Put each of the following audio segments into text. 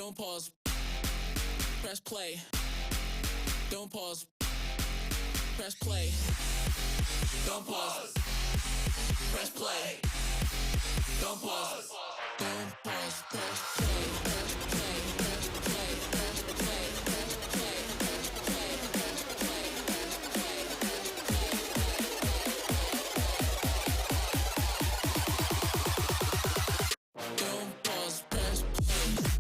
Don't pause. Press play. Don't pause. Press play. Don't pause. Press play. Don't pause. Don't pause. Press play. Press play. Press play. Press play. Press play. Press play. Press play. Press play. Don't pause. Press play.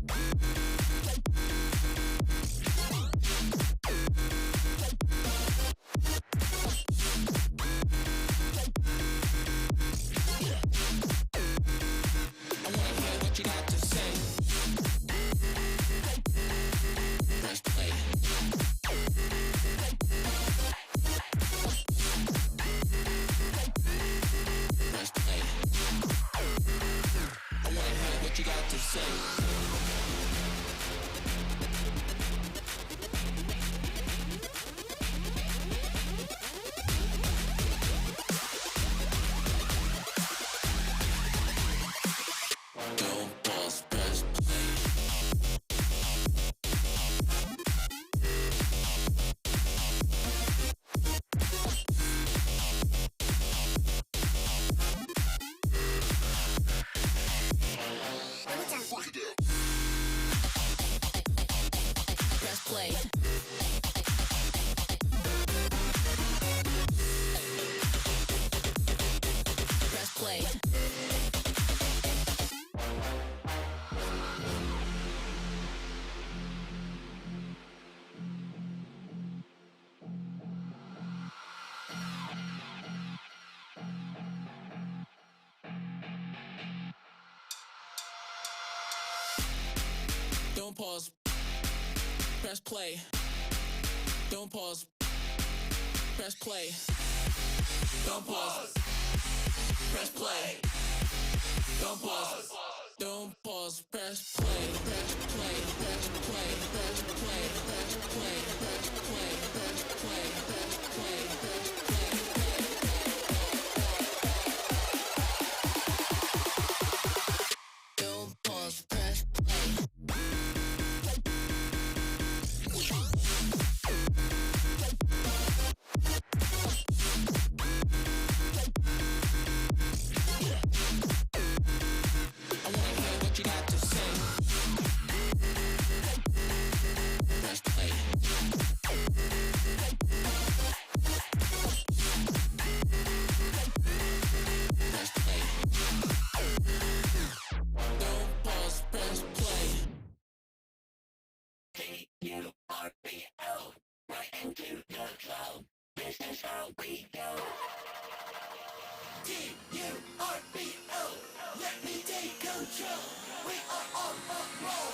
I wanna hear what you got to say. Press play. Press play. I wanna hear what you got to say. Don't pause, press play. Press play. Press play. Don't pause. Press play. Don't pause. Press play. Don't pause. Press play. Don't pause. Don't pause. Press play. Press play. Press play. Press play. Press play. Press play. Press play. Press play. Press play. Don't pause. Press play. I wanna hear what you got to say. Press play. Press play. Don't pause, press play. T-U-R-B-L, right into the cloud. This is how we go. T-U-R-B-L, let me take control. We are on a roll.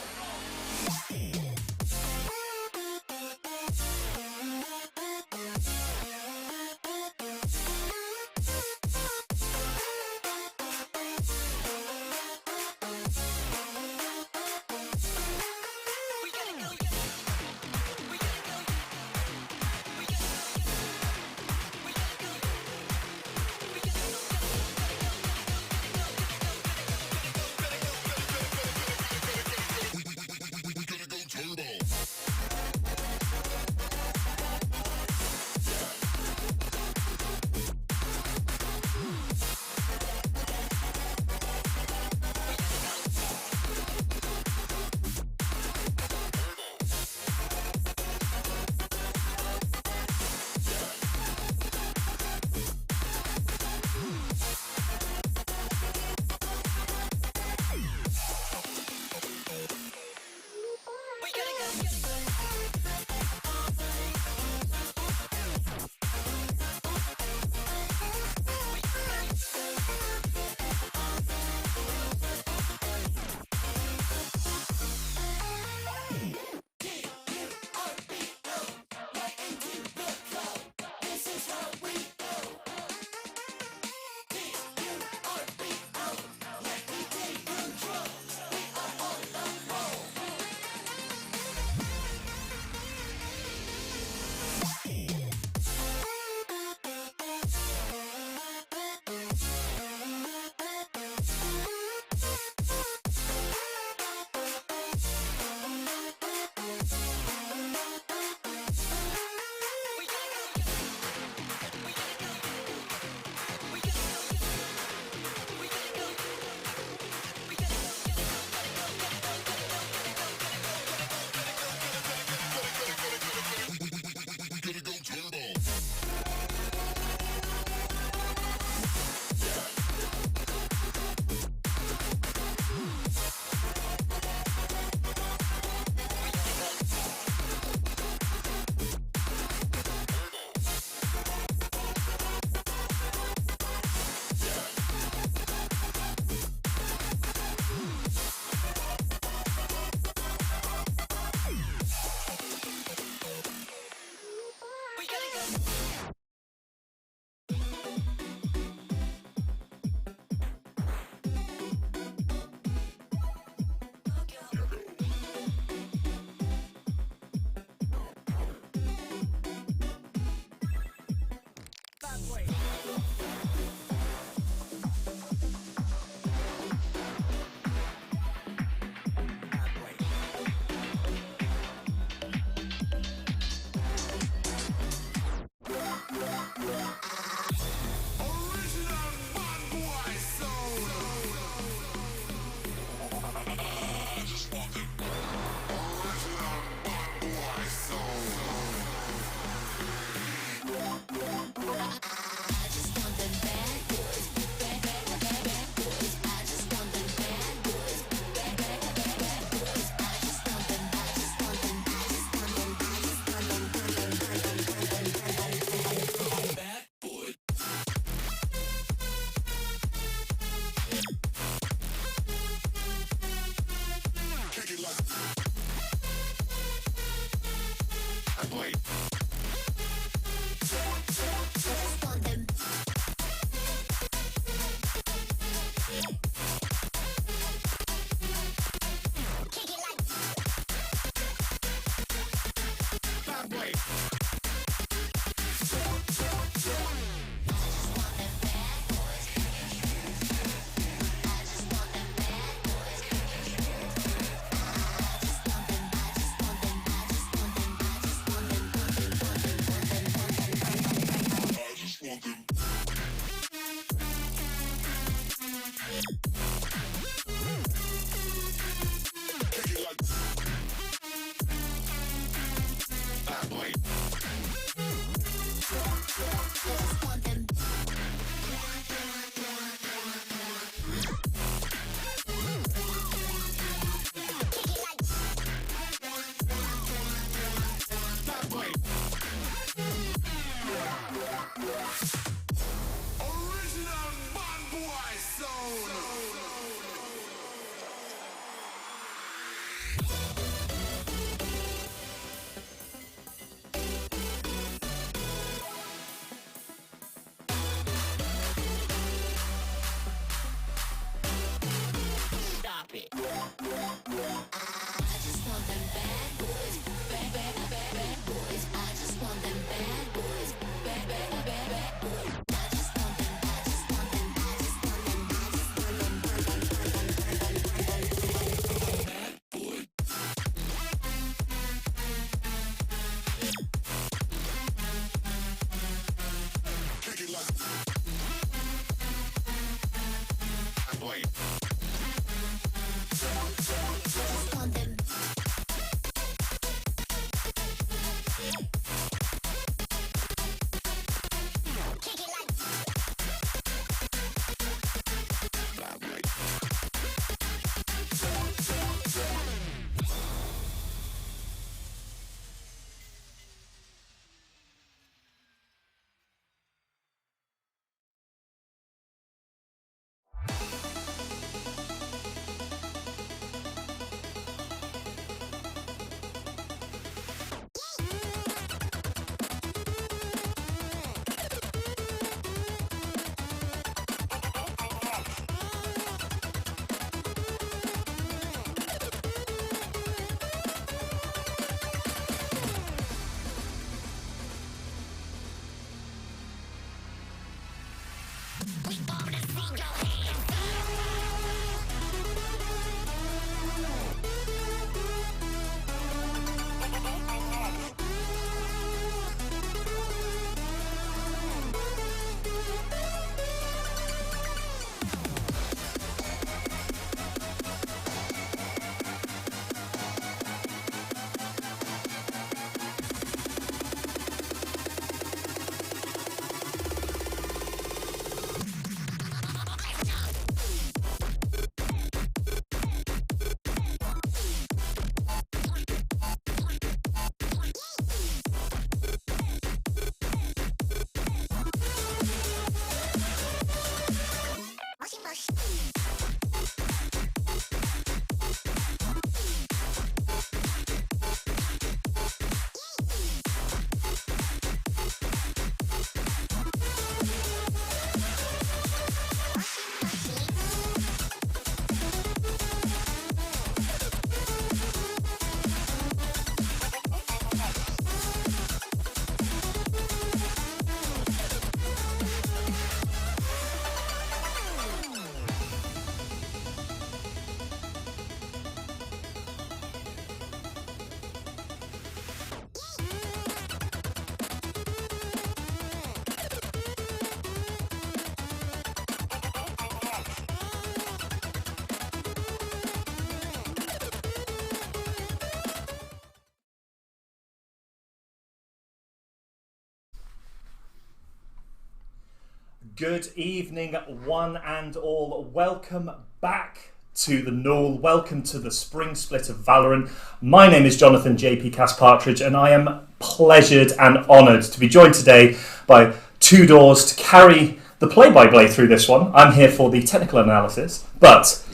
Good evening, one and all. Welcome back to the Null. Welcome to the spring split of Valorant. My name is Jonathan JP Cass-Partridge, and I am pleasured and honoured to be joined today by Two Doors to carry the play-by-play through this one. I'm here for the technical analysis, but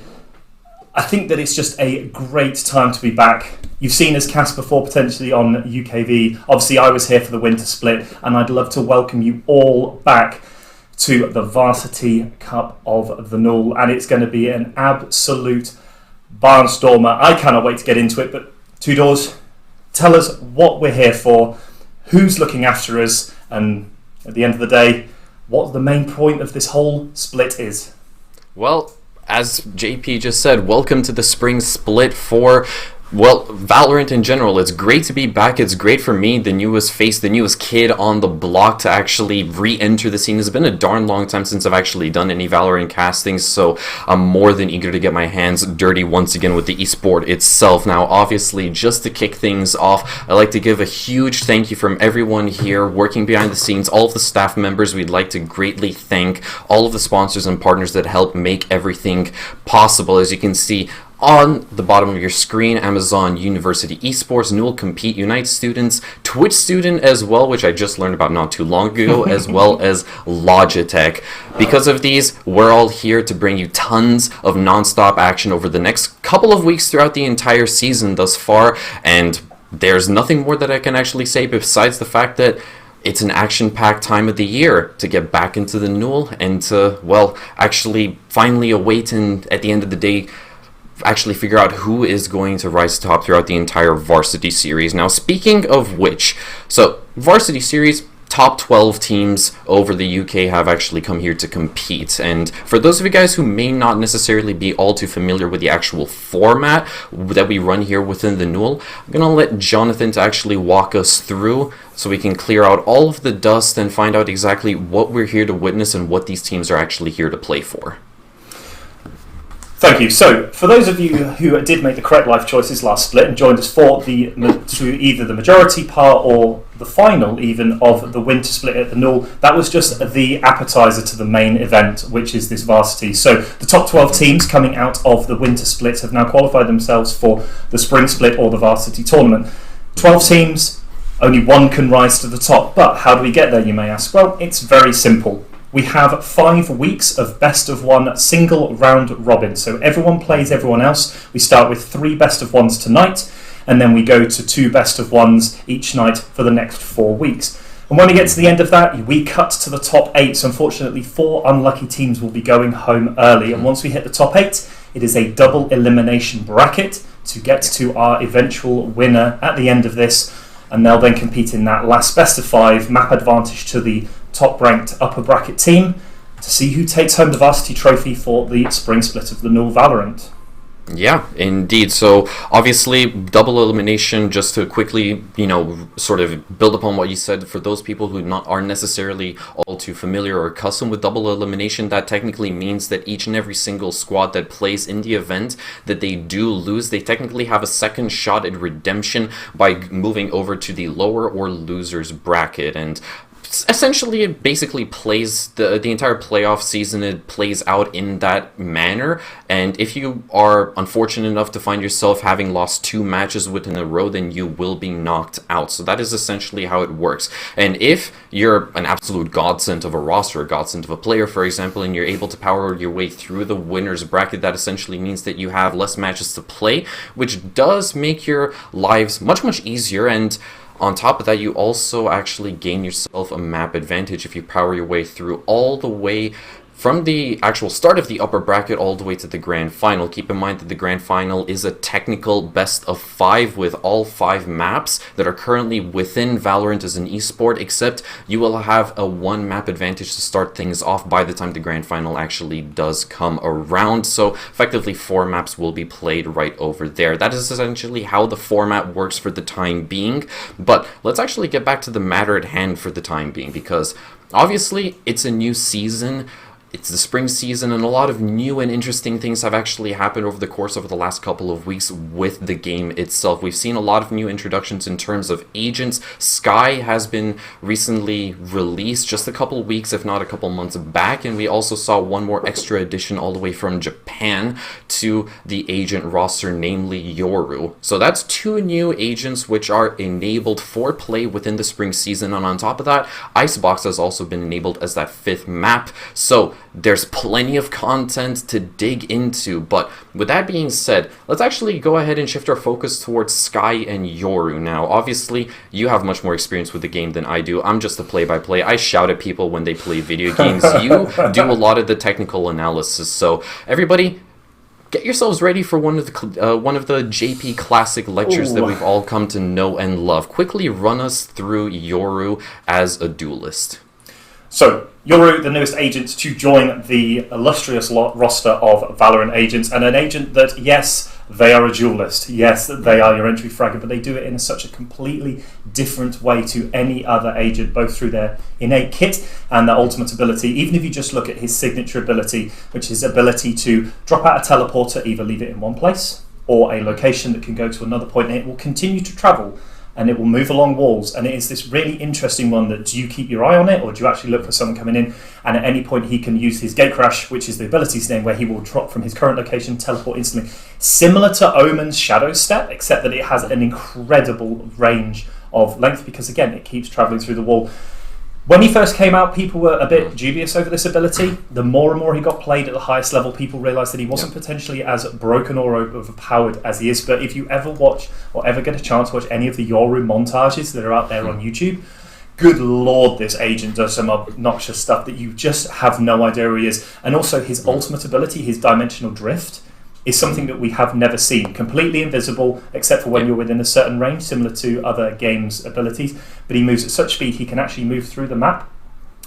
I think that it's just a great time to be back. You've seen us cast before, potentially on UKV. Obviously, I was here for the winter split, and I'd love to welcome you all back to the Varsity Cup of the Null, and it's going to be an absolute barnstormer. I cannot wait to get into it, but Two Doors, tell us what we're here for, who's looking after us, and at the end of the day, what the main point of this whole split is. Well, as JP just said, welcome to the spring split for Well, Valorant in general, it's great to be back. It's great for me, the newest face, the newest kid on the block, to actually re-enter the scene. It's been a darn long time since I've actually done any Valorant castings, so I'm more than eager to get my hands dirty once again with the esport itself. Now, obviously, just to kick things off, I'd like to give a huge thank you from everyone here working behind the scenes, all of the staff members. We'd like to greatly thank all of the sponsors and partners that help make everything possible. As you can see, on the bottom of your screen, Amazon University Esports, Newell Compete, Unite Students, Twitch Student as well, which I just learned about not too long ago, as well as Logitech. Because of these, we're all here to bring you tons of non-stop action over the next couple of weeks throughout the entire season thus far, and there's nothing more that I can actually say besides the fact that it's an action-packed time of the year to get back into the Newell and to, well, actually finally await and at the end of the day actually figure out who is going to rise to top throughout the entire Varsity series. Now, speaking of which, so Varsity series, top 12 teams over the UK have actually come here to compete. And for those of you guys who may not necessarily be all too familiar with the actual format that we run here within the Newell, I'm going to let Jonathan to actually walk us through so we can clear out all of the dust and find out exactly what we're here to witness and what these teams are actually here to play for. Thank you. So, for those of you who did make the correct life choices last split and joined us for either the majority part or the final even of the winter split at the Newell, that was just the appetizer to the main event, which is this Varsity. So, the top 12 teams coming out of the winter split have now qualified themselves for the spring split or the Varsity tournament. 12 teams, only one can rise to the top. But how do we get there, you may ask? Well, it's very simple. We have 5 weeks of best of one single round robin. So everyone plays everyone else. We start with 3 best of ones tonight, and then we go to 2 best of ones each night for the next 4 weeks. And when we get to the end of that, we cut to the top 8. So unfortunately, 4 unlucky teams will be going home early. And once we hit the top 8, it is a double elimination bracket to get to our eventual winner at the end of this. And they'll then compete in that last best of 5 map advantage to the top-ranked upper bracket team to see who takes home the Varsity trophy for the spring split of the Newell Valorant. Yeah, indeed. So obviously double elimination, just to quickly, sort of build upon what you said, for those people who aren't necessarily all too familiar or accustomed with double elimination, that technically means that each and every single squad that plays in the event that they do lose, they technically have a second shot at redemption by moving over to the lower or losers bracket. And essentially it basically plays the entire playoff season, it plays out in that manner. And if you are unfortunate enough to find yourself having lost 2 matches within a row, then you will be knocked out. So that is essentially how it works. And if you're an absolute godsend of a roster, a godsend of a player, for example, and you're able to power your way through the winners bracket, that essentially means that you have less matches to play, which does make your lives much easier. And on top of that, you also actually gain yourself a map advantage if you power your way through all the way from the actual start of the upper bracket all the way to the grand final. Keep in mind that the grand final is a technical best of 5 with all 5 maps that are currently within Valorant as an esport, except you will have a 1 map advantage to start things off by the time the grand final actually does come around. So effectively 4 maps will be played right over there. That is essentially how the format works for the time being. But let's actually get back to the matter at hand for the time being, because obviously it's a new season. It's the spring season, and a lot of new and interesting things have actually happened over the course of the last couple of weeks with the game itself. We've seen a lot of new introductions in terms of agents. Sky has been recently released just a couple weeks, if not a couple months back, and we also saw one more extra addition all the way from Japan to the agent roster, namely Yoru. So that's 2 new agents which are enabled for play within the spring season, and on top of that, Icebox has also been enabled as that 5th map. So there's plenty of content to dig into, but with that being said, let's actually go ahead and shift our focus towards Sky and Yoru. Now, obviously, you have much more experience with the game than I do. I'm just a play-by-play. I shout at people when they play video games. You do a lot of the technical analysis. So, everybody, get yourselves ready for one of the JP classic lectures that we've all come to know and love. Quickly run us through Yoru as a duelist. So, Yoru, the newest agent to join the illustrious roster of Valorant agents, and an agent that, yes, They are a duelist. Yes, they are your entry fragger, but they do it in such a completely different way to any other agent, both through their innate kit and their ultimate ability. Even if you just look at his signature ability, which is ability to drop out a teleporter, either leave it in one place or a location that can go to another point, and it will continue to travel and it will move along walls. And it is this really interesting one that, do you keep your eye on it, or do you actually look for someone coming in? And at any point he can use his gate crash, which is the ability's name, where he will drop from his current location, teleport instantly. Similar to Omen's Shadow Step, except that it has an incredible range of length, because again, it keeps travelling through the wall. When he first came out, people were a bit dubious over this ability. The more and more he got played at the highest level, people realised that he wasn't potentially as broken or overpowered as he is. But if you ever watch or ever get a chance to watch any of the Yoru montages that are out there on YouTube, good lord, this agent does some obnoxious stuff that you just have no idea who he is. And also his ultimate ability, his dimensional drift, is something that we have never seen. Completely invisible, except for when you're within a certain range, similar to other games' abilities. But he moves at such speed, he can actually move through the map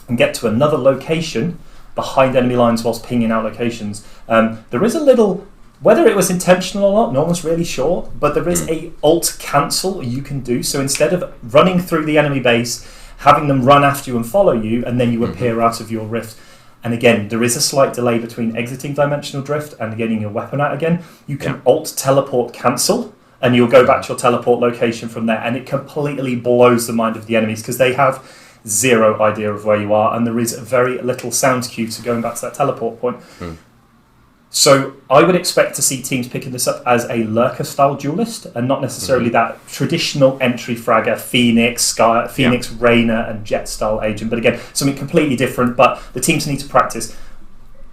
and get to another location behind enemy lines whilst pinging out locations. There is a little, whether it was intentional or not, no one's really sure, but there is a alt cancel you can do. So instead of running through the enemy base, having them run after you and follow you, and then you appear out of your rift. And again, there is a slight delay between exiting Dimensional Drift and getting your weapon out again. You can alt teleport cancel, and you'll go back to your teleport location from there. And it completely blows the mind of the enemies, because they have zero idea of where you are, and there is very little sound cue to going back to that teleport point. So I would expect to see teams picking this up as a lurker-style duelist, and not necessarily that traditional entry fragger, Phoenix, Reyna, and Jet-style agent. But again, something completely different, but the teams need to practice.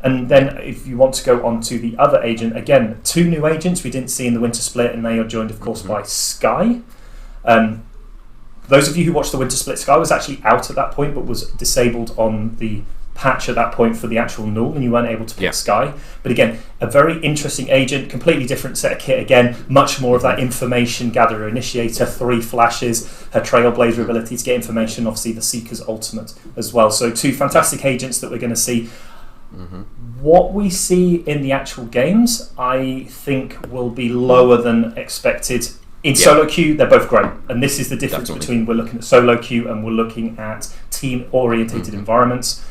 And then if you want to go on to the other agent, again, 2 new agents we didn't see in the Winter Split, and they are joined, of course, by Sky. Those of you who watched the Winter Split, Sky was actually out at that point, but was disabled on the patch at that point for the actual null, and you weren't able to pick Sky. But again, a very interesting agent, completely different set of kit again, much more of that information gatherer initiator, 3 flashes, her Trailblazer ability to get information, obviously the Seeker's ultimate as well. So 2 fantastic agents that we're going to see. What we see in the actual games, I think, will be lower than expected. In solo queue, they're both great, and this is the difference between we're looking at solo queue and we're looking at team-orientated environments.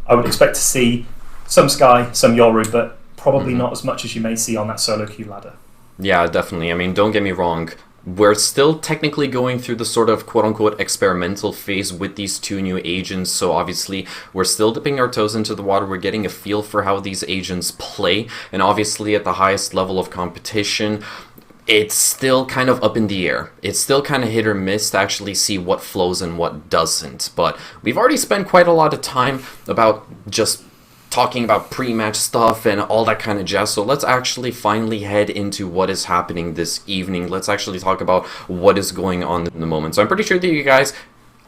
I would expect to see some Sky, some Yoru, but probably not as much as you may see on that solo queue ladder. Yeah, definitely. I mean, don't get me wrong. We're still technically going through the sort of quote-unquote experimental phase with these 2 new agents, so obviously we're still dipping our toes into the water. We're getting a feel for how these agents play, and obviously at the highest level of competition, it's still kind of up in the air. It's still kind of hit or miss to actually see what flows and what doesn't. But we've already spent quite a lot of time about just talking about pre-match stuff and all that kind of jazz. So let's actually finally head into what is happening this evening. Let's actually talk about what is going on in the moment. So I'm pretty sure that you guys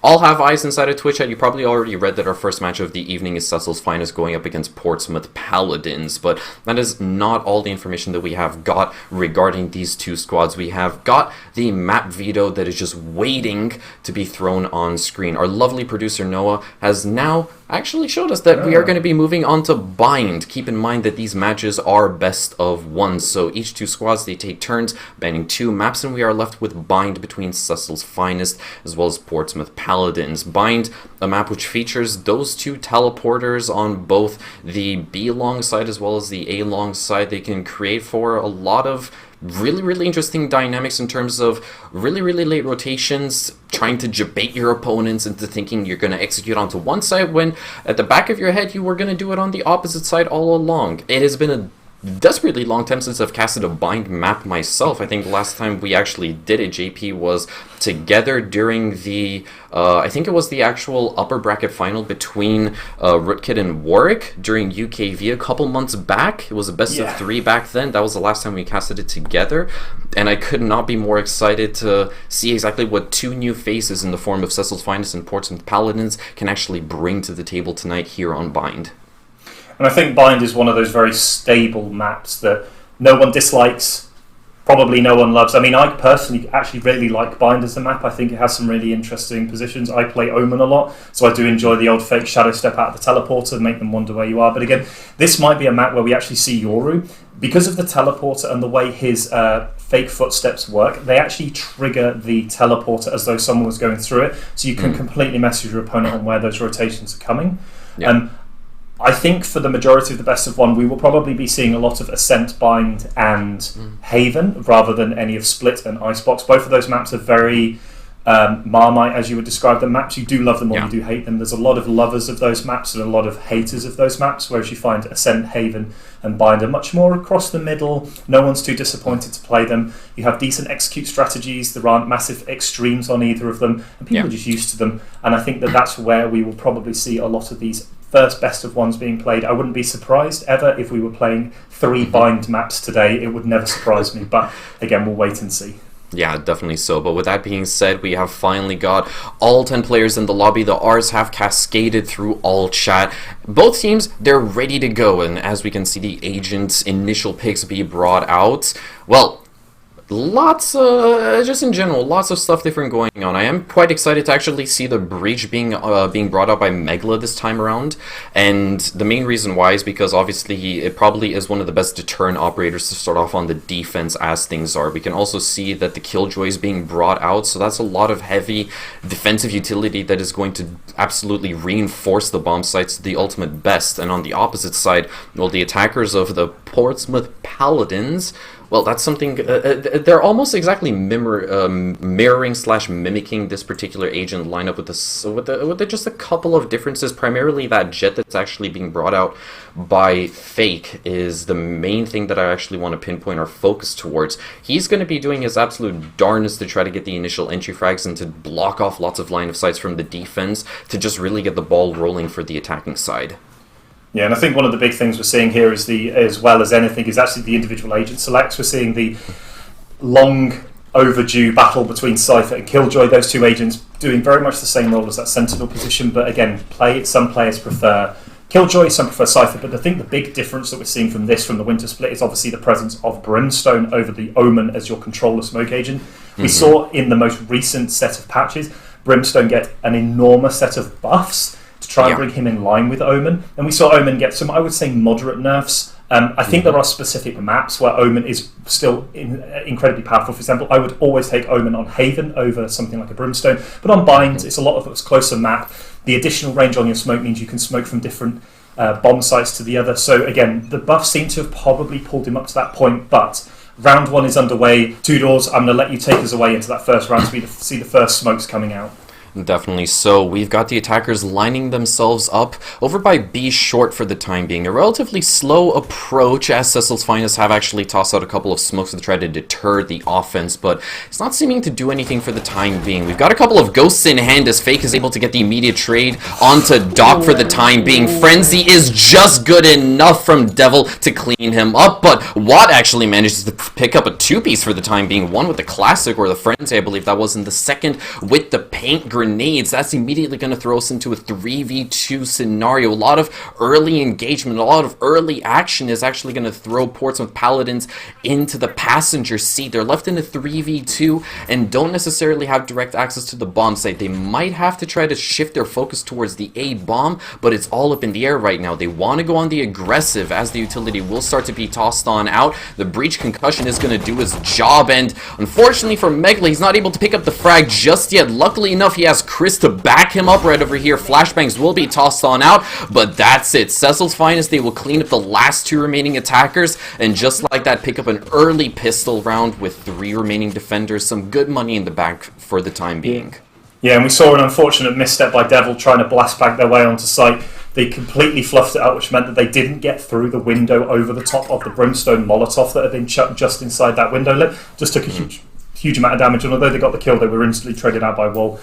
all have eyes inside of Twitch chat. You probably already read that our first match of the evening is Cecil's Finest going up against Portsmouth Paladins, but that is not all the information that we have got regarding these 2 squads. We have got the map veto that is just waiting to be thrown on screen. Our lovely producer Noah has now actually showed us that we are going to be moving on to Bind. Keep in mind that these matches are best of 1, so each 2 squads, they take turns banning 2 maps, and we are left with Bind between Cecil's Finest as well as Portsmouth Paladins. Bind, a map which features those 2 teleporters on both the B long side as well as the A long side. They can create for a lot of really interesting dynamics in terms of really late rotations, trying to debate your opponents into thinking you're going to execute onto one side when at the back of your head you were going to do it on the opposite side all along. It has been a desperately long time since I've casted a Bind map myself. I think the last time we actually did it, JP, was together during the, I think it was the actual upper bracket final between Rootkit and Warwick during UKV a couple months back. It was a best of 3 back then. That was the last time we casted it together. And I could not be more excited to see exactly what 2 new faces in the form of Cecil's Finest and Portsmouth Paladins can actually bring to the table tonight here on Bind. And I think Bind is one of those very stable maps that no one dislikes, probably no one loves. I mean, I personally actually really like Bind as a map. I think it has some really interesting positions. I play Omen a lot, so I do enjoy the old fake shadow step out of the teleporter and make them wonder where you are. But again, this might be a map where we actually see Yoru. Because of the teleporter and the way his fake footsteps work, they actually trigger the teleporter as though someone was going through it, so you can completely mess with your opponent on where those rotations are coming. Yeah. I think for the majority of the best of one, we will probably be seeing a lot of Ascent, Bind, and Haven, rather than any of Split and Icebox. Both of those maps are very Marmite, as you would describe them maps. You do love them or you do hate them. There's a lot of lovers of those maps and a lot of haters of those maps, whereas you find Ascent, Haven, and Bind are much more across the middle. No one's too disappointed to play them. You have decent execute strategies. There aren't massive extremes on either of them, and people are just used to them. And I think that that's where we will probably see a lot of these first best of ones being played. I wouldn't be surprised ever if we were playing 3 Bind maps today. It would never surprise me, but again, we'll wait and see. Yeah, definitely so. But with that being said, we have finally got all 10 players in the lobby. The R's have cascaded through all chat. Both teams, they're ready to go. And as we can see the agent's initial picks be brought out, well, lots just in general, lots of stuff different going on. I am quite excited to actually see the breach being brought out by Megla this time around, and the main reason why is because obviously it probably is one of the best deterrent operators to start off on the defense as things are. We can also see that the Killjoy is being brought out, so that's a lot of heavy defensive utility that is going to absolutely reinforce the bomb sites to the ultimate best. And on the opposite side, well, the attackers of the Portsmouth Paladins, well, that's something, they're almost exactly mirroring / mimicking this particular agent lineup with just a couple of differences. Primarily that jet that's actually being brought out by Fake is the main thing that I actually want to pinpoint our focus towards. He's going to be doing his absolute darnest to try to get the initial entry frags and to block off lots of line of sights from the defense to just really get the ball rolling for the attacking side. Yeah, and I think one of the big things we're seeing here is as well as anything, is actually the individual agent selects. We're seeing the long overdue battle between Cypher and Killjoy. Those two agents doing very much the same role as that Sentinel position, but again, some players prefer Killjoy, some prefer Cypher. But I think the big difference that we're seeing from the Winter Split is obviously the presence of Brimstone over the Omen as your controller smoke agent. We saw in the most recent set of patches, Brimstone get an enormous set of buffs to try and bring him in line with Omen. And we saw Omen get some, I would say, moderate nerfs. I think there are specific maps where Omen is still incredibly powerful. For example, I would always take Omen on Haven over something like a Brimstone. But on Bind, it's a lot of a closer map. The additional range on your smoke means you can smoke from different bomb sites to the other. So again, the buffs seem to have probably pulled him up to that point. But round 1 is underway. 2 doors, I'm going to let you take us away into that first round to see the first smokes coming out. Definitely so. We've got the attackers lining themselves up over by B short for the time being. A relatively slow approach as Cecil's Finest have actually tossed out a couple of smokes to try to deter the offense, but it's not seeming to do anything for the time being. We've got a couple of ghosts in hand as Fake is able to get the immediate trade onto Doc for the time being. Frenzy is just good enough from Devil to clean him up, but Watt actually manages to pick up a 2-piece for the time being. One with the Classic or the Frenzy, I believe that was, and the second with the Paint Grenades. That's immediately going to throw us into a 3v2 scenario. A lot of early engagement, a lot of early action is actually going to throw Portsmouth Paladins into the passenger seat. They're left in a 3v2 and don't necessarily have direct access to the bomb site. They might have to try to shift their focus towards the A bomb, but it's all up in the air right now. They want to go on the aggressive as the utility will start to be tossed on out. The breach concussion is going to do his job, and unfortunately for Megla, he's not able to pick up the frag just yet. Luckily enough, he has Chris to back him up right over here. Flashbangs will be tossed on out, but that's it. Cecil's Finest, they will clean up the last 2 remaining attackers, and just like that, pick up an early pistol round with 3 remaining defenders. Some good money in the bank for the time being. Yeah, and we saw an unfortunate misstep by Devil trying to blast back their way onto site. They completely fluffed it out, which meant that they didn't get through the window over the top of the Brimstone Molotov that had been chucked just inside that window lip. Just took a huge amount of damage, and although they got the kill, they were instantly traded out by Wall.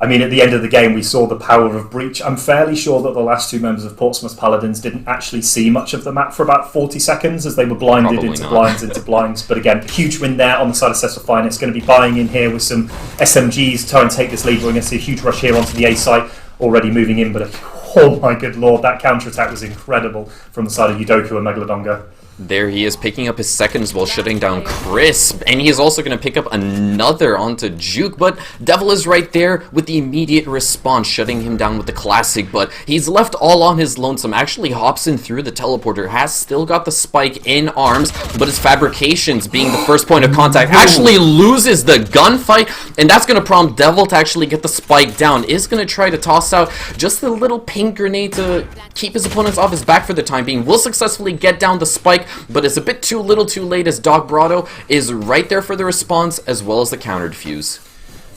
I mean, at the end of the game, we saw the power of breach. I'm fairly sure that the last 2 members of Portsmouth Paladins didn't actually see much of the map for about 40 seconds as they were blinded into blinds. But again, huge win there on the side of Cecil Finest. Going to be buying in here with some SMGs to try and take this lead. We're going to see a huge rush here onto the A site, already moving in. But oh my good lord, that counter-attack was incredible from the side of Yudoku and Megalodonga. There he is, picking up his seconds while shutting down Crisp, and he is also going to pick up another onto Juke, but Devil is right there with the immediate response, shutting him down with the classic, but he's left all on his lonesome, actually hops in through the teleporter, has still got the spike in arms, but his Fabrications, being the first point of contact, actually loses the gunfight, and that's going to prompt Devil to actually get the spike down, is going to try to toss out just a little pink grenade to keep his opponents off his back for the time being, will successfully get down the spike, but it's a bit too little too late as Doc Brado is right there for the response as well as the counter defuse.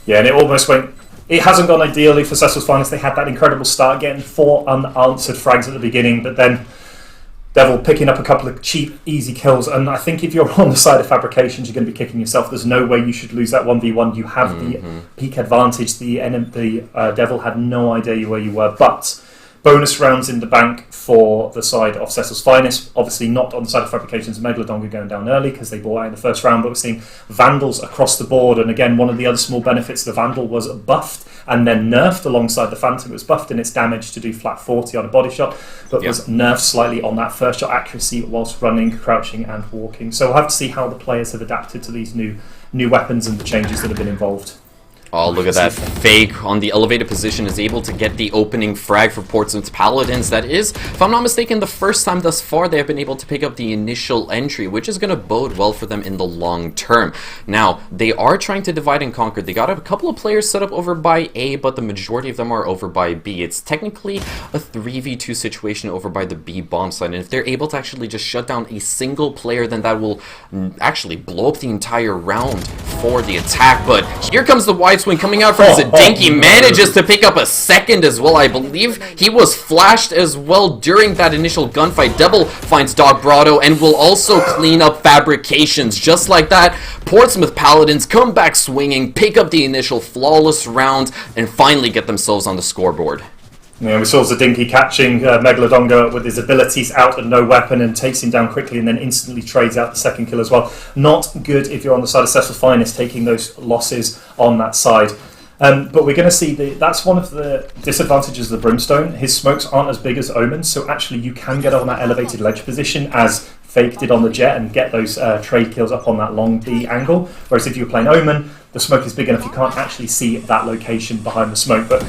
Yeah, and it almost went... It hasn't gone ideally for Cecil's Finest. They had that incredible start, getting 4 unanswered frags at the beginning, but then Devil picking up a couple of cheap, easy kills, and I think if you're on the side of Fabrications, you're going to be kicking yourself. There's no way you should lose that 1v1. You have the peak advantage. The Devil had no idea where you were, but... Bonus rounds in the bank for the side of Cecil's Finest. Obviously not on the side of Fabrications and Megalodon going down early because they bought out in the first round, but we're seeing Vandals across the board. And again, one of the other small benefits, the Vandal was buffed and then nerfed alongside the Phantom. It was buffed in its damage to do flat 40 on a body shot, but was nerfed slightly on that first shot accuracy whilst running, crouching and walking. So we'll have to see how the players have adapted to these new weapons and the changes that have been involved. Oh, look at that. Fake on the elevated position is able to get the opening frag for Portsmouth Paladins. That is, if I'm not mistaken, the first time thus far they have been able to pick up the initial entry, which is going to bode well for them in the long term. Now, they are trying to divide and conquer. They got a couple of players set up over by A, but the majority of them are over by B. It's technically a 3v2 situation over by the B bomb site, and if they're able to actually just shut down a single player, then that will actually blow up the entire round for the attack. But here comes the wide swing coming out from Zadinky, manages to pick up a second as well. I believe he was flashed as well during that initial gunfight. Devil finds Doc Brado and will also clean up Fabrications. Just like that, Portsmouth Paladins come back swinging, pick up the initial flawless round, and finally get themselves on the scoreboard. Yeah, we saw Zadinky catching Megalodon go up with his abilities out and no weapon and takes him down quickly and then instantly trades out the second kill as well. Not good if you're on the side of Cecil's Finest taking those losses on that side. But we're going to see that's one of the disadvantages of the Brimstone. His smokes aren't as big as Omen's, so actually you can get on that elevated ledge position as Fake did on the Jet and get those trade kills up on that long B angle. Whereas if you're playing Omen, the smoke is big enough you can't actually see that location behind the smoke. But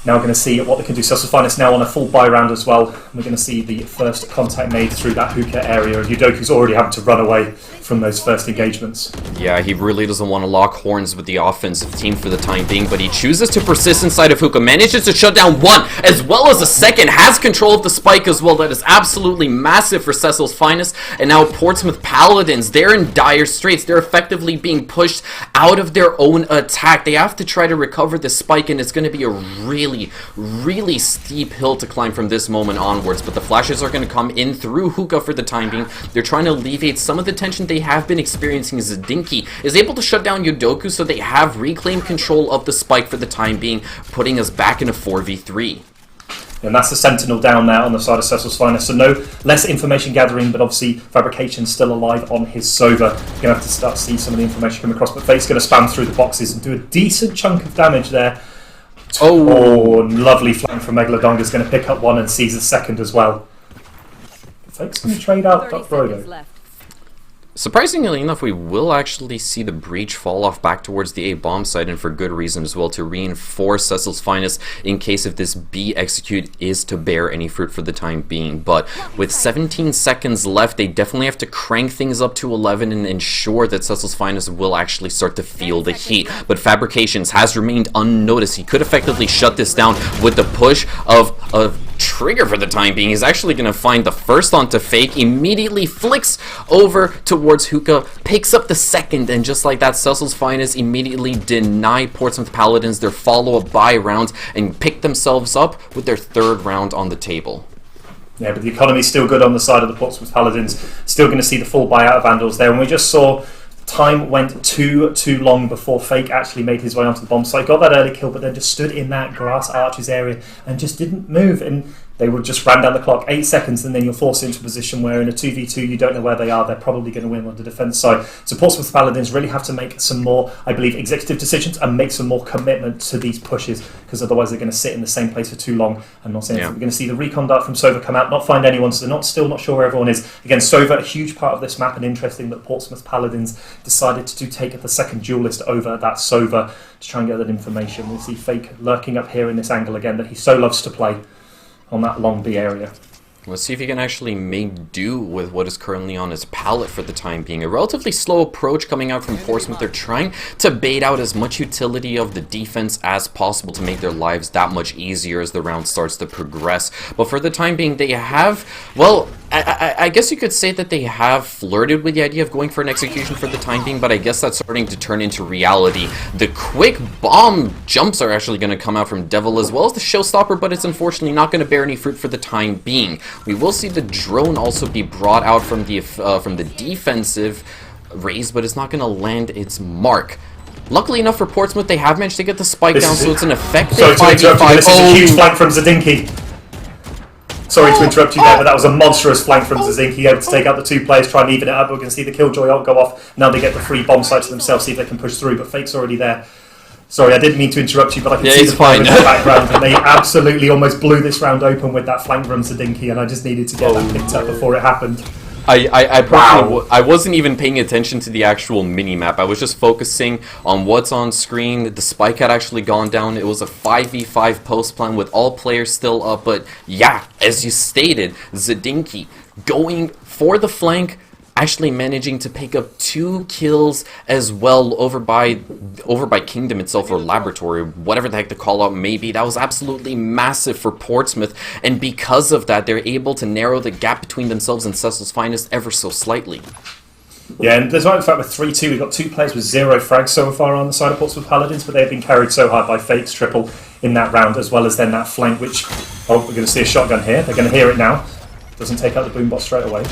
now we're going to see what they can do. Cecil's Finest now on a full buy round as well. We're going to see the first contact made through that hookah area. And Yudoku's already having to run away from those first engagements. Yeah, he really doesn't want to lock horns with the offensive team for the time being, but he chooses to persist inside of hookah, manages to shut down one, as well as a second, has control of the spike as well. That is absolutely massive for Cecil's Finest. And now Portsmouth Paladins, they're in dire straits. They're effectively being pushed out of their own attack. They have to try to recover the spike, and it's going to be a really steep hill to climb from this moment onwards, but the flashes are going to come in through hookah for the time being. They're trying to alleviate some of the tension they have been experiencing. Zadinky is able to shut down Yudoku, so they have reclaimed control of the spike for the time being, putting us back in a 4v3. And that's the Sentinel down there on the side of Cecil's Finest. So no less information gathering, but obviously Fabrication's still alive on his Sova. You're going to have to start to see some of the information come across, but Fake's going to spam through the boxes and do a decent chunk of damage there. Oh, lovely flank from Megalodon is going to pick up one and seize the second as well. Fake's going to trade out Doc Brodo. Surprisingly enough, we will actually see the breach fall off back towards the A bomb site, and for good reason as well, to reinforce Cecil's Finest in case if this B execute is to bear any fruit for the time being. But with 17 seconds left, they definitely have to crank things up to 11 and ensure that Cecil's Finest will actually start to feel the heat. But Fabrications has remained unnoticed. He could effectively shut this down with the push of a trigger for the time being. He's actually going to find the first onto Fake, immediately flicks over towards hookah, picks up the second, and just like that, Cecil's Finest immediately deny Portsmouth Paladins their follow-up buy round and pick themselves up with their third round on the table. Yeah, but the economy's still good on the side of the Portsmouth Paladins. Still going to see the full buyout of Vandals there, and we just saw time went too long before Fake actually made his way onto the bomb site. Got that early kill, but then just stood in that grass arches area and just didn't move. And They would just ran down the clock 8 seconds, and then you're forced into a position where in a 2v2 you don't know where they are. They're probably going to win on the defence side. So Portsmouth Paladins really have to make some more, I believe, executive decisions and make some more commitment to these pushes, because otherwise they're going to sit in the same place for too long and not say anything. We're going to see the recon dart from Sova come out, not find anyone, so they're still not sure where everyone is. Again, Sova, a huge part of this map, and interesting that Portsmouth Paladins decided to take the second duelist over that Sova to try and get that information. We see Fake lurking up here in this angle again that he so loves to play on that long B area. Let's see if he can actually make do with what is currently on his palette for the time being. A relatively slow approach coming out from Portsmouth. They're trying to bait out as much utility of the defense as possible to make their lives that much easier as the round starts to progress. But for the time being, they have, well, I guess you could say that they have flirted with the idea of going for an execution for the time being, but I guess that's starting to turn into reality. The quick bomb jumps are actually going to come out from Devil as well as the showstopper, but it's unfortunately not going to bear any fruit for the time being. We will see the drone also be brought out from the defensive raise, but it's not going to land its mark. Luckily enough for Portsmouth, they have managed to get the spike down, so it's an effective 5v5. This is a huge flank from Zadinki. Sorry to interrupt you there, but that was a monstrous flank from Zadinki, able to take out the two players, try and even it up. We're going to see the Killjoy ult go off. Now they get the free bomb site to themselves, see if they can push through, but Fake's already there. Sorry, I didn't mean to interrupt you, but I can see the fire in the background, and they absolutely almost blew this round open with that flank from Zadinki, and I just needed to get that picked up before it happened. I wasn't even paying attention to the actual mini-map. I was just focusing on what's on screen. The spike had actually gone down. It was a 5v5 post plan with all players still up. But yeah, as you stated, Zadinki going for the flank, actually managing to pick up 2 kills as well over by Kingdom itself, or Laboratory, whatever the heck the call out may be. That was absolutely massive for Portsmouth, and because of that, they're able to narrow the gap between themselves and Cecil's Finest ever so slightly. Yeah, and there's in fact with 3-2, we've got 2 players with 0 frags so far on the side of Portsmouth Paladins, but they've been carried so hard by Fake's triple in that round, as well as then that flank, which, we're going to see a shotgun here. They're going to hear it now. Doesn't take out the boombot straight away.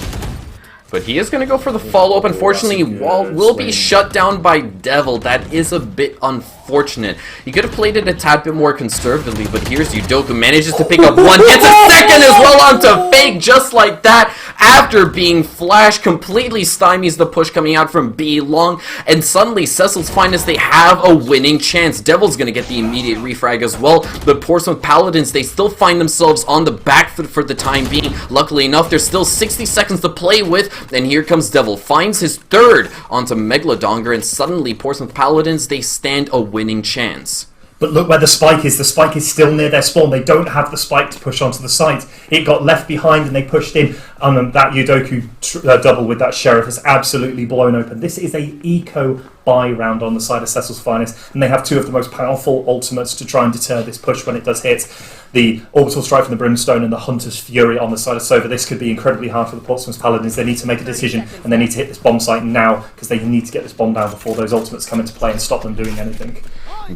But he is going to go for the follow-up. Unfortunately, Wall will be shut down by Devil. That is a bit unfortunate. He could have played it a tad bit more conservatively, but here's Udoku. Manages to pick up 1, gets a second as well onto Fake, just like that. After being flashed, completely stymies the push coming out from B long. And suddenly, Cecil's Finest, they have a winning chance. Devil's going to get the immediate refrag as well. The Portsmouth Paladins, they still find themselves on the back foot for the time being. Luckily enough, there's still 60 seconds to play with. And here comes Devil, finds his 3rd onto Megalodongar, and suddenly Portsmouth Paladins, they stand a winning chance. But look where the spike is. The spike is still near their spawn. They don't have the spike to push onto the site. It got left behind and they pushed in. That Udoku double with that Sheriff is absolutely blown open. This is a eco buy round on the side of Cecil's Finest, and they have 2 of the most powerful ultimates to try and deter this push when it does hit. The Orbital Strike from the Brimstone and the Hunter's Fury on the side of Sova. This could be incredibly hard for the Portsmouth Paladins. They need to make a decision, and they need to hit this bomb site now, because they need to get this bomb down before those ultimates come into play and stop them doing anything.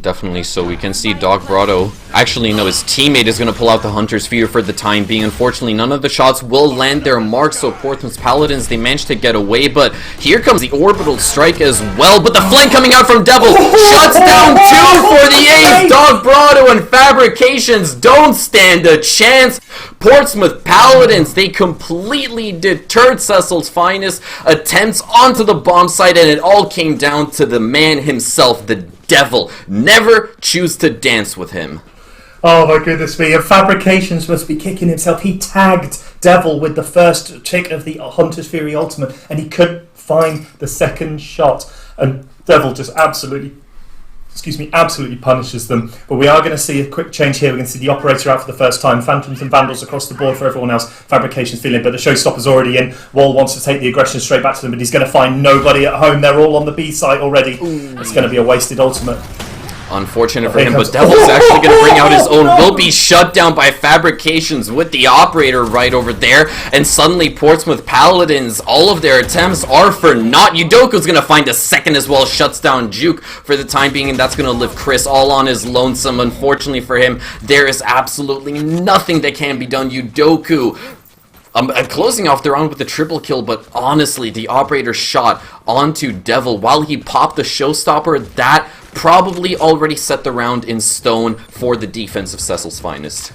Definitely so. We can see Dog Brado, actually no, his teammate is going to pull out the Hunter's Fury for the time being. Unfortunately, none of the shots will land their mark, so Portsmouth Paladins, they managed to get away, but here comes the Orbital Strike as well, but the flank coming out from Devil shuts down 2 for the ace. Dog Brado and Fabrications don't stand a chance. Portsmouth Paladins, they completely deterred Cecil's Finest attempts onto the bomb site, and it all came down to the man himself, the Devil. Never choose to dance with him. Oh my goodness me, and Fabrications must be kicking himself. He tagged Devil with the first tick of the Hunter's Fury ultimate, and he couldn't find the second shot. And Devil just absolutely punishes them. But we are going to see a quick change here. We're going to see the Operator out for the first time. Phantoms and Vandals across the board for everyone else. Fabrications feeling, but the Showstopper's already in. Wall wants to take the aggression straight back to them, but he's going to find nobody at home. They're all on the B site already. Ooh. It's going to be a wasted ultimate. Unfortunate for him, but Devil's actually going to bring out his own. Will be shut down by Fabrications with the Operator right over there. And suddenly Portsmouth Paladins, all of their attempts are for naught. Udoku's going to find a second as well, shuts down Juke for the time being, and that's going to leave Chris all on his lonesome. Unfortunately for him, there is absolutely nothing that can be done. Udoku closing off the round with the triple kill, but honestly, the Operator shot onto Devil while he popped the Showstopper. That probably already set the round in stone for the defense of Cecil's Finest.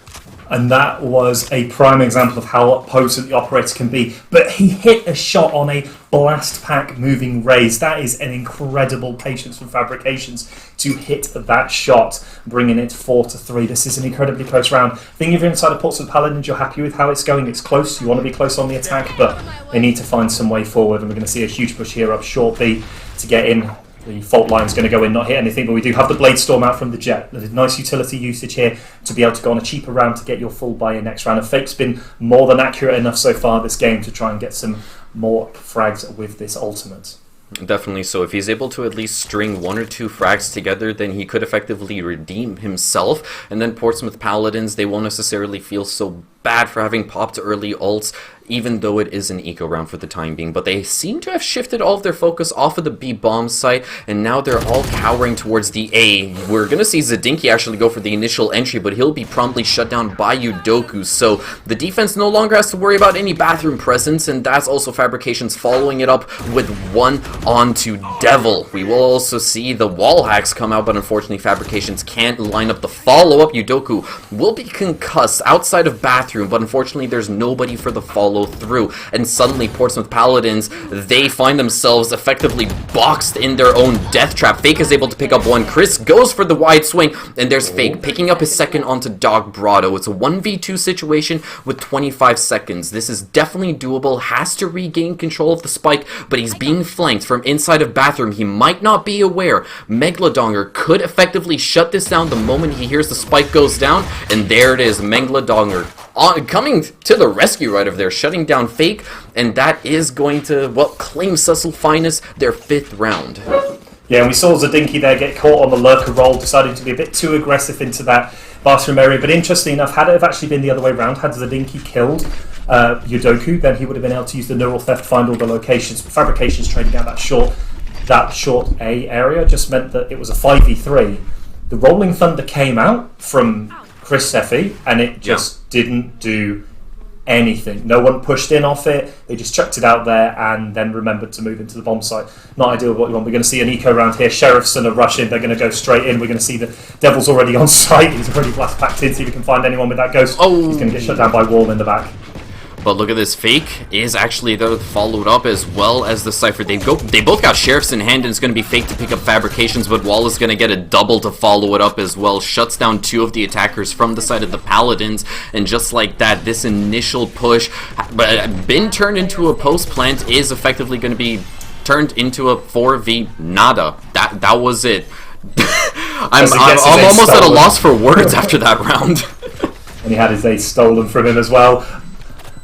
and that was a prime example of how potent the operator can be. But he hit a shot on a blast pack moving raise. That is an incredible patience from Fabrications to hit that shot, bringing it 4-3. This is an incredibly close round. I think if you're inside of Portsmouth Paladins, you're happy with how it's going. It's close. You want to be close on the attack, but they need to find some way forward, and we're going to see a huge push here up short B to get in. The fault line's going to go in, not hit anything, but we do have the Blade Storm out from the Jet. That is nice utility usage here to be able to go on a cheaper round to get your full buy-in next round. And Fake's been more than accurate enough so far this game to try and get some more frags with this ultimate. Definitely. So if he's able to at least string 1 or 2 frags together, then he could effectively redeem himself. And then Portsmouth Paladins, they won't necessarily feel so bad for having popped early ults, even though it is an eco round for the time being. But they seem to have shifted all of their focus off of the B bomb site, and now they're all cowering towards the A. We're going to see Zadinki actually go for the initial entry, but he'll be promptly shut down by Udoku. So the defense no longer has to worry about any bathroom presence, and that's also Fabrications following it up with 1 onto Devil. We will also see the wall hacks come out, but unfortunately Fabrications can't line up the follow-up. Udoku will be concussed outside of bathroom, but unfortunately there's nobody for the follow-through. And suddenly Portsmouth Paladins, they find themselves effectively boxed in their own death trap. Fake is able to pick up 1. Chris goes for the wide swing, and there's Fake picking up his second onto Dog Brado. It's a 1v2 situation with 25 seconds. This is definitely doable. Has to regain control of the spike, but he's being flanked from inside of bathroom. He might not be aware. Megladonger could effectively shut this down the moment he hears the spike goes down, and there it is, Megladonger coming to the rescue right over there, shutting down Fake, and that is going to, well, claim Cecil Finest their 5th round. Yeah, and we saw Zadinki there get caught on the lurker roll, deciding to be a bit too aggressive into that bathroom area. But interestingly enough, had it have actually been the other way around, had Zadinki killed Udoku, then he would have been able to use the neural theft, find all the locations. But Fabrications trading out that short A area just meant that it was a 5v3. The Rolling Thunder came out from Chris Seffi, and it just didn't do anything. No one pushed in off it. They just chucked it out there and then remembered to move into the bomb site. Not ideal what you want. We're going to see an eco round here. Sheriffs are rushing. They're going to go straight in. We're going to see the Devil's already on site. He's already blast packed in. See if we can find anyone with that ghost. Oh. He's going to get shut down by Wall in the back. But look at this, Fake is actually there followed up as well as the Cypher. They both got Sheriffs in hand, and it's going to be Fake to pick up Fabrications, but Wall is going to get a double to follow it up as well. Shuts down 2 of the attackers from the side of the Paladins, and just like that, this initial push been turned into a post plant is effectively going to be turned into a 4v nada. That was it. I'm almost at a loss for words after that round. And he had his ace stolen from him as well.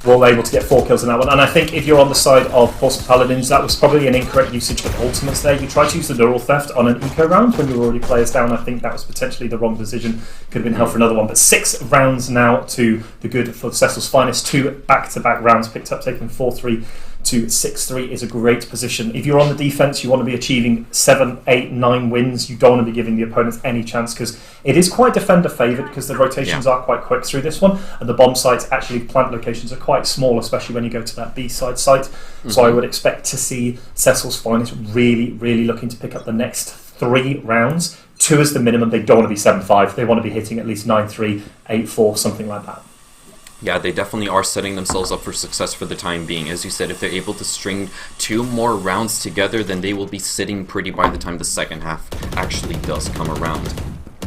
Wall able to get 4 kills in that one. And I think if you're on the side of Portsmouth Paladins, that was probably an incorrect usage of ultimates there. You tried to use the neural theft on an eco round when you were already players down. I think that was potentially the wrong decision. Could have been held for another one. But 6 rounds now to the good for Cecil's Finest. 2 back-to-back rounds picked up, taking 4-3 to 6-3 is a great position. If you're on the defense, you want to be achieving 7, 8, 9 wins. You don't want to be giving the opponents any chance, because it is quite defender favoured, because the rotations are quite quick through this one, and the bomb sites, actually plant locations, are quite small, especially when you go to that B side site. Mm-hmm. So I would expect to see Cecil's Finest really, really looking to pick up the next 3 rounds. 2 is the minimum. They don't want to be 7-5. They want to be hitting at least 9-3, 8-4, something like that. Yeah, they definitely are setting themselves up for success for the time being. As you said, if they're able to string 2 more rounds together, then they will be sitting pretty by the time the second half actually does come around.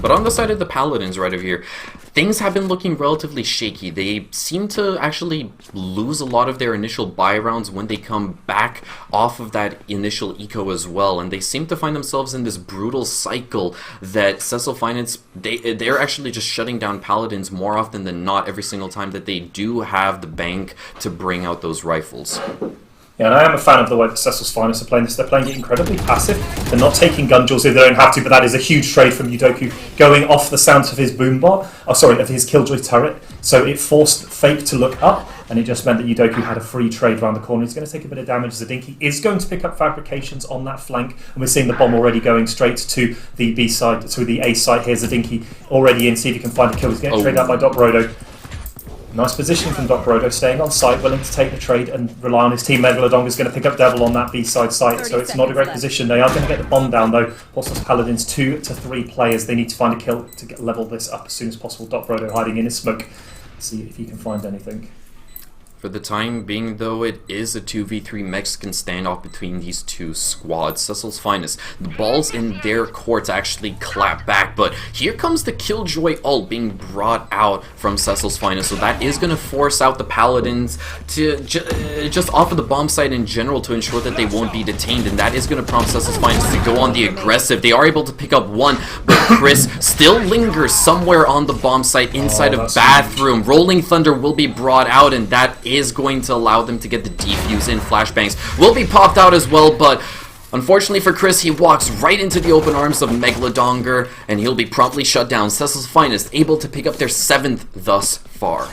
But on the side of the Paladins right over here, things have been looking relatively shaky. They seem to actually lose a lot of their initial buy rounds when they come back off of that initial eco as well, and they seem to find themselves in this brutal cycle that Cecil Finance, they're actually just shutting down Paladins more often than not every single time that they do have the bank to bring out those rifles. Yeah, and I am a fan of the way that Cecil's Finest are playing this. They're playing it incredibly passive. They're not taking gun jewels if they don't have to, but that is a huge trade from Udoku, going off the sound of his boombot, of his Killjoy turret. So it forced Fake to look up, and it just meant that Udoku had a free trade around the corner. He's going to take a bit of damage. Zadinki is going to pick up Fabrications on that flank, and we're seeing the bomb already going straight to the B side, to the A side here. Zadinki already in, see if he can find a kill. He's getting traded out by Doc Brodo. Nice position from Doc Brodo, staying on site, willing to take the trade and rely on his team. Megalodon is going to pick up Devil on that B-side site, so it's not a great position. They are going to get the bomb down, though. Portsmouth Paladins, 2 to 3 players. They need to find a kill to level this up as soon as possible. Doc Brodo hiding in his smoke. See if he can find anything. For the time being, though, it is a 2v3 Mexican standoff between these two squads. Cecil's Finest. The ball's in their court to actually clap back, but here comes the Killjoy ult being brought out from Cecil's Finest, so that is going to force out the Paladins to just offer the bomb site in general to ensure that they won't be detained, and that is going to prompt Cecil's Finest to go on the aggressive. They are able to pick up one, but Chris still lingers somewhere on the bomb site inside of Bathroom. Rolling Thunder will be brought out, and that is going to allow them to get the defuse in. Flashbangs will be popped out as well, but unfortunately for Chris, he walks right into the open arms of Megalodonger, and he'll be promptly shut down. Cecil's Finest able to pick up their 7th thus far.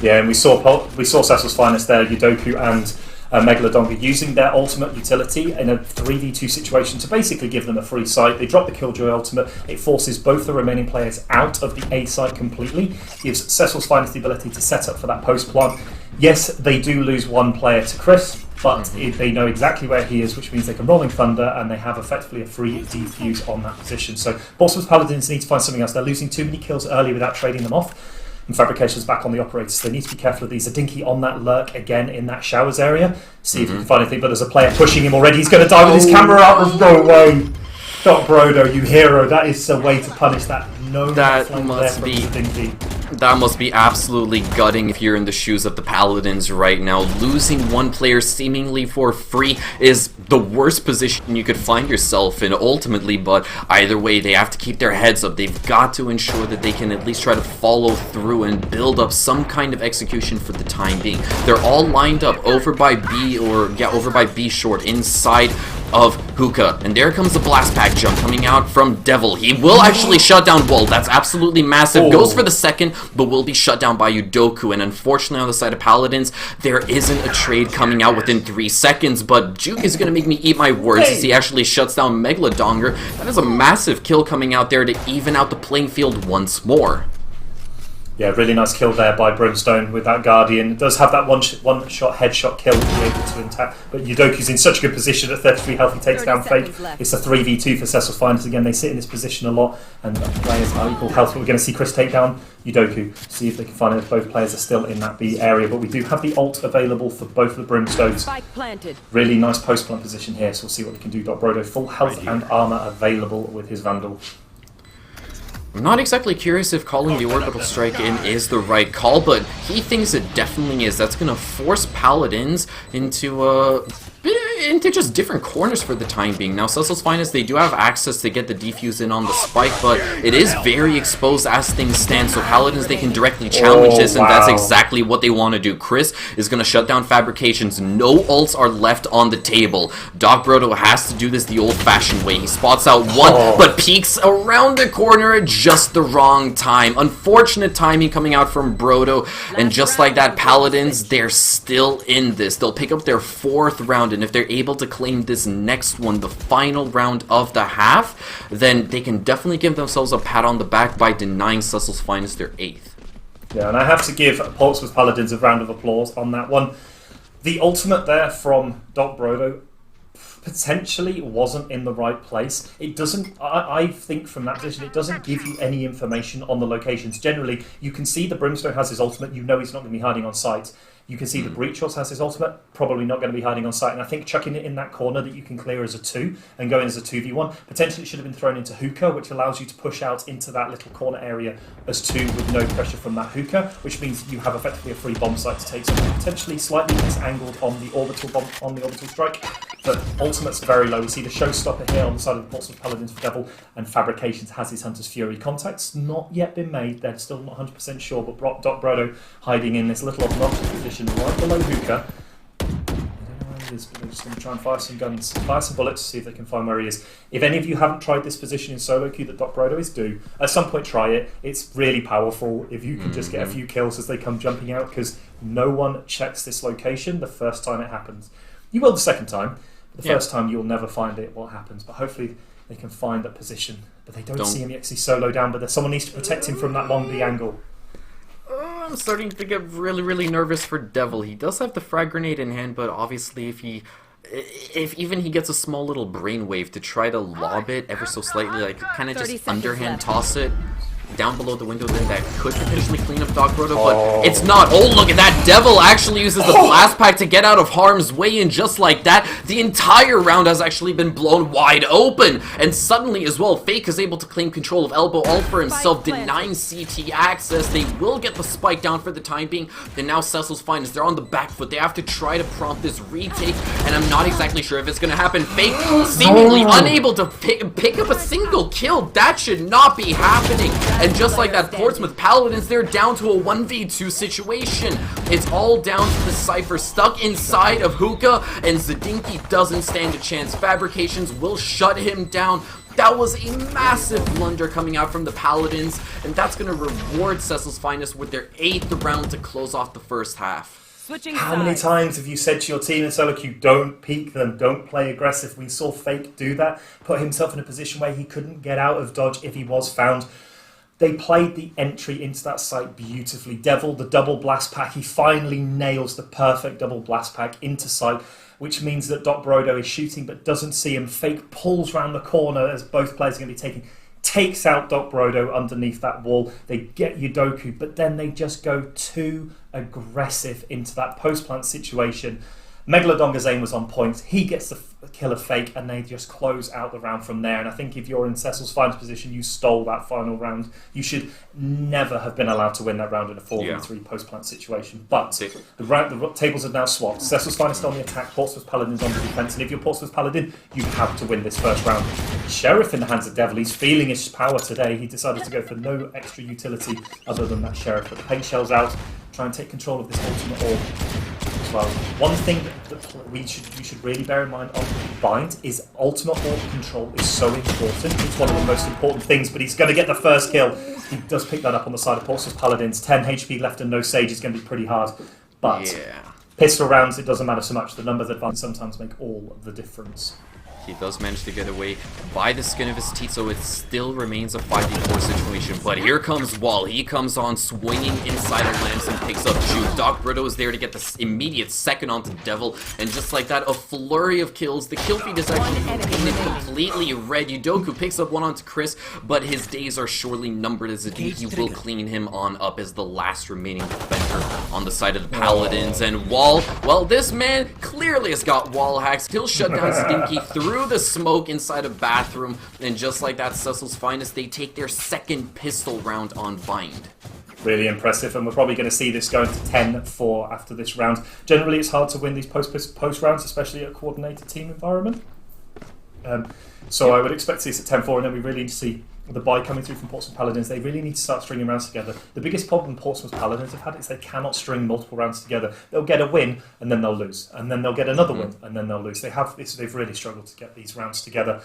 Yeah, and we saw Cecil's Finest there, Yudoku and Megalodonger using their ultimate utility in a 3v2 situation to basically give them a free site. They drop the Killjoy ultimate. It forces both the remaining players out of the A site completely. Gives Cecil's Finest the ability to set up for that post plant. Yes, they do lose one player to Chris, but they know exactly where he is, which means they can Rolling Thunder, and they have effectively a free defuse on that position. So Portsmouth Paladins need to find something else. They're losing too many kills early without trading them off. And Fabrication's back on the operators, so they need to be careful of these. A Dinky on that lurk again in that showers area. See if you can find anything, but there's a player pushing him already. He's going to die with his camera up. There's no way. Doc Brodo, you hero. That is a way to punish that. No, that must be absolutely gutting if you're in the shoes of the Paladins right now. Losing one player seemingly for free is the worst position you could find yourself in ultimately, but either way, they have to keep their heads up. They've got to ensure that they can at least try to follow through and build up some kind of execution for the time being. They're all lined up over by B short inside of Hookah, and there comes the blast pack jump coming out from Devil. He will actually shut down Wall. That's absolutely massive. Goes for the second, but will be shut down by Yudoku, and unfortunately on the side of Paladins, there isn't a trade coming out within 3 seconds, but Juke is going to make me eat my words as he actually shuts down Megalodonger. That is a massive kill coming out there to even out the playing field once more. Yeah, really nice kill there by Brimstone with that Guardian. It does have that one-shot headshot kill to be able to attack, but Yudoku's in such a good position at 33 health. He takes down Fake. It's a 3v2 for Cecil's Finest. Again, they sit in this position a lot, and the players are equal health. But we're going to see Chris take down Yudoku. See if they can find out if both players are still in that B area. But we do have the ult available for both of the Brimstones. Really nice post-plant position here, so we'll see what they can do. Doc Brodo, full health and armor available with his Vandal. I'm not exactly curious if calling the orbital strike in is the right call, but he thinks it definitely is. That's going to force Paladins into just different corners for the time being. Now, Cecil's Finest, they do have access to get the defuse in on the spike, but it is very exposed as things stand, so Paladins, they can directly challenge this, and that's exactly what they want to do. Chris is going to shut down Fabrications. No ults are left on the table. Doc Brodo has to do this the old-fashioned way. He spots out one, but peeks around the corner at just the wrong time. Unfortunate timing coming out from Brodo, and just like that, Paladins, they're still in this. They'll pick up their 4th round, and if they're able to claim this next one, the final round of the half, then they can definitely give themselves a pat on the back by denying Cecil's Finest their 8th. Yeah, and I have to give Portsmouth Paladins a round of applause on that one. The ultimate there from Doc Brodo potentially wasn't in the right place. It doesn't, I think from that position, it doesn't give you any information on the locations. Generally, you can see the Brimstone has his ultimate, you know he's not going to be hiding on site. You can see the Breach Horse has his ultimate, probably not going to be hiding on site. And I think chucking it in that corner that you can clear as a 2 and go in as a 2v1, potentially should have been thrown into Hookah, which allows you to push out into that little corner area as 2 with no pressure from that Hookah, which means you have effectively a free bomb site to take something potentially slightly misangled on the orbital bomb, on the orbital strike. But ultimate's very low. We see the showstopper here on the side of the Portsmouth Paladins for Devil, and Fabrications has his Hunter's Fury. Contact's not yet been made. They're still not 100% sure, but Doc Brodo hiding in this little obnoxious position right below Hookah. I don't know where he is, but they're just going to try and fire some guns, fire some bullets to see if they can find where he is. If any of you haven't tried this position in solo queue that Doc Brodo is, do. At some point try it. It's really powerful if you can just get a few kills as they come jumping out, because no one checks this location the first time it happens. You will the second time. The first time you'll never find it, what happens, but hopefully they can find that position. But they don't see him yet, 'cause he's solo down, but someone needs to protect him from that long B angle. I'm starting to get really, really nervous for Devil. He does have the frag grenade in hand, but obviously if even he gets a small little brainwave to try to lob it ever so slightly, like kind of just underhand toss it, down below the window then that could potentially clean up Doc Brodo, but it's not. Oh, look at that. Devil actually uses the blast pack to get out of harm's way, and just like that, the entire round has actually been blown wide open. And suddenly as well, Fake is able to claim control of Elbow all for himself, denying CT access. They will get the spike down for the time being. Then now Cecil's Finest, they're on the back foot. They have to try to prompt this retake, and I'm not exactly sure if it's going to happen. Fake seemingly unable to pick up a single kill. That should not be happening. And just like that, Portsmouth Paladins, they're down to a 1v2 situation. It's all down to the Cypher stuck inside of Hookah, and Zadinki doesn't stand a chance. Fabrications will shut him down. That was a massive blunder coming out from the Paladins, and that's going to reward Cecil's Finest with their 8th round to close off the first half. How many times have you said to your team in solo queue, don't peek them, don't play aggressive? We saw Fake do that, put himself in a position where he couldn't get out of dodge if he was found. They played the entry into that site beautifully. Devil, the double blast pack, he finally nails the perfect double blast pack into sight, which means that Doc Brodo is shooting but doesn't see him. Fake pulls round the corner as both players are going to be taking, takes out Doc Brodo underneath that wall. They get Yudoku, but then they just go too aggressive into that post-plant situation. Megalodonga's aim was on point. He gets the kill of Fake, and they just close out the round from there. And I think if you're in Cecil's Finest position, you stole that final round. You should never have been allowed to win that round in a 4v3 post-plant situation. But the tables have now swapped. Cecil's Finest on the attack, Portsmouth Paladins on the defence. And if you're Portsmouth Paladin, you have to win this first round. Sheriff in the hands of Devil. He's feeling his power today. He decided to go for no extra utility other than that Sheriff. But the paint shell's out. Try and take control of this ultimate orb. Well, one thing that you should really bear in mind on Bind is ultimate orb control is so important. It's one of the most important things, but he's going to get the first kill. He does pick that up on the side of Portsmouth Paladins. 10 HP left and no Sage is going to be pretty hard. But pistol rounds, it doesn't matter so much. The numbers advanced sometimes make all the difference. He does manage to get away by the skin of his teeth, so it still remains a 5v4 situation. But here comes Wall. He comes on swinging inside of Lamps and picks up Juke. Doc Brodo is there to get the immediate second onto Devil, and just like that, a flurry of kills. The kill feed is actually painted completely red. Yudoku picks up one onto Chris, but his days are surely numbered as Zadinki will clean him on up as the last remaining defender on the side of the Paladins. And Wall, well, this man clearly has got wall hacks. He'll shut down Zadinki through the smoke inside a bathroom, and just like that, Cecil's Finest, they take their second pistol round on Bind. Really impressive, and we're probably going to see this going to 10-4 after this round. Generally, it's hard to win these post rounds, especially at a coordinated team environment. So I would expect to see this at 10-4, and then we really need to see the buy coming through from Portsmouth Paladins. They really need to start stringing rounds together. The biggest problem Portsmouth Paladins have had is they cannot string multiple rounds together. They'll get a win, and then they'll lose. And then they'll get another win, and then they'll lose. They've really struggled to get these rounds together.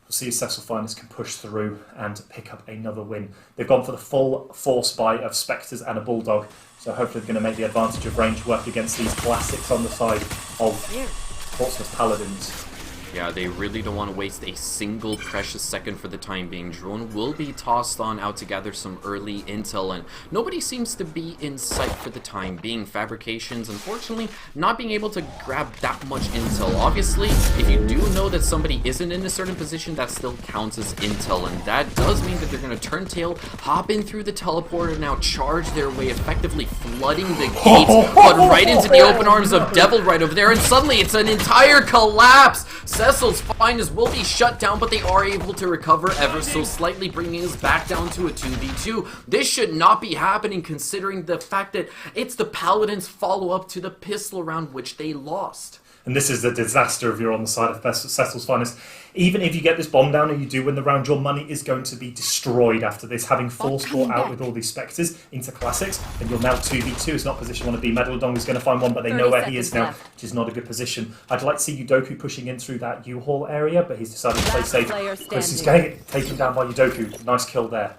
We'll see if Cecil Finest can push through and pick up another win. They've gone for the full force buy of Spectres and a Bulldog, so hopefully they're going to make the advantage of range work against these classics on the side of Portsmouth Paladins. Yeah, they really don't want to waste a single precious second for the time being. Drone will be tossed on out to gather some early intel, and nobody seems to be in sight for the time being. Fabrications, unfortunately, not being able to grab that much intel. Obviously, if you do know that somebody isn't in a certain position, that still counts as intel, and that does mean that they're going to turn tail, hop in through the teleporter, now charge their way, effectively flooding the gates, but right into the open arms of Devil right over there, and suddenly it's an entire collapse! Cecil's Finest will be shut down, but they are able to recover ever so slightly, bringing us back down to a 2v2. This should not be happening considering the fact that it's the Paladins' follow-up to the pistol round which they lost. And this is the disaster if you're on the side of Cecil's Finest. Even if you get this bomb down and you do win the round, your money is going to be destroyed after this. Having force brought out with all these Spectres into Classics, and you're now 2v2. It's not a position you want to be. Megalodon is going to find one, but they know where he is now, which is not a good position. I'd like to see Yudoku pushing in through that U-Haul area, but he's decided to play safe. Chris is getting taken down by Yudoku. Nice kill there.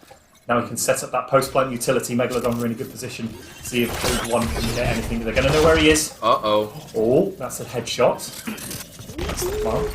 Now he can set up that post-plant utility. Megalodon are in a good position. See if Code 1 can get anything. They're going to know where he is. Uh-oh. Oh, that's a headshot. That's the plan.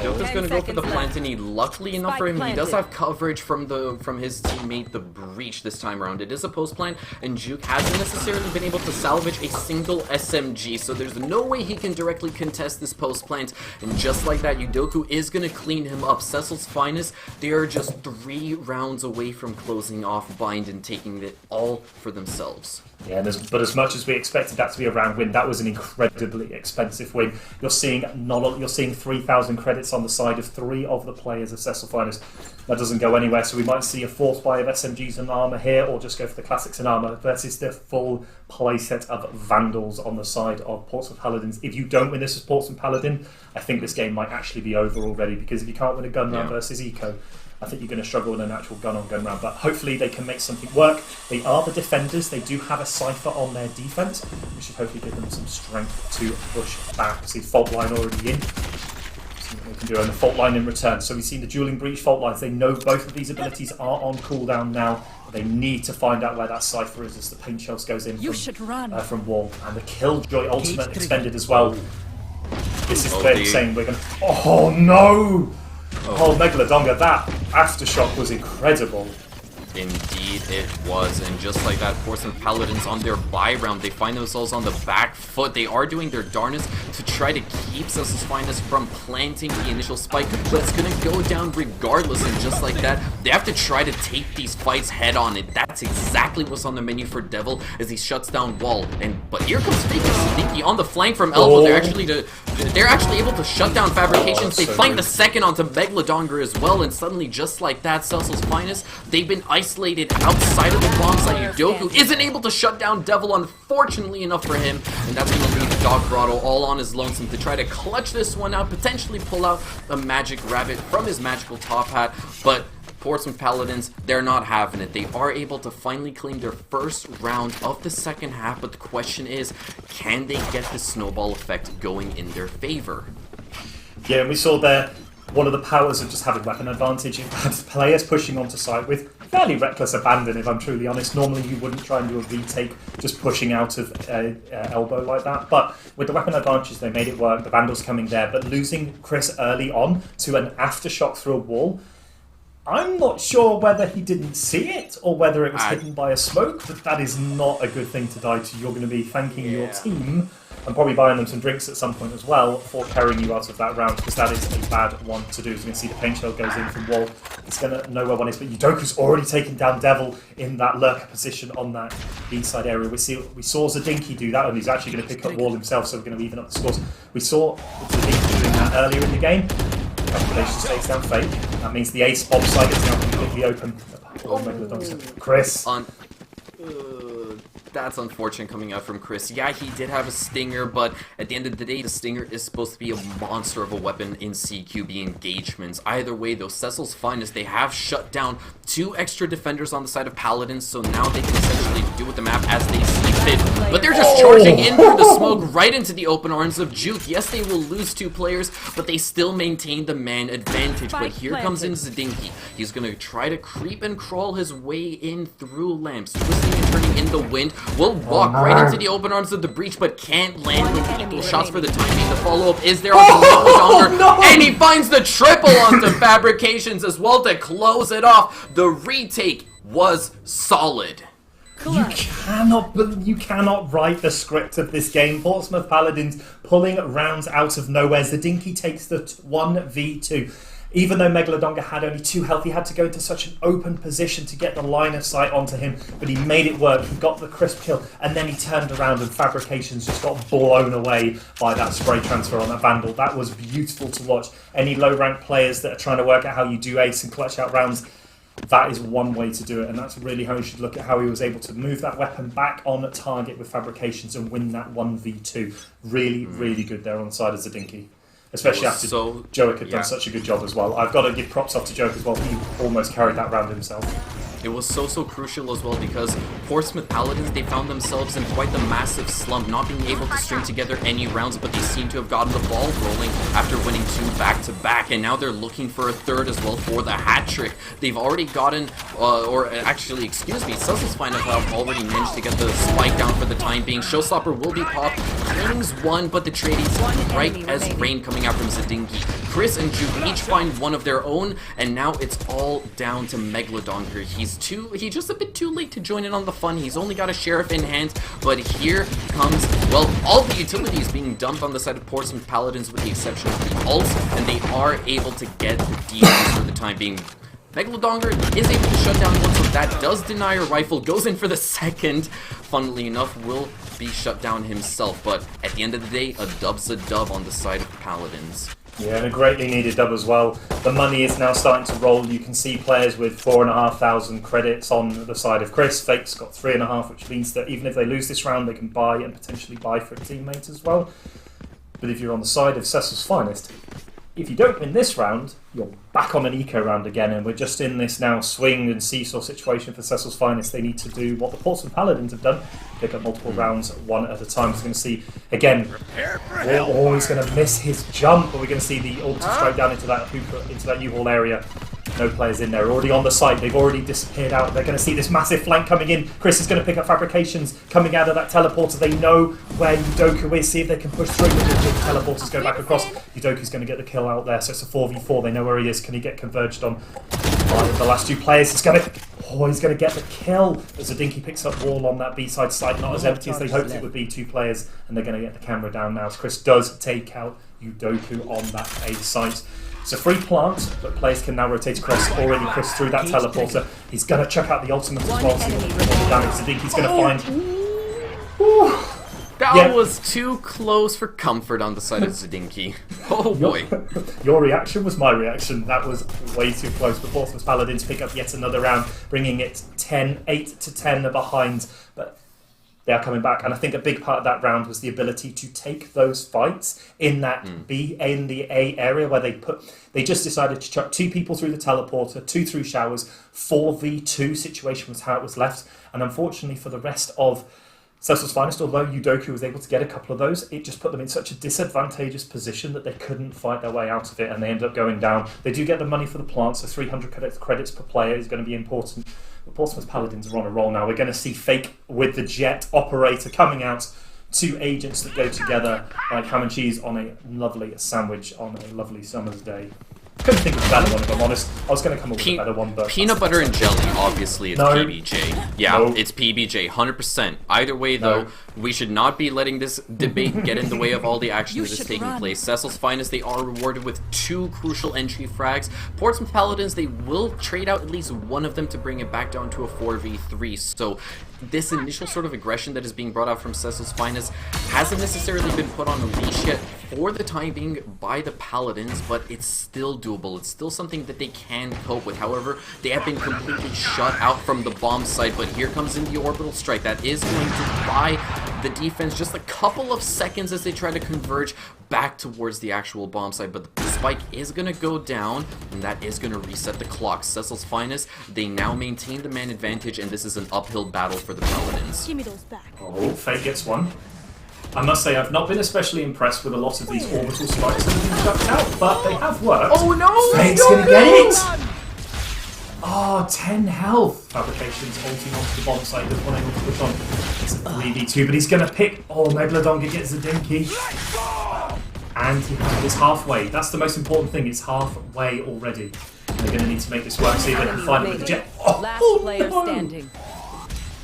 Joker's gonna go for the 10 plant, and luckily enough for him, he does have coverage from his teammate, the Breach, this time around. It is a post plant, and Juke hasn't necessarily been able to salvage a single SMG, so there's no way he can directly contest this post plant. And just like that, Udoku is gonna clean him up. Cecil's Finest, they are just 3 rounds away from closing off Bind and taking it all for themselves. Yeah, but as much as we expected that to be a round win, that was an incredibly expensive win. You're seeing 3,000 credits on the side of 3 of the players of Cecil Finest. That doesn't go anywhere, so we might see a fourth buy of SMGs and armor here, or just go for the classics and armor versus the full playset of Vandals on the side of Portsmouth Paladins. If you don't win this as Portsmouth Paladin, I think this game might actually be over already, because if you can't win a gun round versus Eco, I think you're going to struggle in an actual gun-on-gun round, but hopefully they can make something work. They are the defenders. They do have a Cypher on their defense, which should hopefully give them some strength to push back. See, fault line already in. See what they can do, and the fault line in return. So we've seen the dueling breach fault lines. They know both of these abilities are on cooldown now. They need to find out where that Cypher is as the paint shells goes in from wall. And the Killjoy ultimate extended as well. This is clearly saying we're going to... Oh, no! Oh, Megalodonga, that aftershock was incredible. Indeed it was, and just like that, Portsmouth Paladins on their buy round, they find themselves on the back foot. They are doing their darnest to try to keep Cecil's Finest from planting the initial spike, but it's gonna go down regardless, and just like that, they have to try to take these fights head on, and that's exactly what's on the menu for Devil as he shuts down Wall. But here comes Sneaky on the flank from Elbow. They're actually able to shut down Fabrications. They find the second onto Megalodonga as well, and suddenly, just like that, Cecil's Finest, they've been isolated outside of the bomb site. Udoku isn't able to shut down Devil, unfortunately enough for him, and that's going to leave Doc Grotto all on his lonesome to try to clutch this one out, potentially pull out a magic rabbit from his magical top hat, but Portsmouth Paladins, they're not having it. They are able to finally claim their first round of the second half, but the question is, can they get the snowball effect going in their favor? Yeah, and we saw there one of the powers of just having weapon advantage. You've had players pushing onto site with fairly reckless abandon, if I'm truly honest. Normally you wouldn't try and do a retake just pushing out of Elbow like that, but with the weapon advantage they made it work. The Vandals coming there, but losing Chris early on to an aftershock through a wall, I'm not sure whether he didn't see it or whether it was hidden by a smoke, but that is not a good thing to die to. You're going to be thanking your team and probably buying them some drinks at some point as well for carrying you out of that round, because that is a bad one to do. So you can see the paint shell goes in from Wall. It's going to know where one is, but Udoku's already taken down Devil in that lurker position on that B-side area. We saw Zadinki do that, and he's actually going to pick up Wall himself, so we're going to even up the scores. We saw Zadinki doing that earlier in the game. Calculations takes down Fake. That means the ace bomb side is now completely open. Chris. That's unfortunate coming out from Chris. Yeah, he did have a Stinger, but at the end of the day, the Stinger is supposed to be a monster of a weapon in CQB engagements. Either way, though, Cecil's Finest, they have shut down 2 extra defenders on the side of Paladins, so now they can essentially do with the map as they see fit. But they're just charging in through the smoke right into the open arms of Juke. Yes, they will lose 2 players, but they still maintain the man advantage. But here comes in Zadinki. He's going to try to creep and crawl his way in through lamps, twisting and turning in the wind. Will walk right into the open arms of the Breach, but can't land with equal shots for the time being. The follow-up is there on the longer, and he finds the triple onto Fabrications as well to close it off. The retake was solid. You cannot write the script of this game. Portsmouth Paladins pulling rounds out of nowhere. Zadinki takes the 1v2. Even though Megalodonga had only 2 health, he had to go into such an open position to get the line of sight onto him, but he made it work. He got the crisp kill, and then he turned around and Fabrications just got blown away by that spray transfer on that Vandal. That was beautiful to watch. Any low-ranked players that are trying to work out how you do ace and clutch out rounds, that is one way to do it, and that's really how you should look at how he was able to move that weapon back on target with Fabrications and win that 1v2. Really, really good there on the side of Zadinki. Especially after Joic had done such a good job as well. I've got to give props off to Joic as well. He almost carried that round himself. It was so crucial as well because Portsmouth Paladins, they found themselves in quite the massive slump, not being able to string together any rounds, but they seem to have gotten the ball rolling after winning 2 back-to-back, and now they're looking for a third as well for the hat trick. They've already gotten, Cecil's Finest have already managed to get the spike down for the time being. Showstopper will be popped. Training's won, but the trading's right as rain coming out from Zadinki. Chris and Juke each find one of their own, and now it's all down to Megalodon here. He's just a bit too late to join in on the fun. He's only got a Sheriff in hand, but here comes, well, all the utilities being dumped on the side of Portsmouth Paladins with the exception of the ults, and they are able to get the defense for the time being. Megalodonger is able to shut down one, so that does deny a rifle, goes in for the second, funnily enough, will be shut down himself, but at the end of the day, a dub's a dub on the side of Paladins. Yeah, and a greatly needed dub as well. The money is now starting to roll. You can see players with 4,500 credits on the side of Chris. Fake's got 3,500, which means that even if they lose this round, they can buy and potentially buy for a teammate as well. But if you're on the side of Cecil's Finest, if you don't win this round, you're back on an eco round again, and we're just in this now swing and seesaw situation for Cecil's Finest. They need to do what the Portsmouth Paladins have done, pick up multiple rounds one at a time. We're going to see, again, we're always going to miss his jump, but we're going to see the orbital straight down into that U-Haul area. No players in there, already on the site, they've already disappeared out. They're going to see this massive flank coming in. Chris is going to pick up fabrications coming out of that teleporter. They know where Udoku is, see if they can push through. The teleporters go back across. Udoku's going to get the kill out there, so it's a 4v4. They know where he is. Can he get converged on the last 2 players? He's going to get the kill. As Zadinki picks up wall on that B-side site, not as empty as they hoped it would be. 2 players, and they're going to get the camera down now. As Chris does take out Udoku on that A site. It's a free plant, but players can now rotate across. Already Chris through that teleporter. He's going to chuck out the ultimate as well. See what damage Zadinki's going to find. Ooh. That was too close for comfort on the side of Zadinki. Oh boy. Your reaction was my reaction. That was way too close. But Portsmouth Paladins pick up yet another round, bringing it 8 to 10 behind. But they are coming back, and I think a big part of that round was the ability to take those fights in that B, in the A area where they just decided to chuck 2 people through the teleporter, 2 through showers, 4v2 situation was how it was left, and unfortunately for the rest of Cecil's Finest, although Udoku was able to get a couple of those, it just put them in such a disadvantageous position that they couldn't fight their way out of it, and they ended up going down. They do get the money for the plant, so 300 credits per player is going to be important. But Portsmouth Paladins are on a roll now. We're going to see Fake with the Jet Operator coming out. 2 agents that go together like ham and cheese on a lovely sandwich on a lovely summer's day. Couldn't think of a better one, if I'm honest. I was going to come up with a better one, but... Peanut butter and jelly, obviously, it's PBJ. Yeah, it's PBJ, 100%. Either way, though, we should not be letting this debate get in the way of all the action that is taking place. Cecil's Finest, they are rewarded with 2 crucial entry frags. Portsmouth Paladins, they will trade out at least one of them to bring it back down to a 4v3. So this initial sort of aggression that is being brought out from Cecil's Finest hasn't necessarily been put on a leash yet for the time being by the Paladins, but it's still doable. It's still something that they can cope with. However, they have been completely shut out from the bomb site, but here comes in the orbital strike. That is going to buy the defense just a couple of seconds as they try to converge back towards the actual bomb site, but the spike is going to go down, and that is going to reset the clock. Cecil's Finest, they now maintain the man advantage, and this is an uphill battle for the Paladins. Give me those back. Oh, Fake gets one. I must say, I've not been especially impressed with a lot of these orbital spikes that have been chucked out, but they have worked. Oh no! Fake's going to get it! Oh, 10 health. Fabrications ulting onto the bomb site. There's one able to push on. It's a 3v2, but he's going to pick... Oh, Megalodonga gets Zadinki. And it's halfway. That's the most important thing. It's halfway already. They're going to need to make this work. See if they can find it with the jet. Last player standing.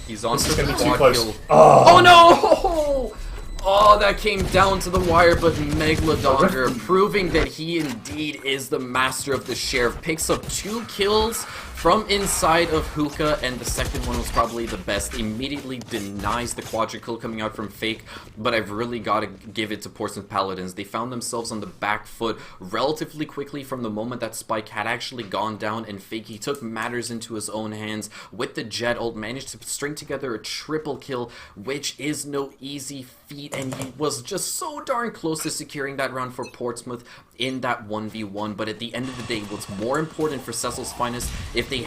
He's on This is for going the to be too quad close. kill. Oh, no! Oh, that came down to the wire, but Megalodonga, proving that he indeed is the master of the Sheriff, picks up 2 kills from inside of Hookah, and the second one was probably the best. Immediately denies the quadruple coming out from Fake, but I've really got to give it to Portsmouth Paladins. They found themselves on the back foot relatively quickly from the moment that Spike had actually gone down, and Fake, he took matters into his own hands with the Jet ult, managed to string together a triple kill, which is no easy feat late, and he was just so darn close to securing that round for Portsmouth in that 1v1. But at the end of the day, what's more important for Cecil's Finest is the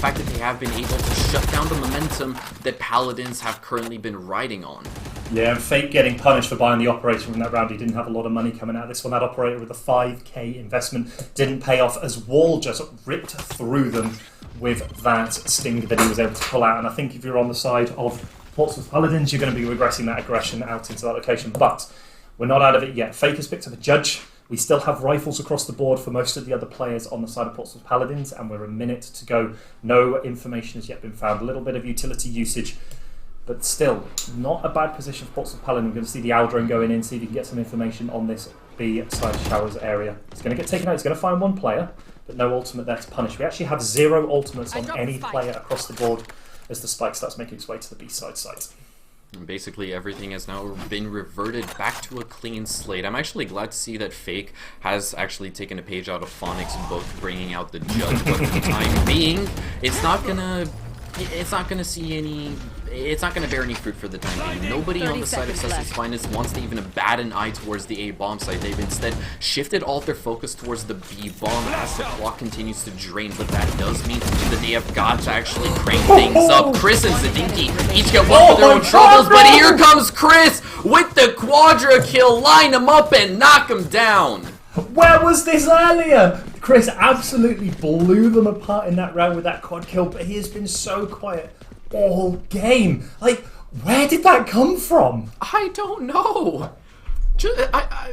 fact that they have been able to shut down the momentum that Paladins have currently been riding on. Yeah, and Fake getting punished for buying the operator from that round. He didn't have a lot of money coming out of this one. That operator with a 5k investment didn't pay off as Wall just ripped through them with that sting that he was able to pull out. And I think if you're on the side of Portsmouth Paladins, you're going to be regressing that aggression out into that location. But we're not out of it yet. Fake has picked up a judge. We still have rifles across the board for most of the other players on the side of Portsmouth Paladins, and we're a minute to go. No information has yet been found. A little bit of utility usage, but still not a bad position for Portsmouth Paladin. We're going to see the Aldrin going in, see if he can get some information on this B side showers area. He's going to get taken out. He's going to find one player, but no ultimate there to punish. We actually have 0 ultimates on any player across the board as the spike starts making its way to the B side site. And basically everything has now been reverted back to a clean slate. I'm actually glad to see that Fake has actually taken a page out of Phonic's book, bringing out the judge, but for the time being, it's not gonna bear any fruit for the time being. Nobody on the side of Cecil's Finest wants to even bat an eye towards the A bomb site. They've instead shifted all of their focus towards the B bomb as the clock continues to drain, but that does mean that they have got to actually crank things up. Chris and Zadinki each get one for their own troubles, but here comes Chris with the quadra kill. Line him up and knock him down. Where was this earlier? Chris absolutely blew them apart in that round with that quad kill, but he has been so quiet all game. Like, where did that come from? I don't know.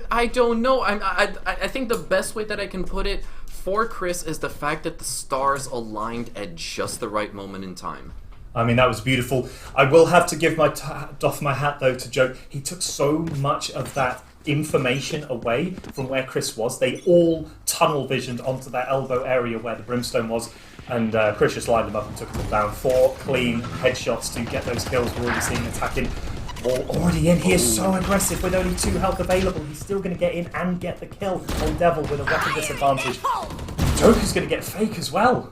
I don't know. I think the best way that I can put it for Chris is the fact that the stars aligned at just the right moment in time. I mean, that was beautiful. I will have to give my doff my hat, though, to Joe. He took so much of that information away from where Chris was. They all tunnel visioned onto that elbow area where the brimstone was, and Chris just lined them up and took them down. 4 clean headshots to get those kills. We're already seeing attacking. Wall already in. He is so aggressive with only 2 health available. He's still going to get in and get the kill on Devil with a weapon disadvantage. Joker's going to get Fake as well.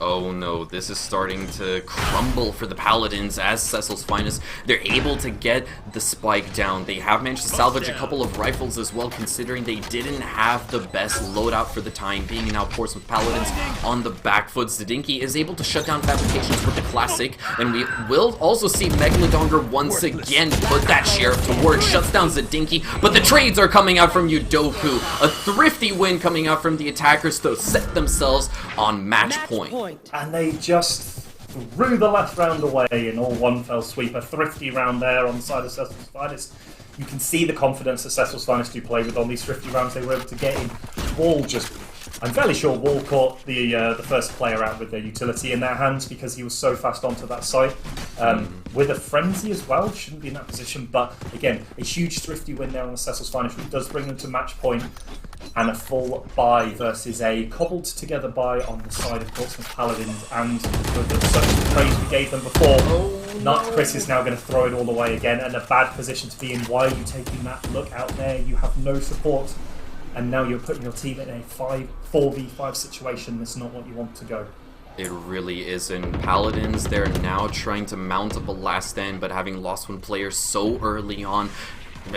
Oh no, this is starting to crumble for the Paladins as Cecil's Finest. They're able to get the spike down. They have managed to salvage a couple of rifles as well, considering they didn't have the best loadout for the time being. Now Portsmouth Paladins on the back foot. Zadinki is able to shut down fabrications with the classic, and we will also see Megalodongar once again put that sheriff to work. Shuts down Zadinki, but the trades are coming out from Udoku. A thrifty win coming out from the attackers to set themselves on match point. And they just threw the last round away in all one fell sweep. A thrifty round there on the side of Cecil's Finest. You can see the confidence that Cecil's Finest do play with on these thrifty rounds they were able to get in. Wall just... I'm fairly sure Wall caught the first player out with their utility in their hands because he was so fast onto that site. With a frenzy as well, shouldn't be in that position. But again, a huge thrifty win there on the Cecil's Finest, which does bring them to match point. And a full buy versus a cobbled together buy on the side of Portsmouth Paladins. And with such praise we gave them before, Nut Chris is now going to throw it all away again. And a bad position to be in. Why are you taking that look out there? You have no support. And now you're putting your team in a 4v5 situation. That's not what you want to go. It really isn't. Paladins, they're now trying to mount up a last stand, but having lost one player so early on,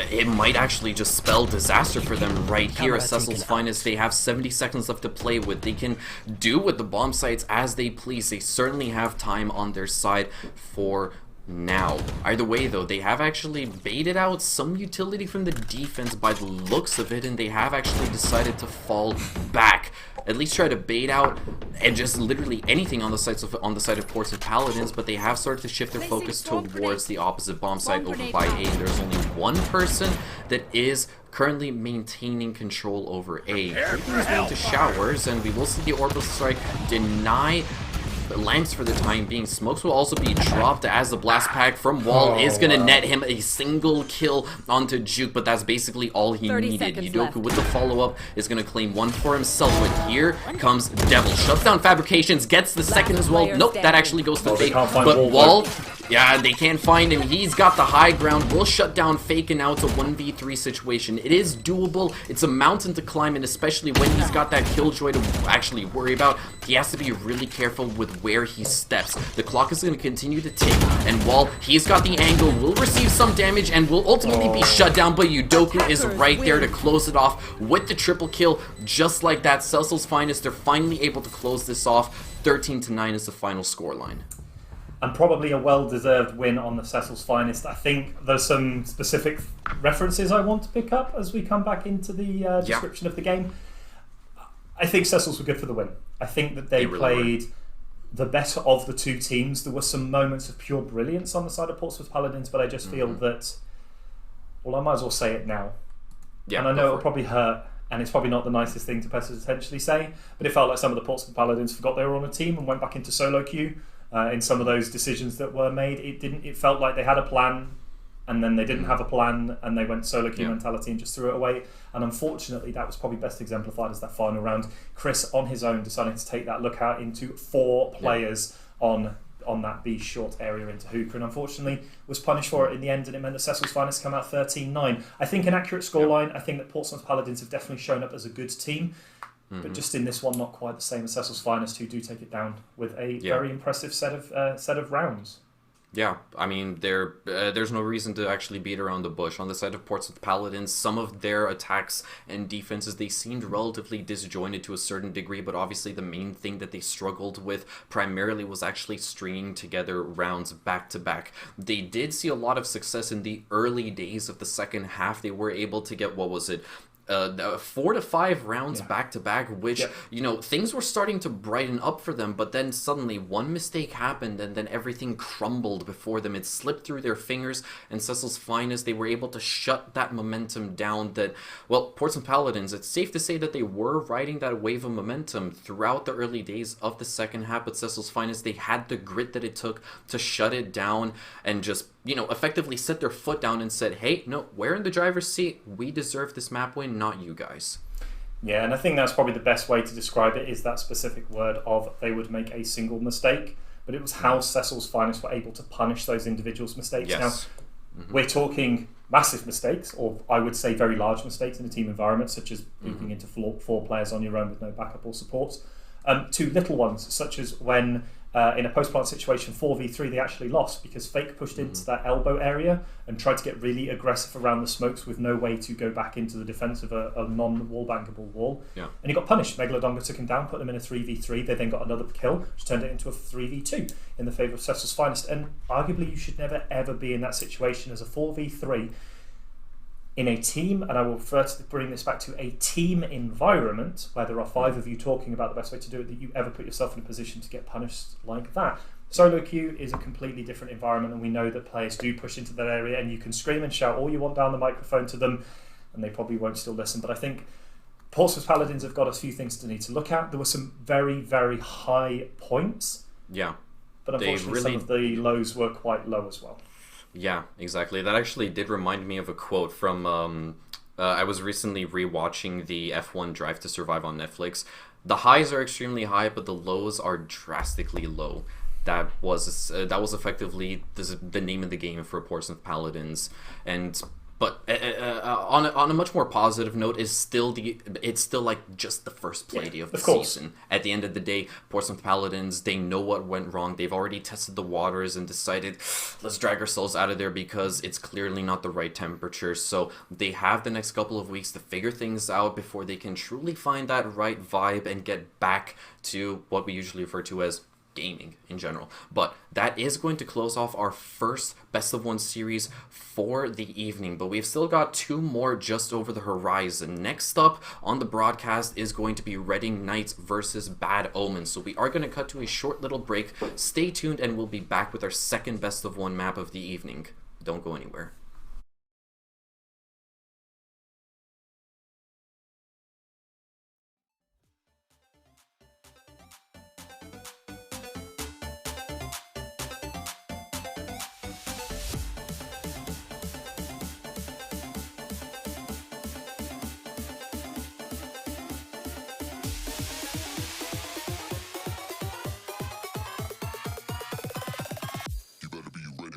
it might actually just spell disaster for them right here at Cecil's Finest. They have 70 seconds left to play with. They can do with the bomb sites as they please. They certainly have time on their side for now. Either way though, they have actually baited out some utility from the defense by the looks of it, and they have actually decided to fall back. At least try to bait out and just literally anything on the side of Portsmouth Paladins, but they have started to shift their focus towards the opposite bomb site over by A. There's only one person that is currently maintaining control over A. He's going to showers, and we will see the orbital strike deny lamps for the time being. Smokes will also be dropped as the blast pack from Wall is going to net him a single kill onto Juke, but that's basically all he needed. Udoku with the follow-up is going to claim one for himself, but here comes Devil. Shuts down fabrications, gets the second as well. Nope, that actually goes to Fake, but Wall Yeah, they can't find him. He's got the high ground. Will shut down Fake, and now it's a 1v3 situation. It is doable. It's a mountain to climb, and especially when he's got that killjoy to actually worry about, he has to be really careful with where he steps. The clock is going to continue to tick, and while he's got the angle, will receive some damage and will ultimately be shut down, but Udoku is right there to close it off with the triple kill. Just like that, Cecil's Finest, they're finally able to close this off. 13-9 is the final scoreline. And probably a well-deserved win on the Cecil's Finest. I think there's some specific references I want to pick up as we come back into the description of the game. I think Cecil's were good for the win. I think that they played the better of the two teams. There were some moments of pure brilliance on the side of Portsmouth Paladins, but I just feel that, well, I might as well say it now. Yeah, and I know it'll probably hurt, and it's probably not the nicest thing to potentially say, but it felt like some of the Portsmouth Paladins forgot they were on a team and went back into solo queue. In some of those decisions that were made, it felt like they had a plan, and then they didn't have a plan, and they went solo queue mentality and just threw it away. And unfortunately, that was probably best exemplified as that final round. Chris, on his own, deciding to take that look out into 4 players on that B short area into Hookah, and unfortunately was punished for it in the end, and it meant that Cecil's Finest come out 13-9. I think an accurate scoreline. I think that Portsmouth Paladins have definitely shown up as a good team. But just in this one, not quite the same as Cecil's Finest, who do take it down with a very impressive set of rounds. Yeah, I mean, there's no reason to actually beat around the bush. On the side of Portsmouth Paladins, some of their attacks and defenses, they seemed relatively disjointed to a certain degree, but obviously the main thing that they struggled with primarily was actually stringing together rounds back-to-back. They did see a lot of success in the early days of the second half. They were able to get, 4 to 5 rounds back to back, which things were starting to brighten up for them, but then suddenly one mistake happened and then everything crumbled before them. It slipped through their fingers, and Cecil's Finest, they were able to shut that momentum down. That, well, Portsmouth Paladins, it's safe to say that they were riding that wave of momentum throughout the early days of the second half, but Cecil's Finest, they had the grit that it took to shut it down and just effectively set their foot down and said, hey, no, we're in the driver's seat. We deserve this map win, not you guys. Yeah, and I think that's probably the best way to describe it, is that specific word of they would make a single mistake, but it was how Cecil's Finest were able to punish those individuals' mistakes. Yes. Now, we're talking massive mistakes, or I would say very large mistakes in a team environment, such as moving into 4 players on your own with no backup or support, to little ones, such as when in a post-plant situation 4v3 they actually lost because Fake pushed into that elbow area and tried to get really aggressive around the smokes with no way to go back into the defense of a non-wall bankable wall. And he got punished. Megalodonga took him down, put them in a 3v3. They then got another kill, which turned it into a 3v2 in the favour of Cecil's Finest. And arguably you should never ever be in that situation as a 4v3 in a team, and I will refer to bring this back to a team environment where there are 5 of you talking about the best way to do it, that you ever put yourself in a position to get punished like that. Solo queue is a completely different environment, and we know that players do push into that area, and you can scream and shout all you want down the microphone to them, and they probably won't still listen. But I think Portsmouth Paladins have got a few things to need to look at. There were some very, very high points. Yeah. But unfortunately some of the lows were quite low as well. Yeah, exactly. That actually did remind me of a quote from, I was recently rewatching the F1 Drive to Survive on Netflix. The highs are extremely high, but the lows are drastically low. That was effectively the name of the game for Portsmouth Paladins. But on a much more positive note, it's still like just the first play day of the season. At the end of the day, Portsmouth Paladins, they know what went wrong. They've already tested the waters and decided, let's drag ourselves out of there because it's clearly not the right temperature. So they have the next couple of weeks to figure things out before they can truly find that right vibe and get back to what we usually refer to as gaming in general. But that is going to close off our first best of 1 series for the evening, but we've still got 2 more just over the horizon. Next up on the broadcast is going to be Reading Knights versus Bad Omens, so we are going to cut to a short little break. Stay tuned and we'll be back with our second best of 1 map of the evening. Don't go anywhere. You better be ready.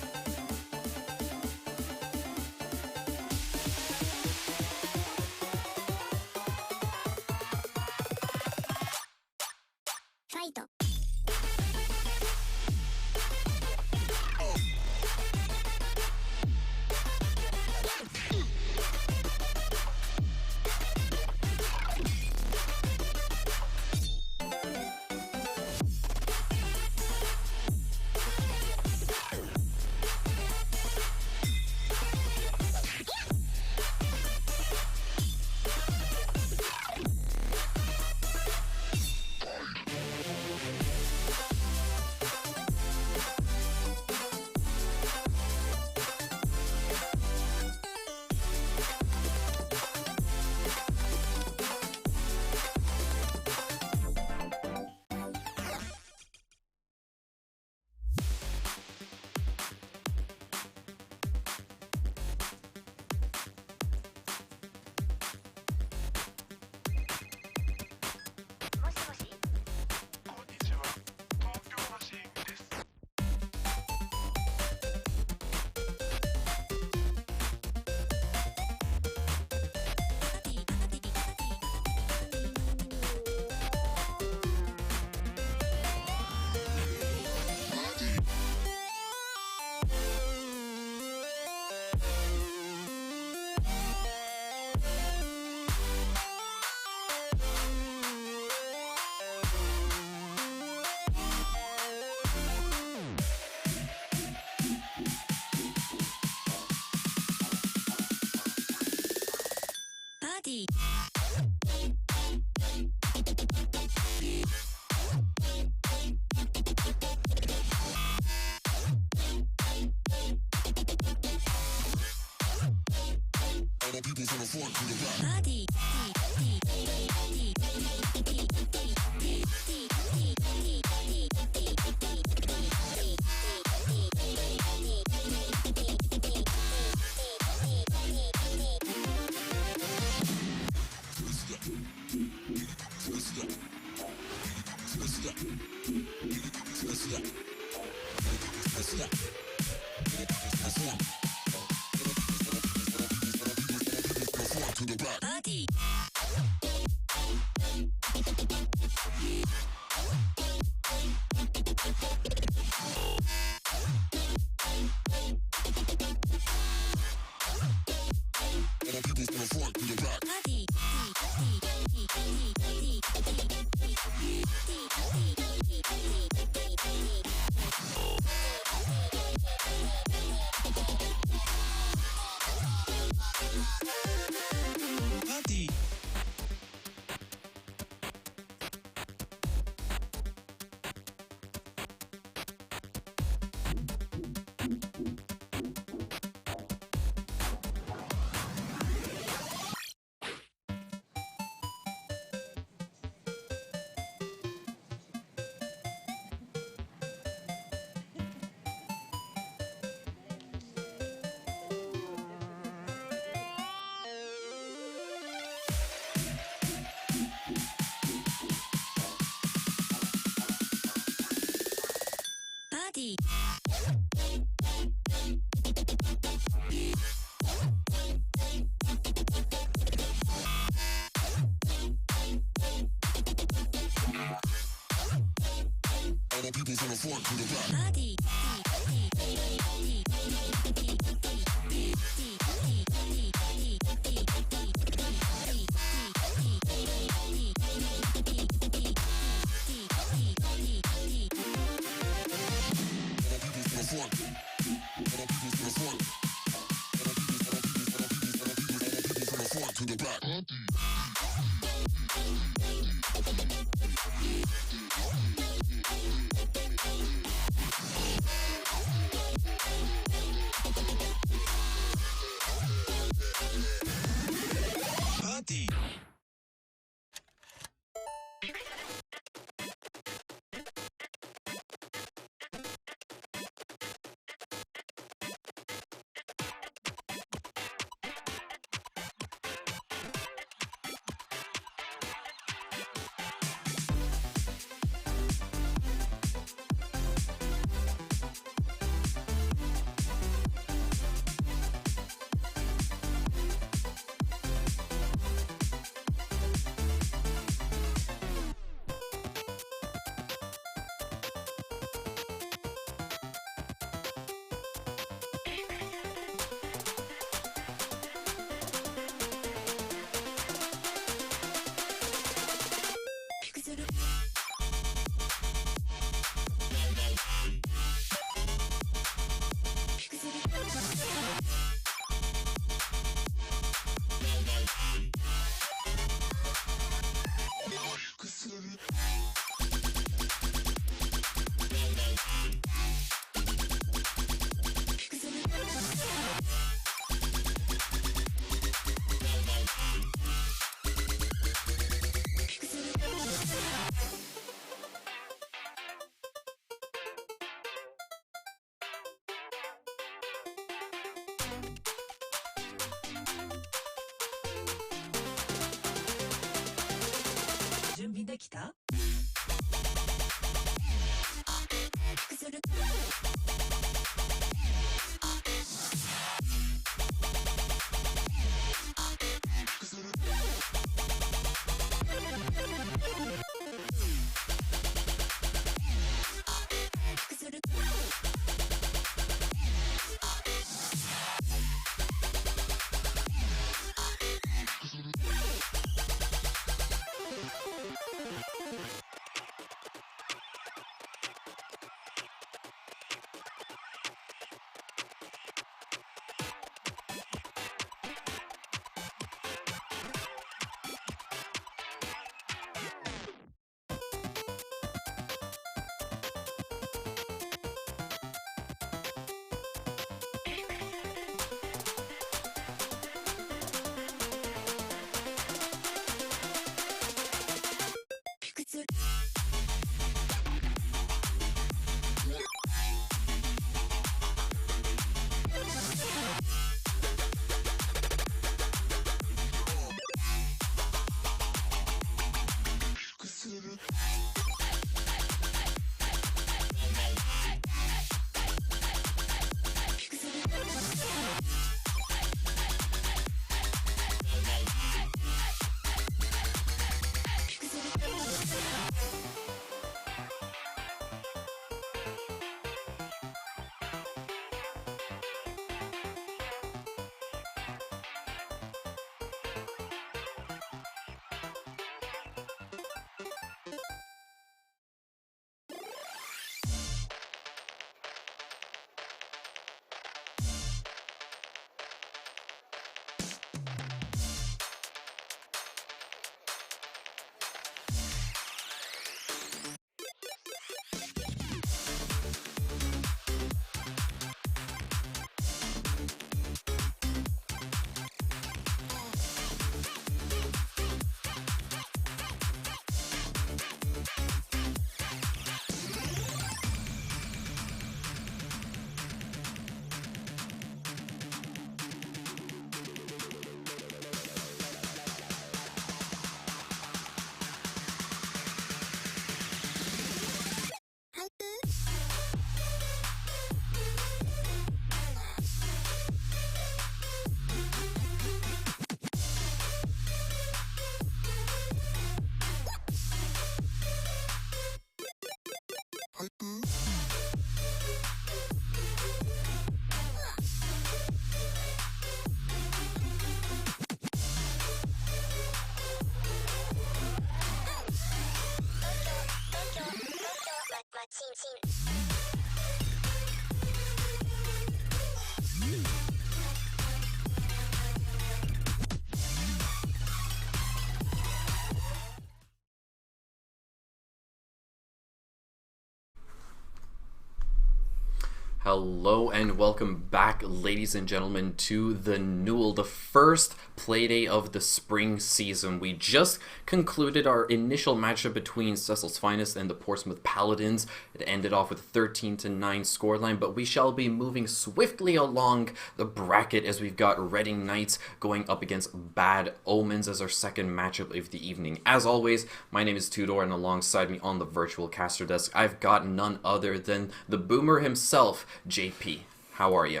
Hello and welcome back, ladies and gentlemen, to the Newell, the first playday of the spring season. We just concluded our initial matchup between Cecil's Finest and the Portsmouth Paladins. It ended off with a 13-9 scoreline, but we shall be moving swiftly along the bracket as we've got Reading Knights going up against Bad Omens as our second matchup of the evening. As always, my name is Tudor, and alongside me on the virtual caster desk, I've got none other than the boomer himself, JP. How are you?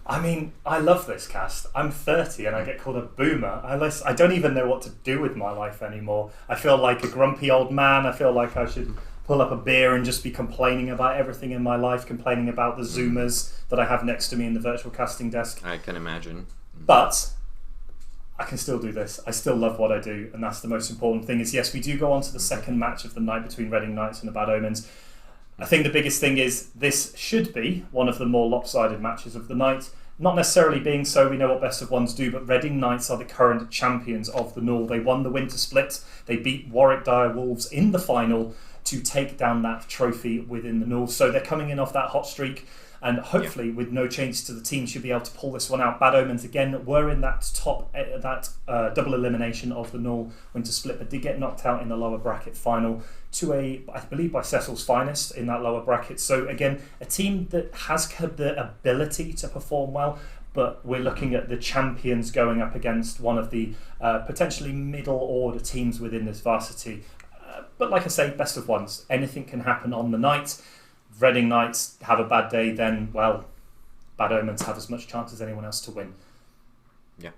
I mean, I love this cast. I'm 30 and I get called a boomer. I don't even know what to do with my life anymore. I feel like a grumpy old man. I feel like I should pull up a beer and just be complaining about everything in my life, complaining about the Zoomers that I have next to me in the virtual casting desk. I can imagine. But I can still do this. I still love what I do, and that's the most important thing. Is yes, we do go on to the second match of the night between Reading Knights and the Bad Omens. I think the biggest thing is this should be one of the more lopsided matches of the night. Not necessarily being so, we know what best of ones do, but Reading Knights are the current champions of the Newell. They won the Winter Split. They beat Warwick Dire Wolves in the final to take down that trophy within the Newell. So they're coming in off that hot streak, and hopefully with no changes to the team should be able to pull this one out. Bad Omens again were in that double elimination of the Newell Winter Split, but did get knocked out in the lower bracket final to I believe by Cecil's Finest in that lower bracket. So again, a team that has the ability to perform well, but we're looking at the champions going up against one of the potentially middle order teams within this Varsity. But like I say, best of ones. Anything can happen on the night. Reading Knights have a bad day, then, well, Bad Omens have as much chance as anyone else to win. Yeah.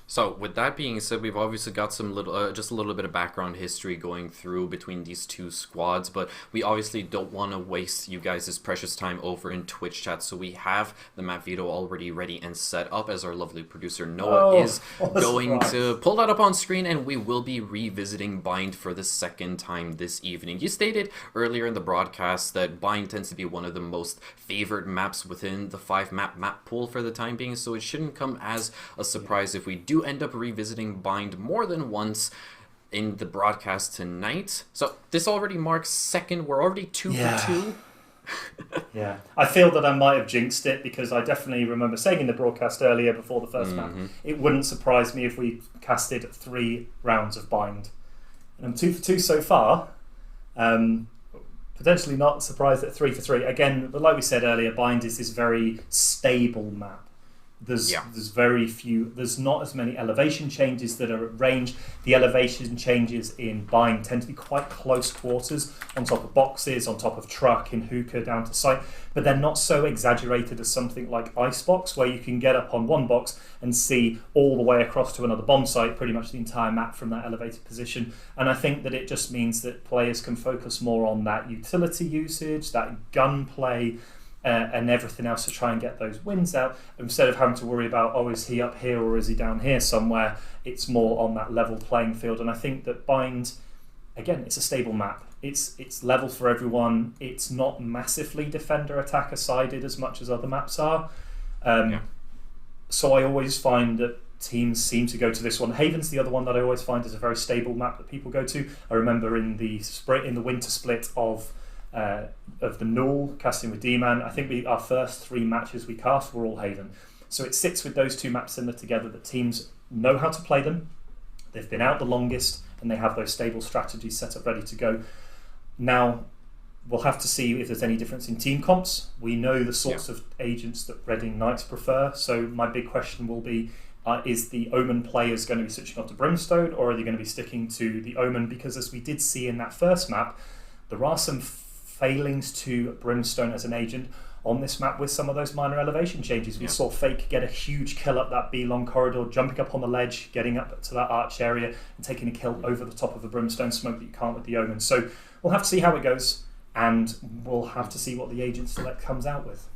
So, with that being said, we've obviously got some just a little bit of background history going through between these two squads, but we obviously don't want to waste you guys' precious time over in Twitch chat, so we have the map veto already ready and set up as our lovely producer Noah is going to pull that up on screen, and we will be revisiting Bind for the second time this evening. You stated earlier in the broadcast that Bind tends to be one of the most favored maps within the 5-map pool for the time being, so it shouldn't come as a surprise if we do end up revisiting Bind more than once in the broadcast tonight. So this already marks second. We're already 2 for 2. Yeah, I feel that I might have jinxed it, because I definitely remember saying in the broadcast earlier before the first map, it wouldn't surprise me if we casted 3 rounds of Bind. And I'm 2 for 2 so far. Potentially not surprised at 3 for 3. Again, but like we said earlier, Bind is this very stable map. There's very few, there's not as many elevation changes that are at range. The elevation changes in Bind tend to be quite close quarters, on top of boxes, on top of truck, in hookah, down to site, but they're not so exaggerated as something like Icebox, where you can get up on one box and see all the way across to another bomb site, pretty much the entire map from that elevated position. And I think that it just means that players can focus more on that utility usage, that gunplay, and everything else to try and get those wins out, instead of having to worry about, oh, is he up here or is he down here somewhere. It's more on that level playing field. And I think that Bind, again, it's a stable map. It's level for everyone. It's not massively defender attacker sided as much as other maps are. So I always find that teams seem to go to this one. Haven's the other one that I always find is a very stable map that people go to. I remember in the winter split of the Newell, casting with D-Man, I think our first 3 matches we cast were all Haven. So it sits with those 2 maps similar together, that teams know how to play them, they've been out the longest, and they have those stable strategies set up ready to go. Now, we'll have to see if there's any difference in team comps. We know the sorts of agents that Reading Knights prefer, so my big question will be, is the Omen players going to be switching off to Brimstone, or are they going to be sticking to the Omen? Because as we did see in that first map, there are some failings to Brimstone as an agent on this map with some of those minor elevation changes. We saw Fake get a huge kill up that B-long corridor, jumping up on the ledge, getting up to that arch area and taking a kill over the top of a Brimstone smoke that you can't with the Omen. So we'll have to see how it goes, and we'll have to see what the agent select comes out with.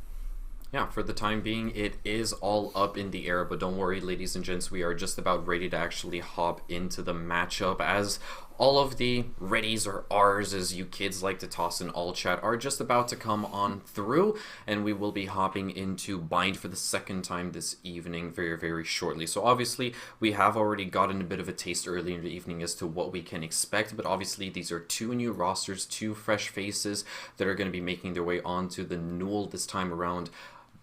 Yeah, for the time being, it is all up in the air, but don't worry, ladies and gents, we are just about ready to actually hop into the matchup. As all of the readies or R's, as you kids like to toss in all chat, are just about to come on through, and we will be hopping into Bind for the second time this evening very, very shortly. So obviously, we have already gotten a bit of a taste early in the evening as to what we can expect, but obviously these are 2 new rosters, 2 fresh faces that are going to be making their way onto the Newell this time around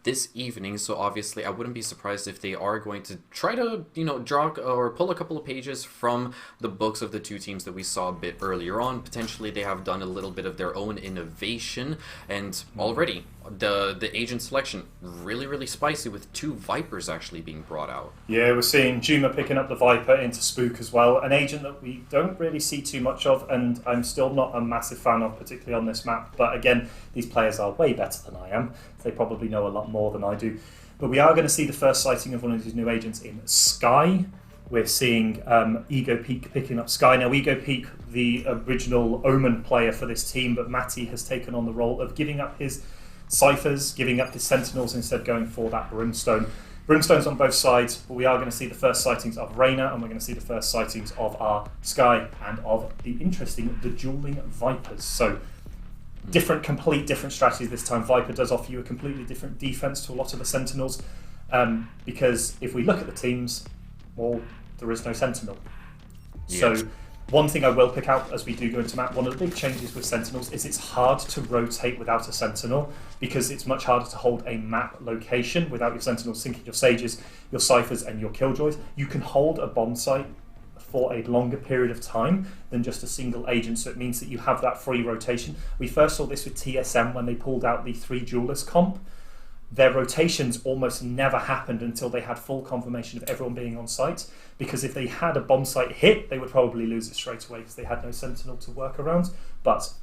this evening. So obviously I wouldn't be surprised if they are going to try to, you know, draw or pull a couple of pages from the books of the 2 teams that we saw a bit earlier on. Potentially they have done a little bit of their own innovation, and already the agent selection really spicy, with 2 Vipers actually being brought out. Yeah, we're seeing Juma picking up the Viper into Spook as well, an agent that we don't really see too much of, and I'm still not a massive fan of, particularly on this map. But again, these players are way better than I am. They probably know a lot more than I do. But we are going to see the first sighting of one of these new agents in Sky. We're seeing Ego Peak picking up Sky. Now, Ego Peak, the original Omen player for this team, but Matty has taken on the role of giving up his Ciphers, giving up his Sentinels, instead going for that Brimstone. Brimstone's on both sides, but we are going to see the first sightings of Reyna, and we're going to see the first sightings of our Sky, and of the interesting, the Dueling Vipers. So, complete different strategies this time. Viper does offer you a completely different defense to a lot of the Sentinels, because if we look at the teams, well, there is no Sentinel. Yes. So one thing I will pick out as we do go into map, one of the big changes with Sentinels is it's hard to rotate without a Sentinel, because it's much harder to hold a map location without your Sentinels sinking your Sages, your Ciphers and your Killjoys. You can hold a bomb site for a longer period of time than just a single agent, so it means that you have that free rotation. We first saw this with TSM when they pulled out the 3 duelist comp. Their rotations almost never happened until they had full confirmation of everyone being on site, because if they had a bomb site hit, they would probably lose it straight away because they had no Sentinel to work around. But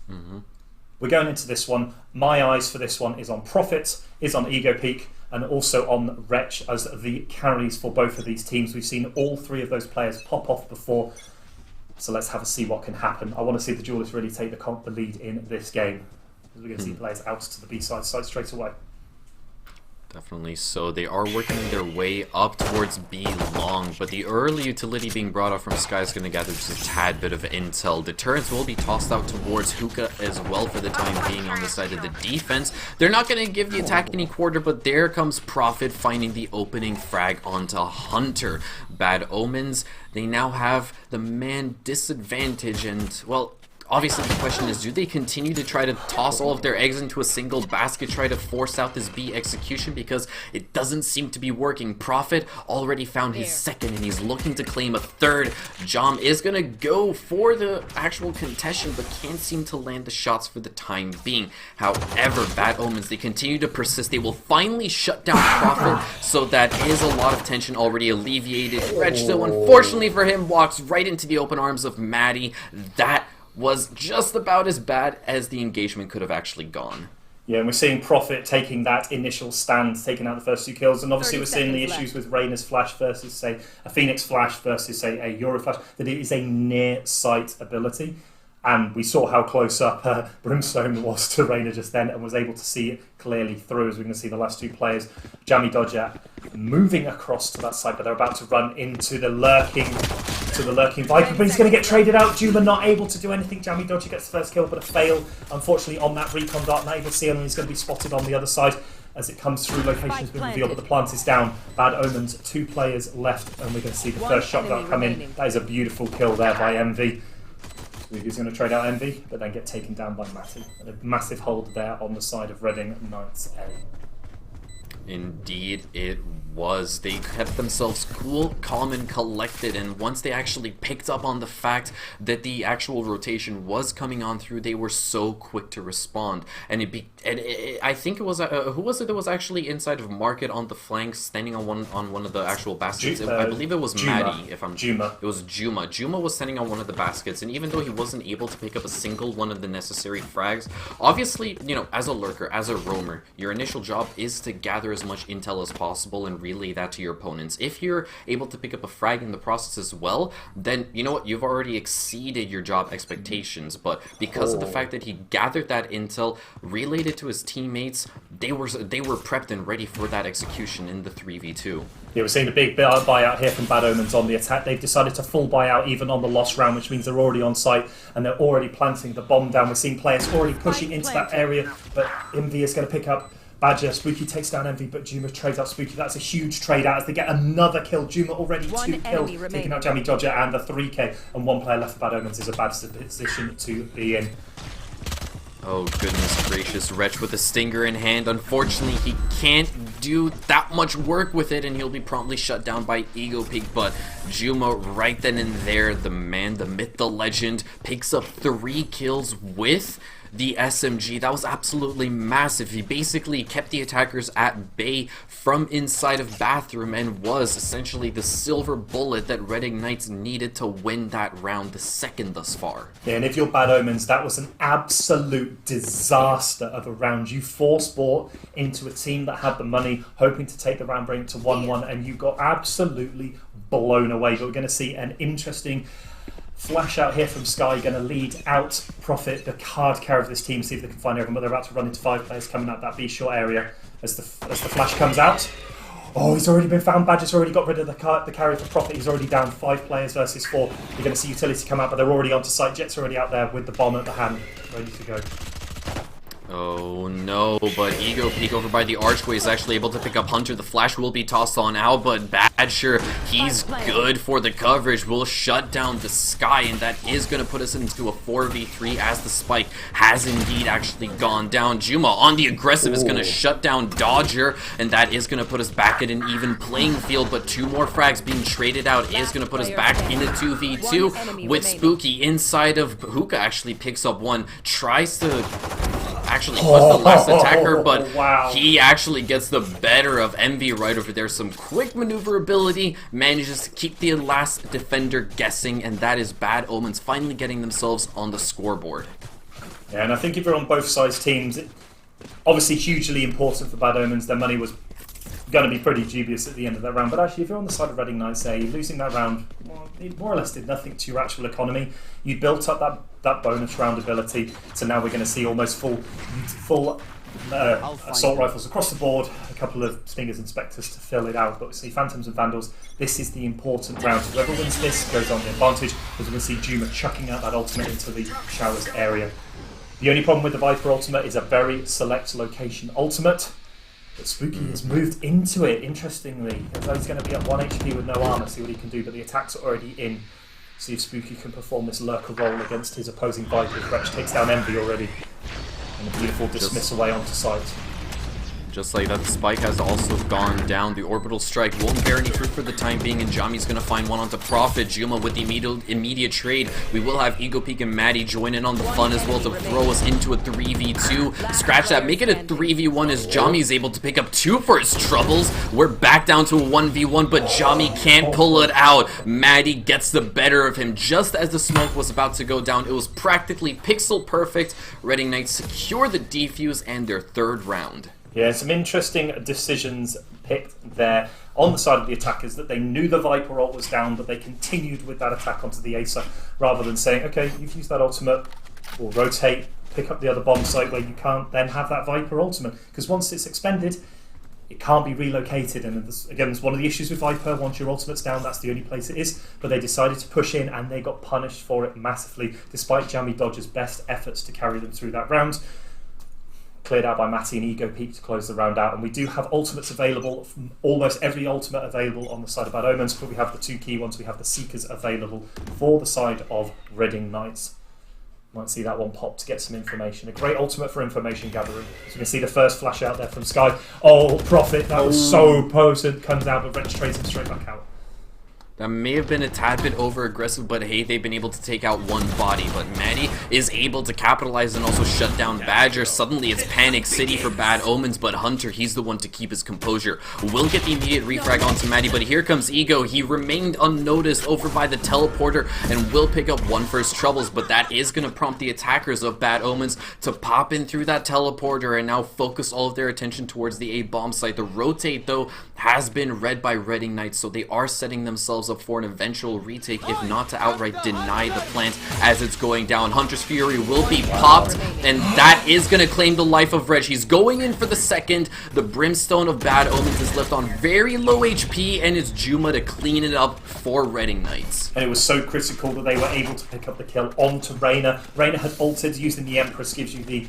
we're going into this one. My eyes for this one is on Prophet, is on Ego Peak, and also on Wretch as the carries for both of these teams. We've seen all 3 of those players pop off before, so let's have a see what can happen. I want to see the duelists really take the lead in this game, because we're going to see players out to the B-side straight away. Definitely. So they are working their way up towards B long, but the early utility being brought out from Sky is going to gather just a tad bit of intel. The turrets will be tossed out towards Hookah as well for the time being on the side of the defense. They're not going to give the attack any quarter, but there comes Prophet finding the opening frag onto Hunter. Bad Omens, they now have the man disadvantage, and, well, obviously the question is, do they continue to try to toss all of their eggs into a single basket, try to force out this B execution, because it doesn't seem to be working. Prophet already found his second, and he's looking to claim a third. Jom is going to go for the actual contestation, but can't seem to land the shots for the time being. However, Bad Omens, they continue to persist. They will finally shut down Prophet, so that is a lot of tension already alleviated. Wretch, though, unfortunately for him, walks right into the open arms of Maddie. That was just about as bad as the engagement could have actually gone. Yeah, and we're seeing Prophet taking that initial stand, taking out the first 2 kills, and obviously we're seeing the issues with Reyna's flash versus, say, a Phoenix flash versus, say, a Euro flash, that it is a near-sight ability. And we saw how close up Brimstone was to Reyna just then, and was able to see it clearly through, as we're going to see the last 2 players, Jammy Dodger, moving across to that side, but they're about to run into the lurking Viper, but he's going to get traded out. Juma not able to do anything. Jammy Dodger gets the first kill, but a fail, unfortunately, on that recon dart. Not able to see him, and he's going to be spotted on the other side as it comes through. Location has been revealed, but the plant is down. Bad Omens, 2 players left, and we're going to see the first shot dart come in. That is a beautiful kill there by Envy. He's going to trade out Envy, but then get taken down by Matty. And a massive hold there on the side of Reading Knights A. Indeed, it was. They kept themselves cool, calm, and collected, and once they actually picked up on the fact that the actual rotation was coming on through, they were so quick to respond. And I think it was who was it that was actually inside of Market on the flanks, standing on one of the actual baskets? I believe it was Juma. Maddie. Juma. It was Juma. Juma was standing on one of the baskets, and even though he wasn't able to pick up a single one of the necessary frags, obviously, you know, as a lurker, as a roamer, your initial job is to gather as as much intel as possible and relay that to your opponents. If you're able to pick up a frag in the process as well, then you know what, you've already exceeded your job expectations. But because of the fact that he gathered that intel, relayed it to his teammates, they were prepped and ready for that execution in the 3v2. Yeah, we're seeing a big buyout here from Bad Omens on the attack. They've decided to full buyout even on the lost round, which means they're already on site and they're already planting the bomb down. We're seeing players already pushing into that area, but Envy is going to pick up Badger. Spooky takes down Envy, but Juma trades out Spooky. That's a huge trade out as they get another kill. Juma already 2 kills, taking out Jammy Dodger and the 3k, and 1 player left for Bad Omens is a bad position to be in. Oh goodness gracious, Wretch with a stinger in hand. Unfortunately, he can't do that much work with it and he'll be promptly shut down by Ego Peak, but Juma right then and there, the man, the myth, the legend, picks up 3 kills with the SMG. That was absolutely massive. He basically kept the attackers at bay from inside of Bathroom and was essentially the silver bullet that Red Ignites needed to win that round, the second thus far. Yeah, and if you're Bad Omens, that was an absolute disaster of a round. You force bought into a team that had the money, hoping to take the round break to 1-1, and you got absolutely blown away. But we're going to see an interesting flash out here from Sky, going to lead out Profit, the card carrier of this team, see if they can find everyone. But they're about to run into 5 players coming out that B-short area as the flash comes out. Oh, he's already been found. Badger's already got rid of the carrier for Profit. He's already down 5 players versus 4. You're going to see Utility come out, but they're already onto site. Jet's already out there with the bomb at the hand, ready to go. Oh no, but Ego Peak over by the archway is actually able to pick up Hunter. The flash will be tossed on out, but Badger, he's good for the coverage, will shut down the Sky, and that is going to put us into a 4v3 as the spike has indeed actually gone down. Juma on the aggressive is going to shut down Dodger, and that is going to put us back at an even playing field, but 2 more frags being traded out is going to put us back in a 2v2 with Spooky inside of Hookah. Actually picks up 1, tries to actually was the last attacker, but he actually gets the better of Envy right over there. Some quick maneuverability, manages to keep the last defender guessing, and that is Bad Omens finally getting themselves on the scoreboard. Yeah, and I think if you're on both sides teams, obviously hugely important for Bad Omens. Their money was going to be pretty dubious at the end of that round, but actually if you're on the side of Reading Knights, losing that round, well, it more or less did nothing to your actual economy. You built up that bonus round ability, so now we're going to see almost full assault rifles across the board, a couple of Stingers and Spectres to fill it out, but we see Phantoms and Vandals. This is the important round. Whoever wins this goes on the advantage, as we can see Juma chucking out that ultimate into the showers area. The only problem with the Viper ultimate is a very select location ultimate. But Spooky has moved into it, interestingly. Although he's going to be at 1 HP with no armor, see what he can do, but the attacks are already in. See if Spooky can perform this lurker role against his opposing Viper. Wretch takes down Envy already. And a beautiful dismiss away onto site. Just like that, the spike has also gone down. The orbital strike won't bear any fruit for the time being, and Jami's going to find one onto Profit. Juma with the immediate trade. We will have Ego Peak and Maddie join in on the fun as well to throw us into a 3v2. Scratch that, make it a 3v1 as Jami's able to pick up 2 for his troubles. We're back down to a 1v1, but Jami can't pull it out. Maddie gets the better of him just as the smoke was about to go down. It was practically pixel perfect. Reading Knights secure the defuse and their 3rd round. Yeah, some interesting decisions picked there on the side of the attackers, that they knew the Viper ult was down, but they continued with that attack onto the Acer rather than saying, okay, you've used that ultimate, we'll rotate, pick up the other bomb site where you can't then have that Viper ultimate. Because once it's expended, it can't be relocated. And again, it's one of the issues with Viper. Once your ultimate's down, that's the only place it is. But they decided to push in, and they got punished for it massively, despite Jammy Dodger's best efforts to carry them through that round. Cleared out by Matty and Ego Peak to close the round out, and we do have ultimates available, almost every ultimate available on the side of Bad Omens, but we have the 2 key ones. We have the Seekers available for the side of Reading Knights. Might see that one pop to get some information. A great ultimate for information gathering. So you can see the first flash out there from Sky. Oh, Profit, that was so potent, comes out, but Wretch trades him straight back out. That may have been a tad bit over-aggressive, but hey, they've been able to take out one body. But Maddie is able to capitalize and also shut down Badger. Suddenly, it's Panic City for Bad Omens, but Hunter, he's the one to keep his composure. Will get the immediate refrag onto Maddie, but here comes Ego. He remained unnoticed over by the teleporter and will pick up one first troubles, but that is going to prompt the attackers of Bad Omens to pop in through that teleporter and now focus all of their attention towards the A bomb site. The rotate, though, has been read by Reading Knights, so they are setting themselves up for an eventual retake, if not to outright deny the plant as it's going down. Hunter's Fury will be popped, and that is going to claim the life of Reg. He's going in for the second. The Brimstone of Bad Omens is left on very low HP, and it's Juma to clean it up for Reading Knights. And it was so critical that they were able to pick up the kill onto Reyna. Reyna had ulted, using the Empress gives you the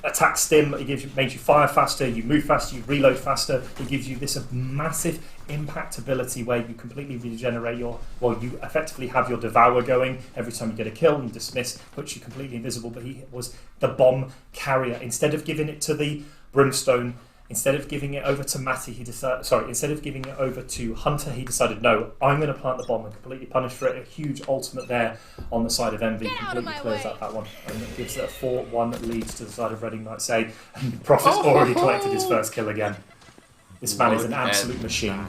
attack stim, it makes you fire faster, you move faster, you reload faster. It gives you this massive impact ability where you completely regenerate you effectively have your Devour going every time you get a kill, and Dismiss puts you completely invisible. But he was the bomb carrier. Instead of giving it to the Brimstone, instead of giving it over to Matty, instead of giving it over to Hunter, he decided, no, I'm going to plant the bomb and completely punish for it. A huge ultimate there on the side of Envy, completely clears out that one, and it gives it a 4-1 lead to the side of Reading Knights A, and Prophet's already collected his first kill again. This man is an absolute machine.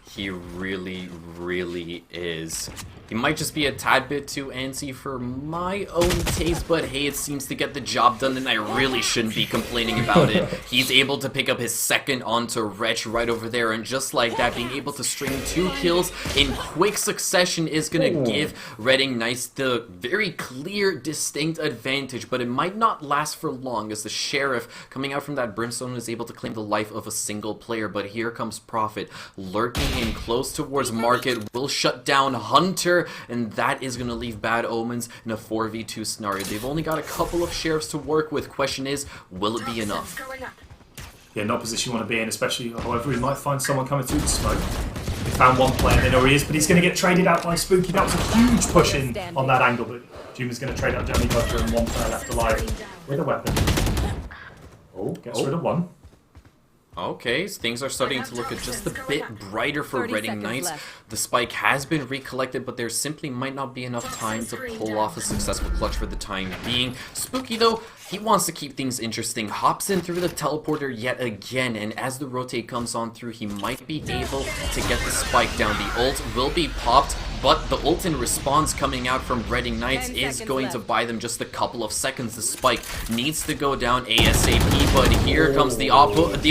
He really, really is. He might just be a tad bit too antsy for my own taste, but hey, it seems to get the job done, and I really shouldn't be complaining about it. He's able to pick up his second onto Wretch right over there, and just like that, being able to string 2 kills in quick succession is going to give Reading Knights the very clear, distinct advantage, but it might not last for long, as the Sheriff coming out from that Brimstone is able to claim the life of a single player. But here comes Prophet, lurking in close towards Market, will shut down Hunter, and that is going to leave Bad Omens in a 4v2 scenario. They've only got a couple of Sheriffs to work with. Question is, will it be enough? Yeah, not a position you want to be in, especially, however, we might find someone coming through the smoke. They found one player, they know where he is, but he's going to get traded out by Spooky. That was a huge push in on that angle, but Juma's going to trade out Jamie Dodger, and one player left alive with a weapon. Gets rid of one. Okay, so things are starting to look just a bit brighter for Reading Knights. The spike has been recollected, but there simply might not be enough time to pull off a successful clutch for the time being. Spooky, though, he wants to keep things interesting. Hops in through the teleporter yet again, and as the rotate comes on through, he might be able to get the spike down. The ult will be popped, but the ult in response coming out from Reading Knights is going to buy them just a couple of seconds. The spike needs to go down ASAP, but here comes the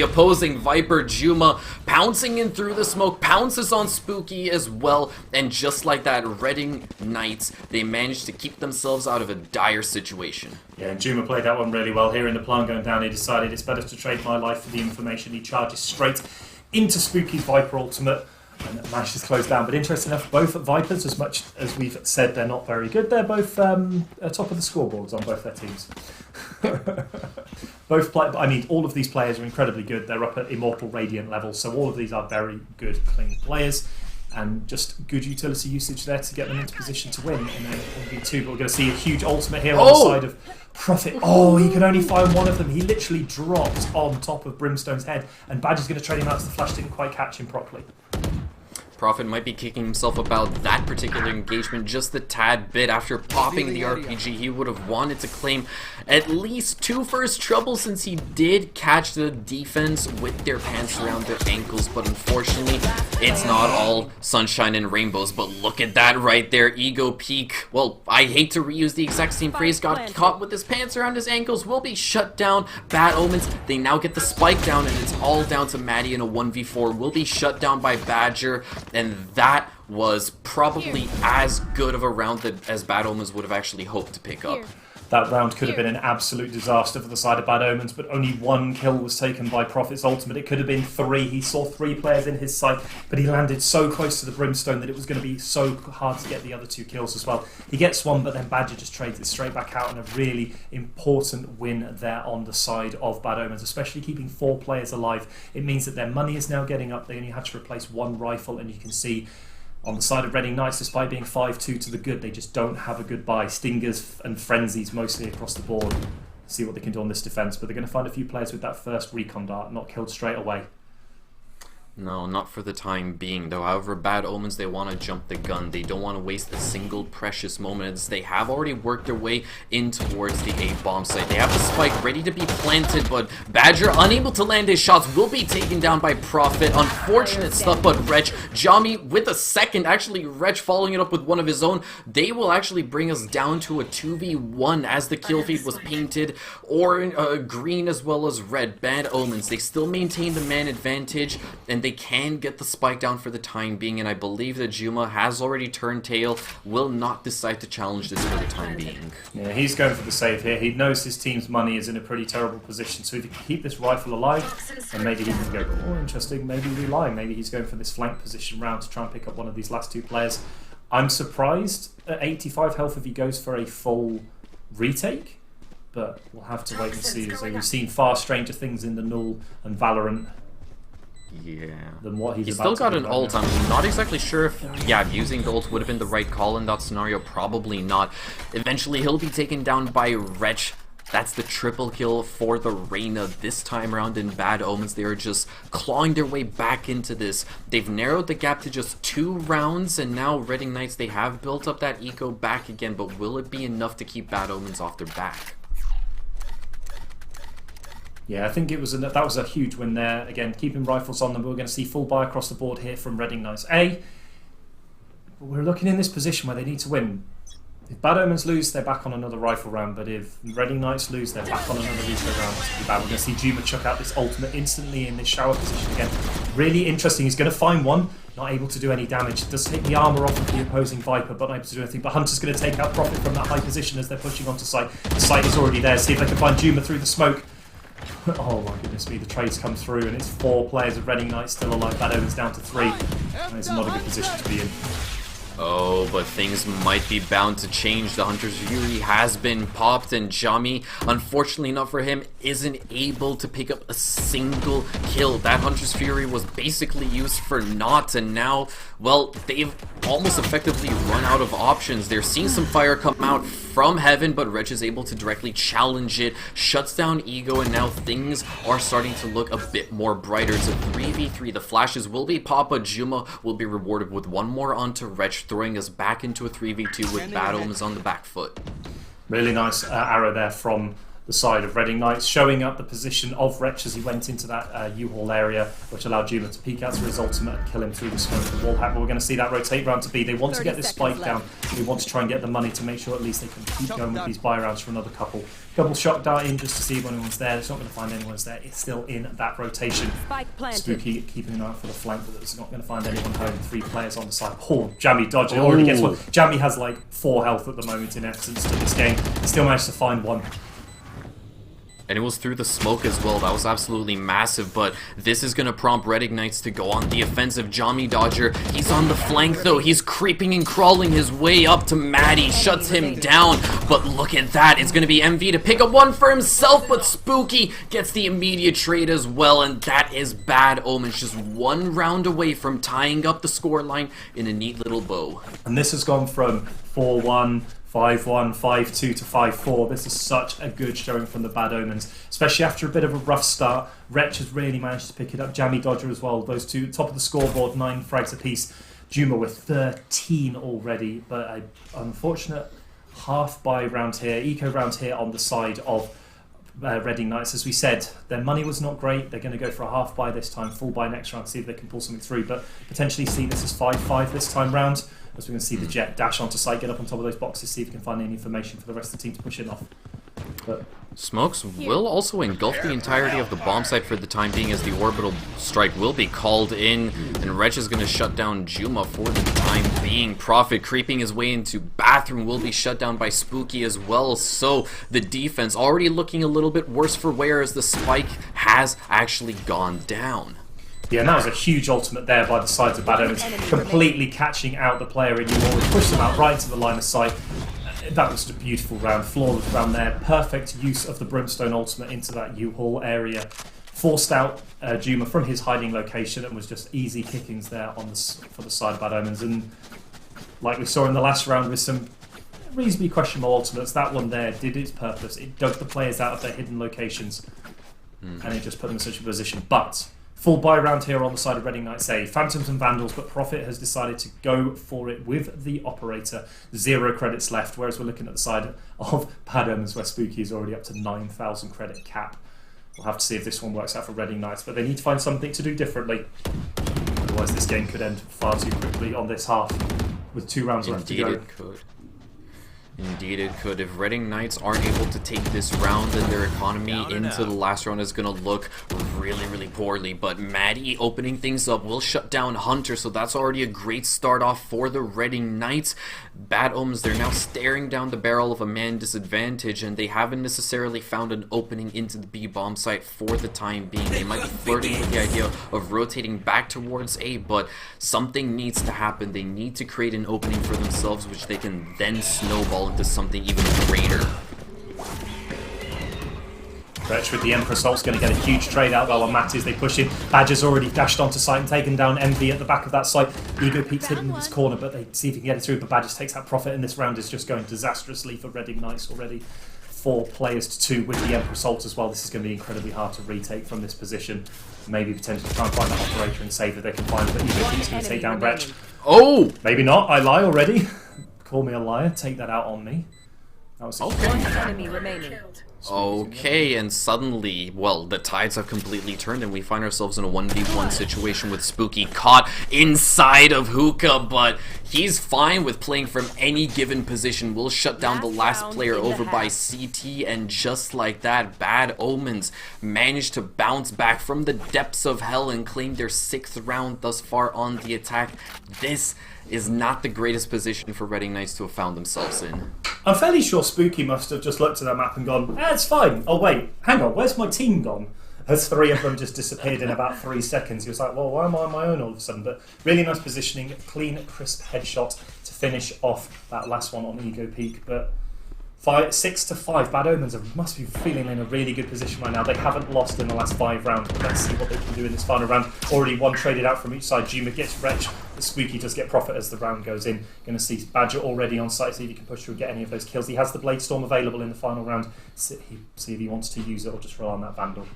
opposing Viper. Juma pouncing in through the smoke, pounces on Spooky as well, and just like that, Reading Knights, they managed to keep themselves out of a dire situation. Yeah, and Juma played that one really well. Hearing the plan going down, he decided it's better to trade my life for the information. He charges straight into Spooky's Viper ultimate, and manages to close down. But interesting enough, both Vipers, as much as we've said they're not very good, they're both top of the scoreboards on both their teams. All of these players are incredibly good. They're up at Immortal Radiant level, so all of these are very good, clean players, and just good utility usage there to get them into position to win in a 1v2. But we're going to see a huge ultimate here on the side of Prophet. He can only find one of them. He literally dropped on top of Brimstone's head, and Badger's going to trade him out, so the flash didn't quite catch him properly. Prophet might be kicking himself about that particular engagement just a tad bit. After popping the RPG, he would have wanted to claim at least 2 first troubles, since he did catch the defense with their pants around their ankles, but unfortunately, it's not all sunshine and rainbows. But look at that right there, Ego Peak. Well, I hate to reuse the exact same phrase, got caught with his pants around his ankles, will be shut down. Bad Omens, they now get the spike down, and it's all down to Maddie in a 1v4, will be shut down by Badger. And that was probably as good of a round as Bad Omens would have actually hoped to pick up. That round could have been an absolute disaster for the side of Bad Omens, but only 1 kill was taken by Prophet's ultimate. It could have been 3. He saw 3 players in his sight, but he landed so close to the Brimstone that it was going to be so hard to get the other 2 kills as well. He gets one, but then Badger just trades it straight back out, and a really important win there on the side of Bad Omens, especially keeping 4 players alive. It means that their money is now getting up. They only had to replace 1 rifle, and you can see on the side of Reading Knights, despite being 5-2 to the good, they just don't have a good buy. Stingers and Frenzies mostly across the board. See what they can do on this defence, but they're going to find a few players with that first recon dart not killed straight away. No, not for the time being, though. However, Bad Omens, they want to jump the gun. They don't want to waste a single precious moment, as they have already worked their way in towards the A bomb site. They have the spike ready to be planted, but Badger, unable to land his shots, will be taken down by Prophet. Unfortunate stuff, but Wretch, Jami with a second, actually Wretch following it up with one of his own. They will actually bring us down to a 2v1 as the kill feed was painted green as well as red. Bad Omens, they still maintain the man advantage, and they can get the spike down for the time being, and I believe that Juma has already turned tail, will not decide to challenge this for the time being. Yeah, he's going for the save here. He knows his team's money is in a pretty terrible position, so if he can keep this rifle alive, then maybe he can go, oh, interesting, maybe we lie. Maybe he's going for this flank position round to try and pick up one of these last two players. I'm surprised at 85 health if he goes for a full retake, but we'll have to wait and see. As we've seen far stranger things in the Null and Valorant. Yeah. Than what he's still got an right ult. now. I'm not exactly sure if, using the ult would have been the right call in that scenario. Probably not. Eventually, he'll be taken down by Wretch. That's the triple kill for the Reyna this time around in Bad Omens. They are just clawing their way back into this. They've narrowed the gap to just 2 rounds, and now Reading Knights, they have built up that eco back again, but will it be enough to keep Bad Omens off their back? Yeah, I think it was that was a huge win there. Again, keeping rifles on them. We're going to see full buy across the board here from Reading Knights. We're looking in this position where they need to win. If Bad Omens lose, they're back on another rifle round, but if Reading Knights lose, they're back on another refill round. That's pretty bad. We're going to see Juma chuck out this ultimate instantly in this shower position again. Really interesting. He's going to find one, not able to do any damage. Does take the armor off of the opposing Viper, but not able to do anything. But Hunter's going to take out Prophet from that high position as they're pushing onto site. The site is already there. See if they can find Juma through the smoke. Oh my goodness me, the trades come through and it's 4 players of Reading Knights still alive. Bad Omens down to 3. And it's not a good position to be in. Oh, but things might be bound to change. The Hunter's Fury has been popped, and Jami, unfortunately not for him, isn't able to pick up a single kill. That Hunter's Fury was basically used for naught, and now, well, they've almost effectively run out of options. They're seeing some fire come out from heaven, but Wretch is able to directly challenge it, shuts down Ego, and now things are starting to look a bit more brighter. It's a 3v3. The flashes will be popped, but Juma will be rewarded with one more onto Wretch, throwing us back into a 3v2 with Bad Omens on the back foot. Really nice arrow there from the side of Reading Knights, showing up the position of Wretch as he went into that U-Haul area, which allowed Juma to peek out to his ultimate and kill him through the smoke of the wall hack. But we're going to see that rotate round to B. They want to get this spike down. They want to try and get the money to make sure at least they can keep going with these buy rounds for another couple. Double shot dart in just to see if anyone's there. It's not going to find anyone's there. It's still in that rotation. Spooky keeping an eye out for the flank, but it's not going to find anyone home. 3 players on the side. Oh, Jammy dodge. It already gets one. Jammy has like 4 health at the moment in essence to this game. He still managed to find one. And it was through the smoke as well. That was absolutely massive, but this is going to prompt Reading Knights to go on the offensive. Jami Dodger, he's on the flank though. He's creeping and crawling his way up to Maddie, shuts him down. But look at that. It's going to be MV to pick up one for himself, but Spooky gets the immediate trade as well, and that is Bad Omens. Just 1 round away from tying up the scoreline in a neat little bow. And this has gone from 4-1, 5-1, 5-2 to 5-4. This is such a good showing from the Bad Omens, especially after a bit of a rough start. Wretch has really managed to pick it up. Jammy Dodger as well. Those two top of the scoreboard, 9 frags apiece. Juma with 13 already, but an unfortunate half buy round here, eco round here on the side of Reading Knights. As we said, their money was not great. They're going to go for a half buy this time, full buy next round, see if they can pull something through, but potentially see this as 5-5 this time round, as we're going to see the Jet dash onto site, get up on top of those boxes, see if we can find any information for the rest of the team to push in off. But Smokes will also engulf the entirety of the bomb site for the time being, as the orbital strike will be called in, and Wretch is going to shut down Juma for the time being. Prophet creeping his way into bathroom will be shut down by Spooky as well, so the defense already looking a little bit worse for wear as the spike has actually gone down. yeah, and that was a huge ultimate there by the sides of Bad Omens, completely catching out the player in U-Haul. It pushed them out right into the line of sight. That was just a beautiful round, flawless round there. Perfect use of the Brimstone ultimate into that U-Haul area. Forced out Juma from his hiding location and was just easy kickings there on for the side of Bad Omens. And like we saw in the last round with some reasonably questionable ultimates, that one there did its purpose. It dug the players out of their hidden locations and it just put them in such a position. But Full buy round here on the side of Reading Knights A. Phantoms and Vandals, but Profit has decided to go for it with the Operator. 0 credits left, whereas we're looking at the side of Bad Omens where Spooky is already up to 9,000 credit cap. We'll have to see if this one works out for Reading Knights, but they need to find something to do differently. Otherwise this game could end far too quickly on this half with 2 rounds left to go. Indeed it could. Indeed it could. If Reading Knights aren't able to take this round, then their economy into the last round is going to look really, really poorly. But Maddie opening things up will shut down Hunter, so that's already a great start off for the Reading Knights. Bad Omens, they're now staring down the barrel of a man disadvantage, and they haven't necessarily found an opening into the B bomb site for the time being. They might be flirting with the idea of rotating back towards A, but something needs to happen. They need to create an opening for themselves, which they can then snowball into something even greater. Stretch with the Emperor Salt's going to get a huge trade out while on Matties they push in. Badger's already dashed onto site and taken down Envy at the back of that site. Ego Peak's hidden in this corner, but they see if he can get it through, but Badger takes that profit, and this round is just going disastrously for Reading Knights already. 4 players to 2 with the Emperor Salt as well. This is going to be incredibly hard to retake from this position. Maybe potentially try and find that Operator and save if they can find it, but Ego Peak's going to take down Wretch. Oh! Maybe not, I lie already. Call me a liar, take that out on me. That was okay. Enemy remaining. Okay, and suddenly, well, the tides have completely turned and we find ourselves in a 1v1 situation with Spooky caught inside of Hookah, but he's fine with playing from any given position. We'll shut down the last player over by CT, and just like that, Bad Omens managed to bounce back from the depths of hell and claim their 6th round thus far on the attack. This is not the greatest position for Reading Knights to have found themselves in. I'm fairly sure Spooky must have just looked at that map and gone, it's fine. Oh wait, hang on, where's my team gone? As 3 of them just disappeared in about 3 seconds. He was like, well, why am I on my own all of a sudden? But really nice positioning, clean, crisp headshot to finish off that last one on Ego Peak. But 6-5, Bad Omens must be feeling in a really good position right now. They haven't lost in the last 5 rounds, but let's see what they can do in this final round. Already 1 traded out from each side. Juma gets Wretch. The Spooky does get profit as the round goes in. Going to see Badger already on site, see if he can push through and get any of those kills. He has the Blade Storm available in the final round. See if he wants to use it or just rely on that Vandal.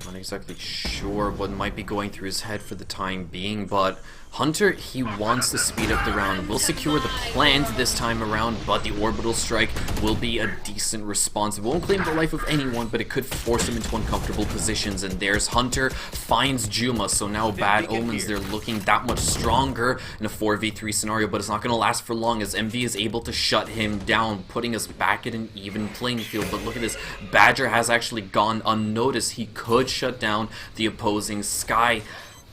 Not exactly sure what might be going through his head for the time being, but Hunter, he wants to speed up the round. Will secure the plant this time around, but the orbital strike will be a decent response. It won't claim the life of anyone, but it could force him into uncomfortable positions. And there's Hunter, finds Juma, so now Bad Omens, they're looking that much stronger in a 4v3 scenario, but it's not going to last for long as MV is able to shut him down, putting us back at an even playing field. But look at this, Badger has actually gone unnoticed. He could shut down the opposing Sky.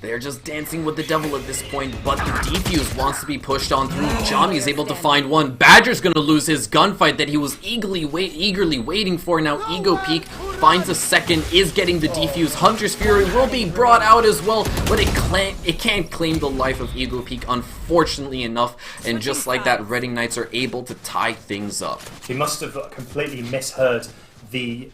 They're just dancing with the devil at this point, but the defuse wants to be pushed on through. Johnny is able to find one. Badger's gonna lose his gunfight that he was eagerly waiting for. Now Ego Peak finds a second, is getting the defuse. Hunter's Fury will be brought out as well, but it can't claim the life of Ego Peak, unfortunately enough. And just like that, Reading Knights are able to tie things up. He must have completely misheard the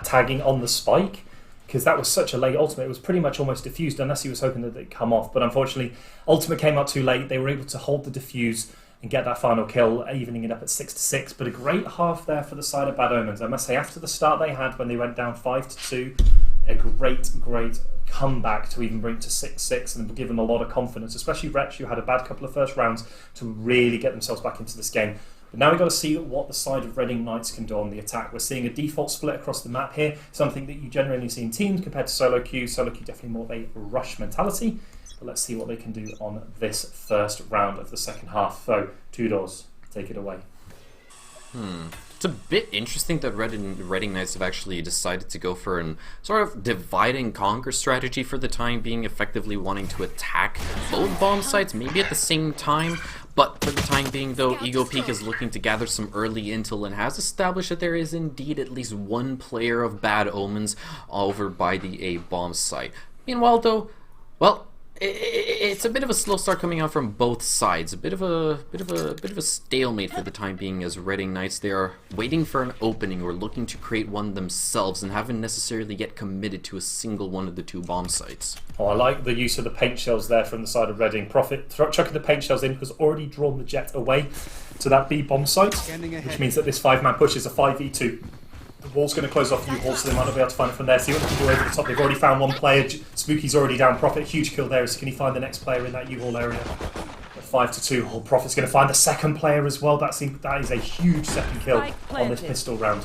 tagging on the spike, because that was such a late ultimate. It was pretty much almost diffused, unless he was hoping that it'd come off. But unfortunately, ultimate came out too late. They were able to hold the diffuse and get that final kill, evening it up at 6-6. But a great half there for the side of Bad Omens. I must say, after the start they had when they went down 5-2, a great comeback to even bring it to 6-6 and give them a lot of confidence, especially Wretch, who had a bad couple of first rounds, to really get themselves back into this game. But now we've got to see what the side of Reading Knights can do on the attack. We're seeing a default split across the map here, something that you generally see in teams compared to solo queue. Solo queue definitely more of a rush mentality. But let's see what they can do on this first round of the second half. So, Two Doors, take it away. It's a bit interesting that Reading Knights have actually decided to go for an sort of divide and conquer strategy for the time being, effectively wanting to attack both bomb sites, maybe at the same time. But for the time being, though, Ego Peak is looking to gather some early intel and has established that there is indeed at least 1 player of Bad Omens over by the A bomb site. Meanwhile, though, well, it's a bit of a slow start coming out from both sides. A bit of a stalemate for the time being, as Reading Knights, they are waiting for an opening or looking to create one themselves and haven't necessarily yet committed to a single one of the 2 bomb sites. Oh, I like the use of the paint shells there from the side of Reading. Profit chucking the paint shells in has already drawn the jet away to that B bomb site, which means that this 5-man push is a 5v2. The wall's going to close off U-Hall, so they might not be able to find it from there. See what they can do over the top. They've already found one player. Spooky's already down. Prophet, huge kill there. So can he find the next player in that U-Hall area? 5-2. Well, Prophet's going to find the second player as well. That is a huge second kill on this pistol round.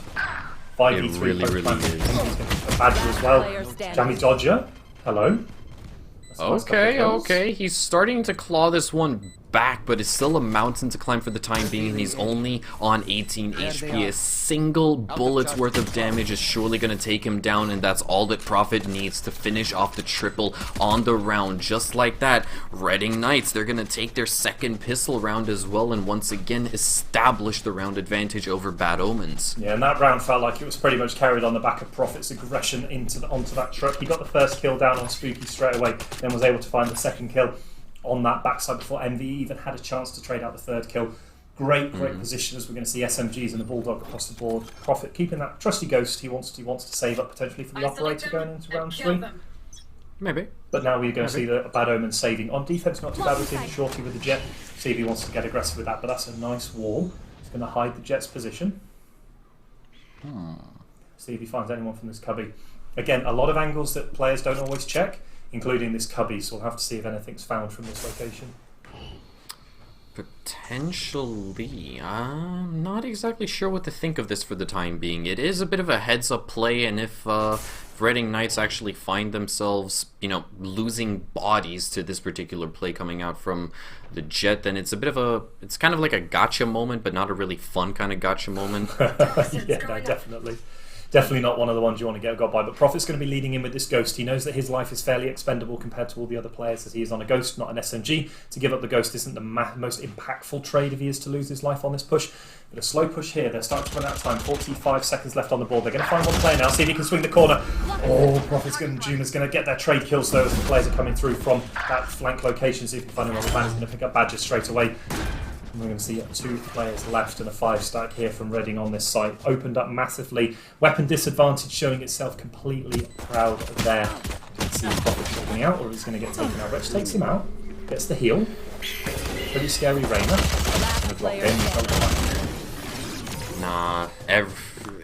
5v3. It really is. He's going to be a Badger as well. Jammy Dodger. Hello. Okay. He's starting to claw this one back, but it's still a mountain to climb for the time being, and he's only on 18 HP. A single bullet's worth of damage is surely going to take him down, and that's all that Prophet needs to finish off the triple on the round. Just like that, Reading Knights, they're going to take their second pistol round as well, and once again establish the round advantage over Bad Omens. Yeah, and that round felt like it was pretty much carried on the back of Prophet's aggression onto that truck. He got the first kill down on Spooky straight away, then was able to find the second kill on that backside before MV even had a chance to trade out the third kill. Great position, as we're going to see SMGs and the Bulldog across the board. Prophet keeping that trusty Ghost. He wants to save up potentially for the Operator going into round 3. Maybe. But now we're going to see the Bad Omen saving. On defense, not too bad with him, Shorty with the Jet. See if he wants to get aggressive with that, but that's a nice wall. He's going to hide the Jet's position. See if he finds anyone from this cubby. Again, a lot of angles that players don't always check, including this cubby, so we'll have to see if anything's found from this location. Potentially. I'm not exactly sure what to think of this for the time being. It is a bit of a heads-up play, and if Reading Knights actually find themselves, losing bodies to this particular play coming out from the Jet, then it's it's kind of like a gotcha moment, but not a really fun kind of gotcha moment. Yeah, no, definitely. Definitely not one of the ones you want to get got by, but Prophet's going to be leading in with this Ghost. He knows that his life is fairly expendable compared to all the other players, as he is on a Ghost, not an SMG. To give up the Ghost isn't the most impactful trade if he is to lose his life on this push. But a slow push here. They're starting to run out of time. 45 seconds left on the board. They're going to find one player now. See if he can swing the corner. Oh, Juna's going to get their trade kills, though, as the players are coming through from that flank location. See if he can find another man. He's going to pick up Badger straight away. We're going to see 2 players left and a 5-stack here from Reading on this site. Opened up massively. Weapon disadvantage showing itself completely proud there. You can see Prophet taking out, or he's going to get taken out. Wretch takes him out. Gets the heal. Pretty scary Reyna. Nah,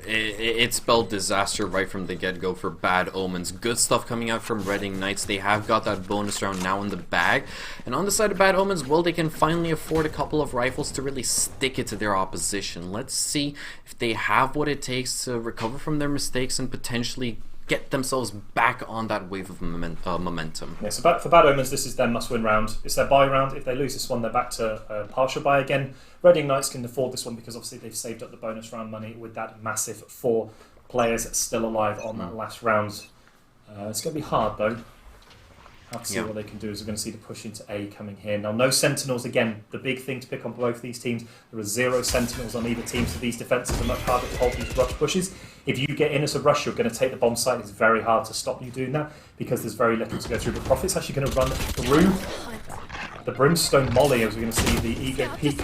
it spelled disaster right from the get-go for Bad Omens. Good stuff coming out from Reading Knights. They have got that bonus round now in the bag. And on the side of Bad Omens, well, they can finally afford a couple of rifles to really stick it to their opposition. Let's see if they have what it takes to recover from their mistakes and potentially get themselves back on that wave of momentum. Yeah, so for Bad Omens, this is their must-win round. It's their buy round. If they lose this one, they're back to partial buy again. Reading Knights can afford this one because obviously they've saved up the bonus round money with that massive 4 players still alive on that last round. It's going to be hard, though. Have to see what they can do as we're going to see the push into A coming here. Now, no Sentinels. Again, the big thing to pick on both these teams. There are 0 Sentinels on either team, so these defences are much harder to hold these rush pushes. If you get in as a rush, you're going to take the bomb site. It's very hard to stop you doing that because there's very little to go through. But Prophet's actually going to run through the Brimstone Molly, as we're going to see the Ego Peak,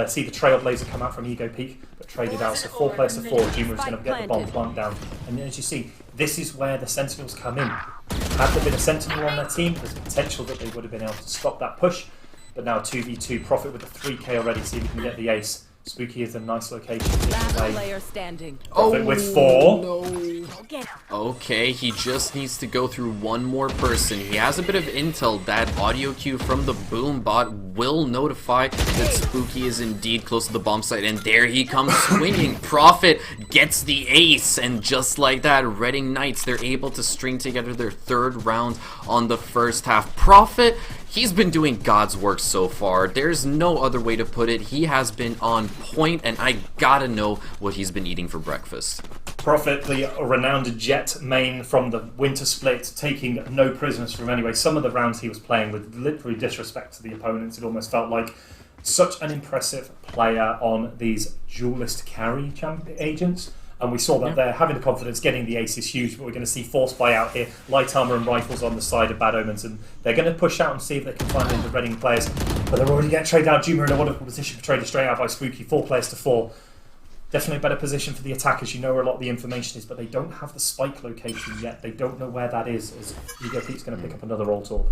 see the Trailblazer come out from Ego Peak, but traded out. So 4 players to 4. Juma is going to get the bomb plant down. And as you see, this is where the Sentinels come in. Had there been a Sentinel on their team, there's a potential that they would have been able to stop that push. But now 2v2, Prophet with the 3k already, see if he can get the ace. Spooky is a nice location. Player standing. Prophet with 4. No. Okay, he just needs to go through one more person. He has a bit of intel. That audio cue from the boom bot will notify that Spooky is indeed close to the bomb site, and there he comes swinging. Prophet gets the ace, and just like that, Reading Knights, they're able to string together their 3rd round on the first half. Prophet, he's been doing God's work so far. There's no other way to put it. He has been on point, and I gotta know what he's been eating for breakfast. Prophet, the renowned Jet main from the Winter Split, taking no prisoners from anyway. Some of the rounds he was playing with literally disrespect to the opponents. It almost felt like such an impressive player on these duelist carry agents. And we saw that they're having the confidence, getting the ace is huge, but we're going to see force buy out here. Light armor and rifles on the side of Bad Omens, and they're going to push out and see if they can find the Reading players. But they're already getting traded out. Juma in a wonderful position for traded straight out by Spooky. 4 players to 4. Definitely a better position for the attackers. You know where a lot of the information is, but they don't have the spike location yet. They don't know where that is, as Ego Pete's going to pick up another ult orb.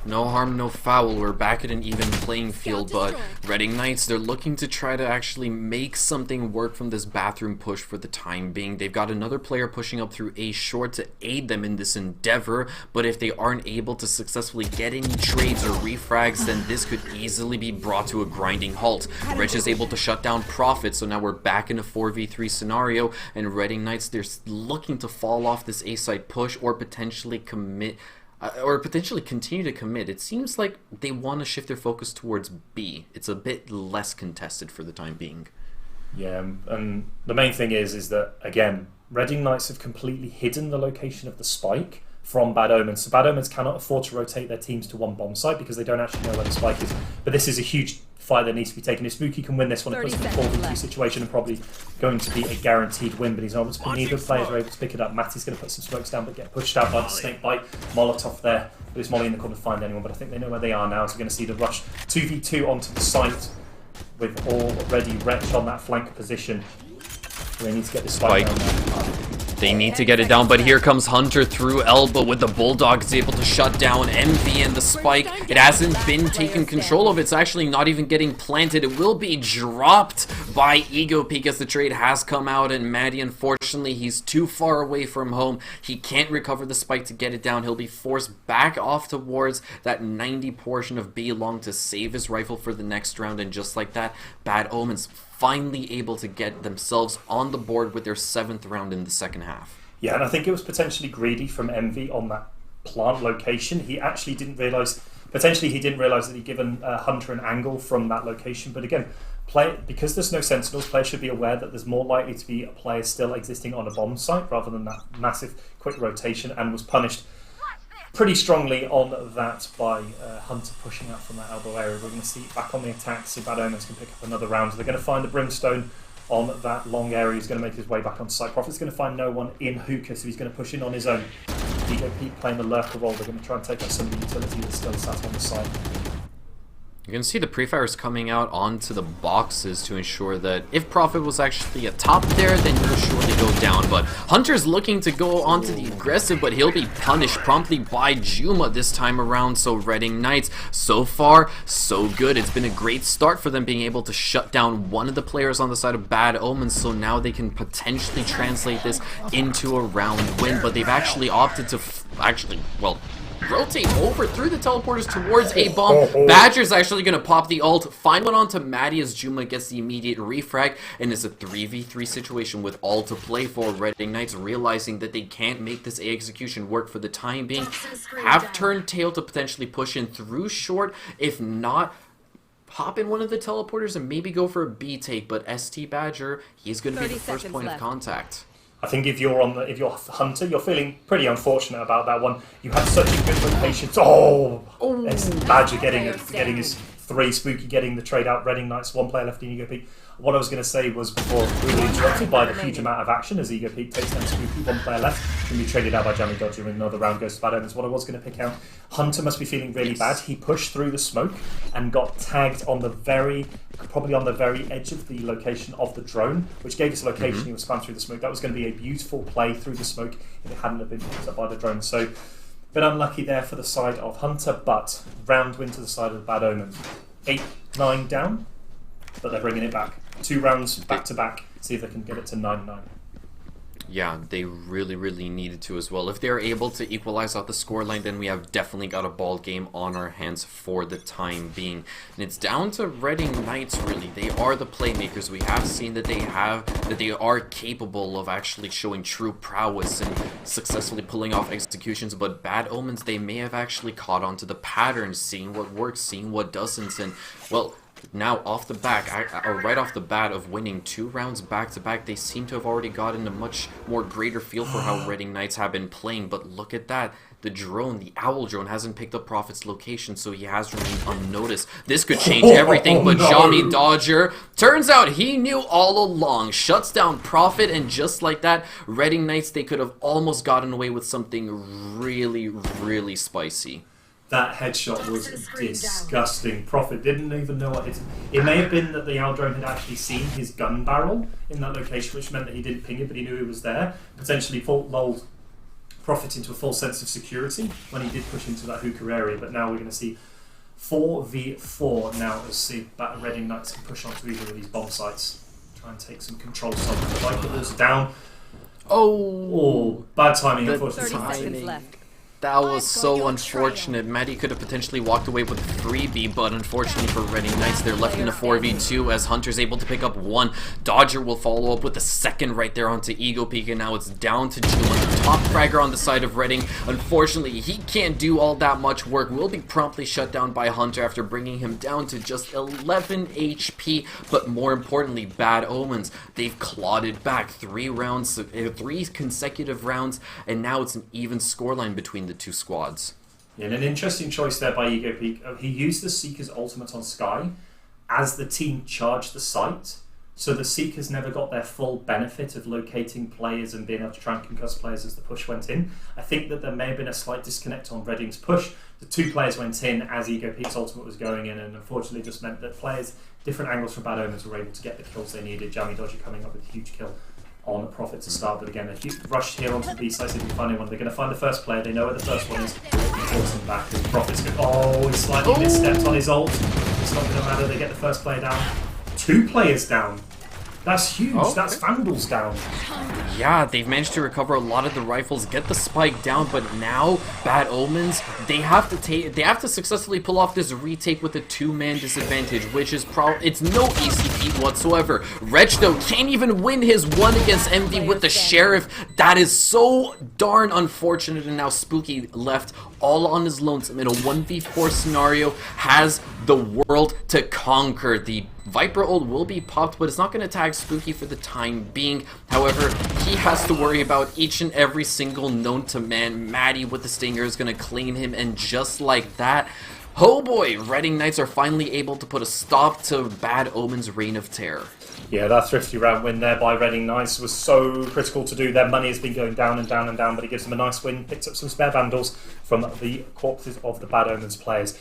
No harm, no foul. We're back at an even playing field, but Reading Knights, they're looking to try to actually make something work from this bathroom push for the time being. They've got another player pushing up through A short to aid them in this endeavor, but if they aren't able to successfully get any trades or refrags, then this could easily be brought to a grinding halt. Rich is able to shut down Profit, so now we're back in a 4v3 scenario, and Reading Knights, they're looking to fall off this A side push or potentially commit or potentially continue to commit. It seems like they want to shift their focus towards B. It's a bit less contested for the time being. Yeah, and the main thing is that, again, Reading Knights have completely hidden the location of the spike from Bad Omens. So Bad Omens cannot afford to rotate their teams to one bomb site because they don't actually know where the spike is. But this is a huge fight that needs to be taken. If Spooky can win this one, it puts them in a 4v2 situation and probably going to be a guaranteed win, but he's not able to pick. Neither players are able to pick it up. Matty's going to put some smokes down but get pushed out by the snake bite. Molotov there, but it's Molly in the corner to find anyone, but I think they know where they are now, so we're going to see the rush 2v2 onto the site with already Wretch on that flank position. They need to get this spike down there. They need to get it down, but here comes Hunter through elbow with the Bulldog. Is able to shut down MV and the spike. It hasn't been taken control of. It's actually not even getting planted. It will be dropped by Ego Peak as the trade has come out, and Maddie, unfortunately, he's too far away from home. He can't recover the spike to get it down. He'll be forced back off towards that 90 portion of B long to save his rifle for the next round, and just like that, Bad Omens finally able to get themselves on the board with their 7th round in the second half. Yeah, and I think it was potentially greedy from Envy on that plant location. He actually didn't realise, potentially he didn't realise that he'd given Hunter an angle from that location. But again, because there's no sentinels, players should be aware that there's more likely to be a player still existing on a bomb site rather than that massive quick rotation, and was punished pretty strongly on that by Hunter pushing out from that elbow area. We're going to see back on the attack, so Bad Omens can pick up another round. They're going to find the Brimstone on that long area. He's going to make his way back on site. Prophet's going to find no one in hookah, so he's going to push in on his own. Ego Peak playing the lurker role. They're going to try and take out some of the utility that's still sat on the site. You can see the pre-fires coming out onto the boxes to ensure that if Prophet was actually atop there, then he'll surely go down. But Hunter's looking to go onto the aggressive, but he'll be punished promptly by Juma this time around. So Reading Knights, so far, so good. It's been a great start for them, being able to shut down one of the players on the side of Bad Omens. So now they can potentially translate this into a round win. But they've actually opted to rotate over through the teleporters towards A bomb. Badger's actually going to pop the ult, find one onto Maddie as Juma gets the immediate refrag, and it's a 3v3 situation with all to play for. Reading Knights realizing that they can't make this A execution work for the time being, have turned tail to potentially push in through short, if not hop in one of the teleporters and maybe go for a B take, but ST Badger, he's going to be the first point of contact. I think if you're Hunter, you're feeling pretty unfortunate about that one. You had such a good rotation. It's Badger getting his 3, Spooky getting the trade out. Reading Knights, 1 player left in Ego Peak. What I was going to say was, before really interrupted by the huge amount of action as Ego Peak takes down Spooky, 1 player left, can be traded out by Jammy Dodger, and another round goes to Bad Omens. What I was going to pick out, Hunter must be feeling really bad. He pushed through the smoke and got tagged on probably on the very edge of the location of the drone, which gave us a location. He was spun through the smoke. That was going to be a beautiful play through the smoke if it hadn't have been picked up by the drone. So, a bit unlucky there for the side of Hunter, but round win to the side of the Bad Omens. 8-9 down, but they're bringing it back. 2 rounds back to back. See if they can get it to 9-9. Yeah, they really needed to as well. If they're able to equalize out the scoreline, then we have definitely got a ball game on our hands for the time being. And it's down to Reading Knights, really. They are the playmakers. We have seen that they are capable of actually showing true prowess and successfully pulling off executions. But Bad Omens, they may have actually caught on to the pattern, seeing what works, seeing what doesn't, and well, now off the back, right off the bat of winning 2 rounds back-to-back, they seem to have already gotten a much more greater feel for how Reading Knights have been playing. But look at that. The drone, the owl drone, hasn't picked up Prophet's location, so he has remained unnoticed. This could change everything, but Jammy Dodger, turns out he knew all along, shuts down Prophet, and just like that, Reading Knights, they could have almost gotten away with something really spicy. That headshot was disgusting. Prophet didn't even know what it may have been that the owl drone had actually seen his gun barrel in that location, which meant that he didn't ping it, but he knew it was there. Potentially full Prophet into a false sense of security when he did push into that hookah area, but now we're going to see 4v4 now as the Reading Knights can push onto either of these bomb sites. Try and take some control. So the Viper balls are down. Oh, bad timing, unfortunately. 30 seconds left. That was so unfortunate. Maddie could have potentially walked away with a 3B, but unfortunately for Reading Knights, they're left in a 4v2 as Hunter's able to pick up one. Dodger will follow up with the second right there onto Ego Peak, and now it's down to Juma, the top fragger on the side of Reading. Unfortunately, he can't do all that much work. Will be promptly shut down by Hunter after bringing him down to just 11 HP, but more importantly, Bad Omens. They've clawed it back 3 consecutive rounds, and now it's an even scoreline between the two squads. Yeah, and an interesting choice there by Ego Peak. He used the Seeker's ultimate on Sky as the team charged the site, so the Seekers never got their full benefit of locating players and being able to try and concuss players as the push went in. I think that there may have been a slight disconnect on Reading's push. The 2 players went in as Ego Peak's ultimate was going in, and unfortunately just meant that players, different angles from Bad Omens, were able to get the kills they needed. Jammy Dodger coming up with a huge kill on the Prophet to start, but again, a huge rush here onto the B side. If you find anyone, they're going to find the first player. They know where the first one is. He forces him back. The Prophet's good. Oh, he slightly misstepped on his ult. It's not going to matter. They get the first player down. 2 players down. That's huge. Okay. That's Vandals down. Yeah, they've managed to recover a lot of the rifles, get the spike down, but now Bad Omens, they have to successfully pull off this retake with a 2-man disadvantage, which is it's no easy feat whatsoever. Reg though can't even win his 1 against MD with the Sheriff. That is so darn unfortunate, and now Spooky left all on his lonesome in a 1v4 scenario, has the world to conquer. The Viper ult will be popped, but it's not going to tag Spooky for the time being. However, he has to worry about each and every single known to man. Maddie with the Stinger is going to clean him, and just like that, oh boy, Reading Knights are finally able to put a stop to Bad Omen's reign of terror. Yeah, that thrifty round win there by Reading Knights was so critical to do. Their money has been going down and down and down, but it gives them a nice win. Picks up some spare Vandals from the corpses of the Bad Omens players.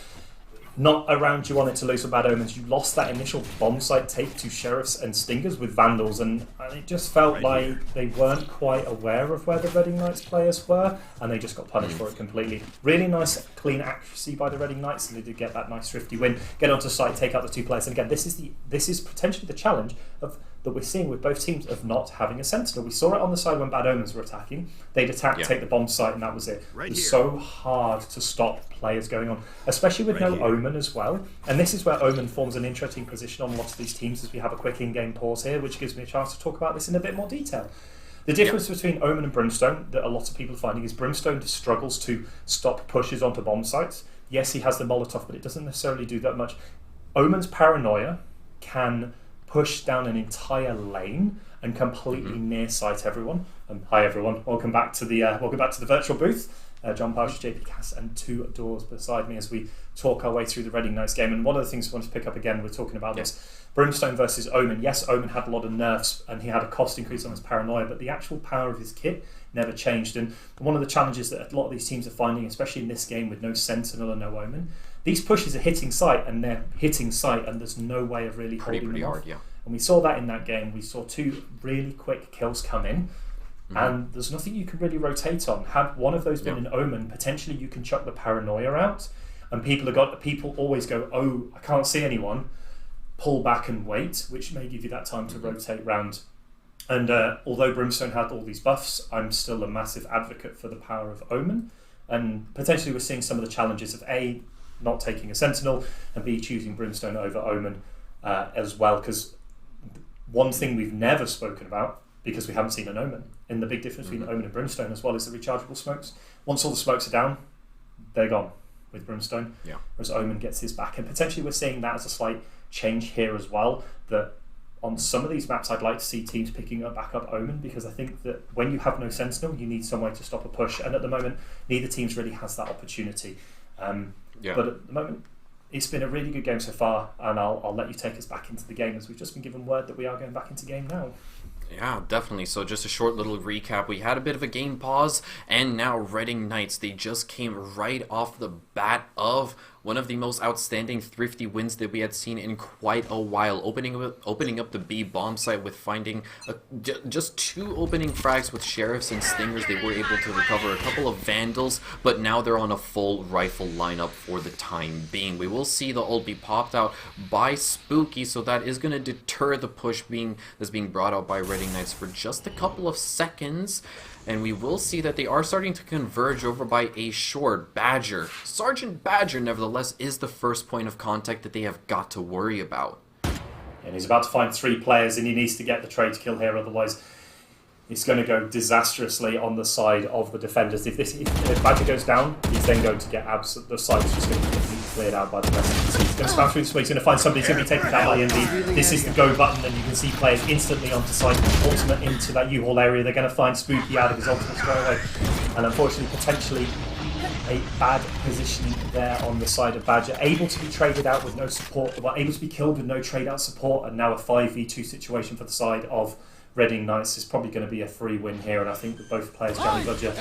Not a round you wanted to lose for Bad Omens. You lost that initial bomb site take to Sheriffs and Stingers with Vandals, and it just felt like they weren't quite aware of where the Reading Knights players were, and they just got punished for it completely. Really nice, clean accuracy by the Reading Knights, and they did get that nice thrifty win. Get onto site, take out the 2 players, and again, this is potentially the challenge that we're seeing with both teams of not having a sentinel. We saw it on the side when Bad Omens were attacking. They'd attack, take the bomb site, and that was it. It was so hard to stop players going on, especially with no Omen as well. And this is where Omen forms an interesting position on lots of these teams, as we have a quick in-game pause here, which gives me a chance to talk about this in a bit more detail. The difference between Omen and Brimstone that a lot of people are finding is Brimstone struggles to stop pushes onto bomb sites. Yes, he has the Molotov, but it doesn't necessarily do that much. Omen's Paranoia can push down an entire lane and completely near sight everyone. Hi everyone, welcome back to the virtual booth. John Pausch, JP Cass, and 2 doors beside me as we talk our way through the Reading Knights game. And one of the things we want to pick up again, we're talking about this Brimstone versus Omen. Yes, Omen had a lot of nerfs and he had a cost increase on his Paranoia, but the actual power of his kit never changed. And one of the challenges that a lot of these teams are finding, especially in this game with no Sentinel and no Omen, these pushes are hitting sight, and they're hitting sight, and there's no way of really holding them off. And we saw that in that game. We saw 2 really quick kills come in, and there's nothing you can really rotate on. Had one of those been an Omen, potentially you can chuck the Paranoia out, and people always go, oh, I can't see anyone, pull back and wait, which may give you that time to rotate round. And although Brimstone had all these buffs, I'm still a massive advocate for the power of Omen, and potentially we're seeing some of the challenges of A, not taking a Sentinel, and B, choosing Brimstone over Omen as well, because one thing we've never spoken about, because we haven't seen an Omen, and the big difference between Omen and Brimstone as well is the rechargeable smokes. Once all the smokes are down, they're gone with Brimstone, whereas Omen gets his back. And potentially we're seeing that as a slight change here as well, that on some of these maps I'd like to see teams picking back up Omen, because I think that when you have no Sentinel, you need some way to stop a push, and at the moment neither teams really has that opportunity. But at the moment it's been a really good game so far, and I'll let you take us back into the game, as we've just been given word that we are going back into game now. Yeah, definitely. So just a short little recap. We had a bit of a game pause, and now Reading Knights, they just came right off the bat of One of the most outstanding thrifty wins that we had seen in quite a while. Opening up the B bomb site with finding just 2 opening frags with Sheriffs and Stingers. They were able to recover a couple of Vandals, but now they're on a full rifle lineup for the time being. We will see the ult be popped out by Spooky, so that is going to deter the push that's being brought out by Reading Knights for just a couple of seconds. And we will see that they are starting to converge over by a short. Badger. Sergeant Badger, nevertheless, is the first point of contact that they have got to worry about. And he's about to find 3 players, and he needs to get the trade kill here, otherwise it's going to go disastrously on the side of the defenders. If Badger goes down, he's then going to get the side's just going to be completely cleared out by the rest of the team. He's going to spam through the space, he's going to find somebody, he's going to be taken down by Indy. This is the go button, and you can see players instantly onto side, ultimate into that U-Haul area. They're going to find Spooky out of his ultimate straight away. And unfortunately, potentially a bad positioning there on the side of Badger. Able to be traded out with no support, well, able to be killed with no trade out support, and now a 5v2 situation for the side of Reading Knights is probably going to be a free win here, and I think that both players, Johnny Budger,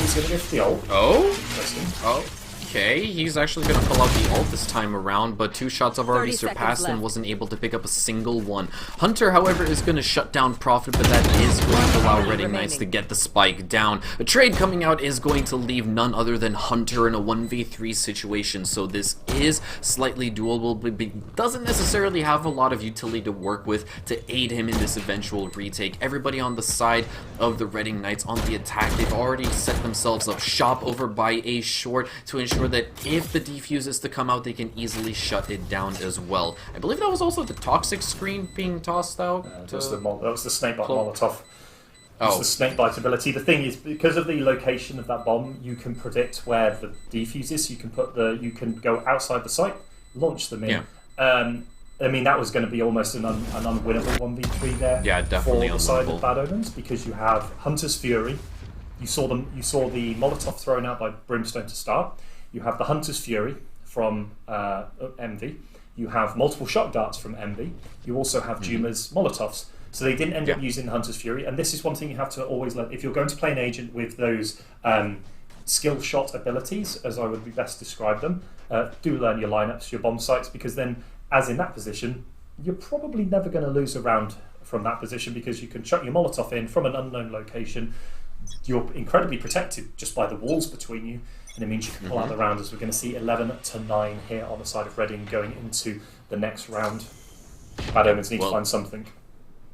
he's going to get the ult. Oh? Interesting. Oh. Okay, he's actually going to pull out the ult this time around, but 2 shots have already surpassed and wasn't able to pick up a single one. Hunter, however, is going to shut down Profit, but that is going to allow Reading Knights to get the spike down. A trade coming out is going to leave none other than Hunter in a 1v3 situation, so this is slightly doable, but doesn't necessarily have a lot of utility to work with to aid him in this eventual retake. Everybody on the side of the Reading Knights on the attack, they've already set themselves up shop over by a short to ensure that if the defuse is to come out, they can easily shut it down as well. I believe that was also the toxic screen being tossed out. That was the snakebite Molotov. Oh. The snakebite ability. The thing is, because of the location of that bomb, you can predict where the defuse is. So you can go outside the site, launch them in. Yeah. I mean, that was going to be almost an unwinnable 1v3 there. Yeah, definitely for the side of unwinnable. Bad Omens, because you have Hunter's Fury. You saw the Molotov thrown out by Brimstone to start. You have the Hunter's Fury from Envy. You have multiple shock darts from Envy. You also have Juma's Molotovs. So they didn't end up using the Hunter's Fury. And this is one thing you have to always learn. If you're going to play an agent with those skill shot abilities, as I would be best describe them, do learn your lineups, your bomb sites, because then, as in that position, you're probably never going to lose a round from that position, because you can chuck your Molotov in from an unknown location. You're incredibly protected just by the walls between you, and it means you can pull out the round, as we're going to see 11-9 here on the side of Reading going into the next round. Bad Omens need to find something.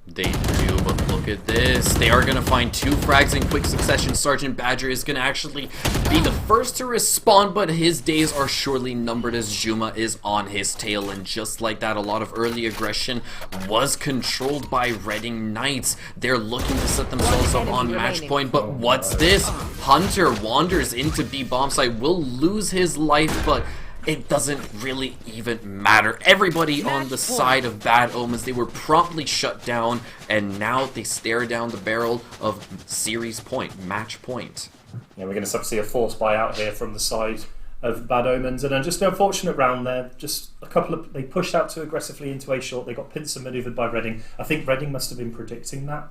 They do, but look at this. They are going to find 2 frags in quick succession. Sergeant Badger is going to actually be the first to respond, but his days are surely numbered as Juma is on his tail. And just like that, a lot of early aggression was controlled by Reading Knights. They're looking to set themselves up on match point, but what's this? Hunter wanders into B bomb site, will lose his life, but it doesn't really even matter. Everybody on the side of Bad Omens, they were promptly shut down, and now they stare down the barrel of series point, match point. Yeah, we're going to see a forced buyout here from the side of Bad Omens, and then just an unfortunate round there. Just a couple of, they pushed out too aggressively into a short. They got pincer maneuvered by Reading. I think Reading must have been predicting that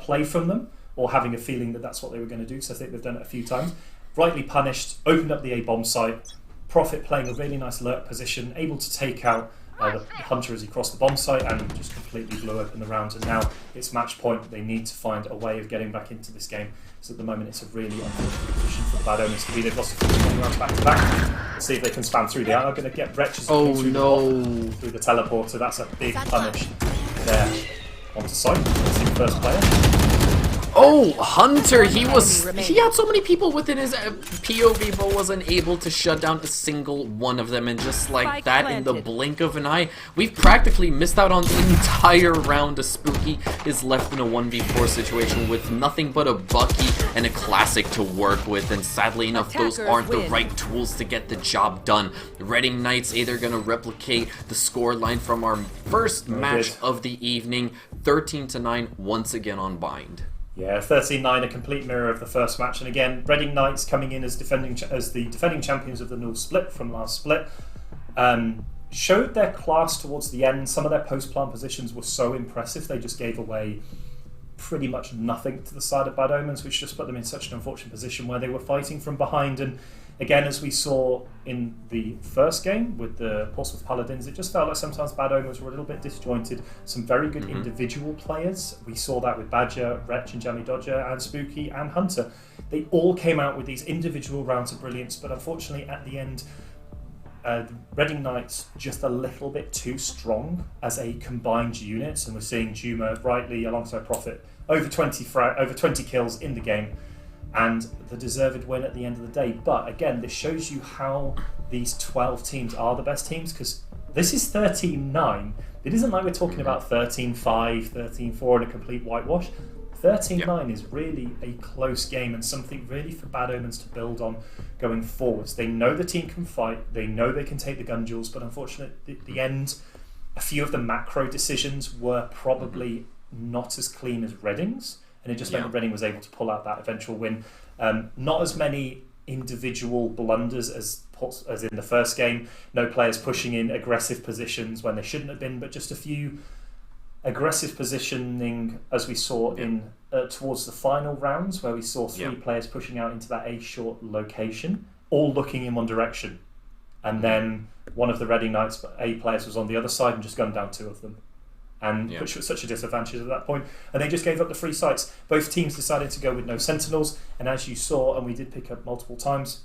play from them, or having a feeling that that's what they were going to do, so I think they've done it a few times. Rightly punished, opened up the A bomb site. Profit playing a really nice lurk position, able to take out the Hunter as he crossed the bomb site, and just completely blew open the round. And now it's match point. They need to find a way of getting back into this game. So at the moment, it's a really unfortunate position for the Bad Omens to be. They've lost 15 rounds back to back. Let's see if they can spam through. They are going to get wretches through the teleporter. That's a big punish there onto site. Let's see the first player. Oh, Hunter, he had so many people within his POV, but wasn't able to shut down a single one of them. And just like that, in the blink of an eye, we've practically missed out on the entire round. A Spooky is left in a 1v4 situation with nothing but a Bucky and a Classic to work with. And sadly enough, those aren't the right tools to get the job done. Reading Knights either going to replicate the score line from our first match of the evening, 13-9, once again on Bind. Yeah, 13-9, a complete mirror of the first match. And again, Reading Knights coming in as the defending champions of the Null split from last split. Showed their class towards the end. Some of their post-plant positions were so impressive. They just gave away pretty much nothing to the side of Bad Omens, which just put them in such an unfortunate position where they were fighting from behind. And again, as we saw in the first game with the Portsmouth Paladins, it just felt like sometimes Bad Omens were a little bit disjointed. Some very good individual players. We saw that with Badger, Wretch and Jammy Dodger and Spooky and Hunter. They all came out with these individual rounds of brilliance, but unfortunately at the end, Reading Knights just a little bit too strong as a combined unit, and we're seeing Juma rightly alongside Prophet over 20 kills in the game, and the deserved win at the end of the day. But again, this shows you how these 12 teams are the best teams, because this is 13-9. It isn't like we're talking about 13-5, 13-4 and a complete whitewash. 13-9 is really a close game and something really for Bad Omens to build on going forwards. They know the team can fight, they know they can take the gun duels, but unfortunately at the end, a few of the macro decisions were probably not as clean as Reading's, and it just meant that Reading was able to pull out that eventual win. Not as many individual blunders as in the first game, no players pushing in aggressive positions when they shouldn't have been, but just a few aggressive positioning as we saw in towards the final rounds, where we saw three players pushing out into that A short location, all looking in one direction, and then one of the Reading Knights A players was on the other side and just gunned down two of them, and which was such a disadvantage at that point, and they just gave up the free sites. Both teams decided to go with no sentinels, and as you saw, and we did pick up multiple times,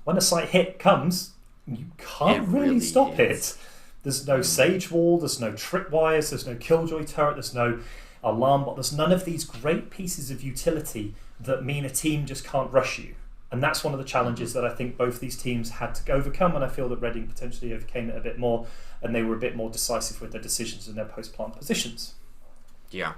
when a site hit comes, you can't really stop it. There's no Sage Wall, there's no tripwires, there's no Killjoy turret, there's no alarm bot, there's none of these great pieces of utility that mean a team just can't rush you. And that's one of the challenges that I think both these teams had to overcome, and I feel that Reading potentially overcame it a bit more, and they were a bit more decisive with their decisions in their post-plant positions. Yeah.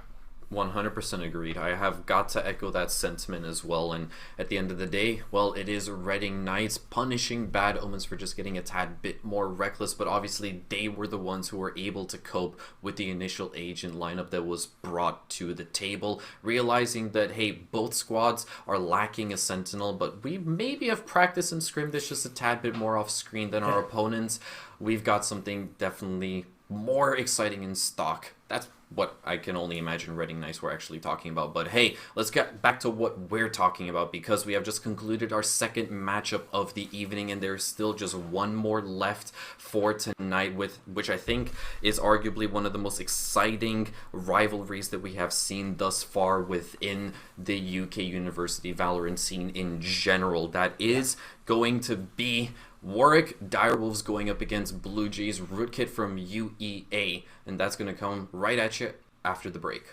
100% agreed. I have got to echo that sentiment as well, and at the end of the day, well, it is Reading Knights punishing Bad Omens for just getting a tad bit more reckless, but obviously they were the ones who were able to cope with the initial agent lineup that was brought to the table, realizing that, hey, both squads are lacking a sentinel, but we maybe have practiced and scrimmed this just a tad bit more off screen than our opponents. We've got something definitely more exciting in stock. That's what I can only imagine Reading Knights were actually talking about. But hey, let's get back to what we're talking about, because we have just concluded our second matchup of the evening, and there's still just one more left for tonight, with which I think is arguably one of the most exciting rivalries that we have seen thus far within the UK University Valorant scene in general. That is going to be Warwick Direwolves going up against Blue Jays Rootkit from UEA, and that's going to come right at you after the break.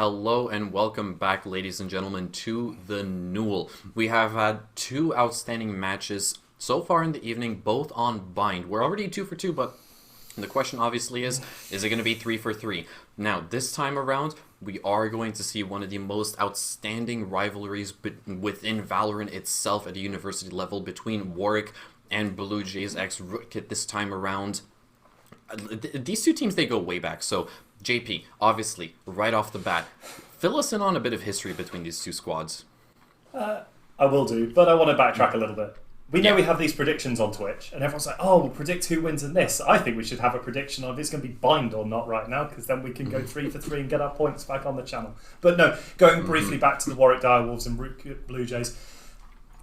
Hello and welcome back, ladies and gentlemen, to the Newell. We have had two outstanding matches so far in the evening, both on Bind. We're already 2 for 2, but the question obviously is it going to be 3 for 3? Now, this time around, we are going to see one of the most outstanding rivalries within Valorant itself at a university level between Warwick and Blue Jays x Rootkit this time around. These two teams, they go way back. So, JP, obviously, right off the bat, fill us in on a bit of history between these two squads. I will do, but I want to backtrack a little bit. We know we have these predictions on Twitch, and everyone's like, oh, we'll predict who wins in this. I think we should have a prediction on if it's going to be Bind or not right now, because then we can go 3 for 3 and get our points back on the channel. But no, going briefly back to the Warwick Direwolves and Rootkit Blue Jays.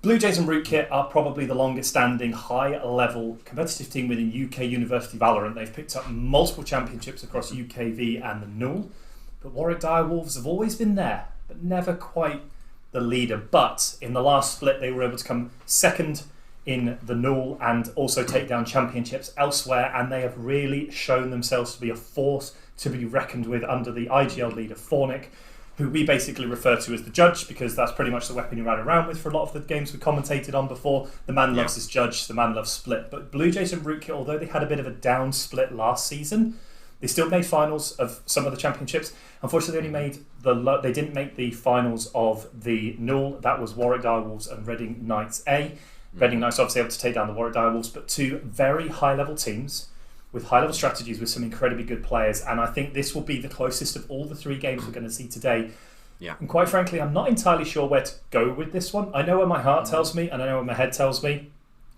Blue Jays and Rootkit are probably the longest standing high-level competitive team within UK University Valorant. They've picked up multiple championships across UKV and the Newell. But Warwick Direwolves have always been there, but never quite the leader. But in the last split, they were able to come second in the Newell and also take down championships elsewhere, and they have really shown themselves to be a force to be reckoned with under the IGL leader Fornic, who we basically refer to as the judge, because that's pretty much the weapon you ran around with for a lot of the games we commentated on before. The man loves his judge, the man loves split. But Blue Jays and Rootkit, although they had a bit of a down split last season, they still made finals of some of the championships. Unfortunately, they didn't make the finals of the Newell. That was Warwick Direwolves and Reading Knights A. Reading Knights obviously able to take down the Warwick Direwolves, but two very high-level teams with high-level strategies with some incredibly good players. And I think this will be the closest of all the 3 games we're going to see today. Yeah. And quite frankly, I'm not entirely sure where to go with this one. I know where my heart tells me, and I know where my head tells me,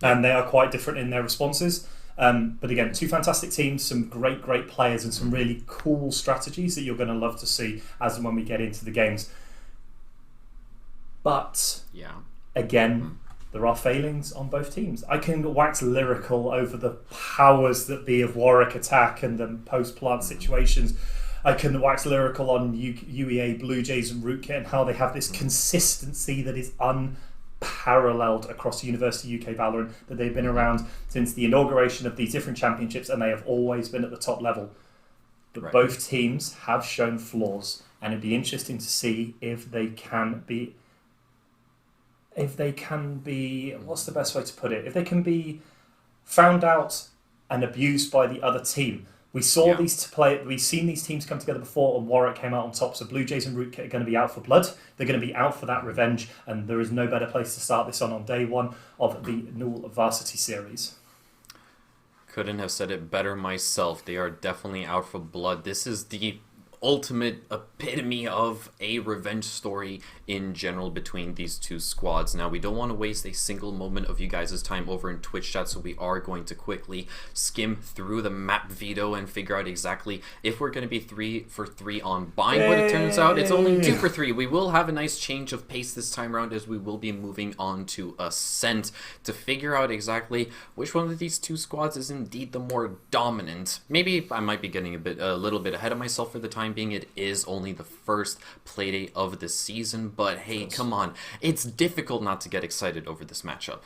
and they are quite different in their responses. But again, 2 fantastic teams, some great players, and some really cool strategies that you're going to love to see as and when we get into the games. But again, there are failings on both teams. I can wax lyrical over the powers that be of Warwick attack and the post-plant situations. I can wax lyrical on UEA, Blue Jays and Rootkit and how they have this consistency that is unparalleled across University UK Valorant, that they've been around since the inauguration of these different championships, and they have always been at the top level. But both teams have shown flaws, and it'd be interesting to see if they can be... what's the best way to put it? If they can be found out and abused by the other team. We've seen these teams come together before, and Warwick came out on top. So Blue Jays and Rootkit are going to be out for blood. They're going to be out for that revenge, and there is no better place to start this on day 1 of the Newell Varsity series. Couldn't have said it better myself. They are definitely out for blood. This is the ultimate epitome of a revenge story in general between these two squads. Now, we don't want to waste a single moment of you guys' time over in Twitch chat, so we are going to quickly skim through the map veto and figure out exactly if we're going to be 3 for 3 on Bind. But it turns out it's only 2 for 3. We will have a nice change of pace this time around, as we will be moving on to Ascent to figure out exactly which one of these two squads is indeed the more dominant. Maybe I might be getting a little bit ahead of myself for the time being. It is only the first playdate of the season, but hey, come on, it's difficult not to get excited over this matchup.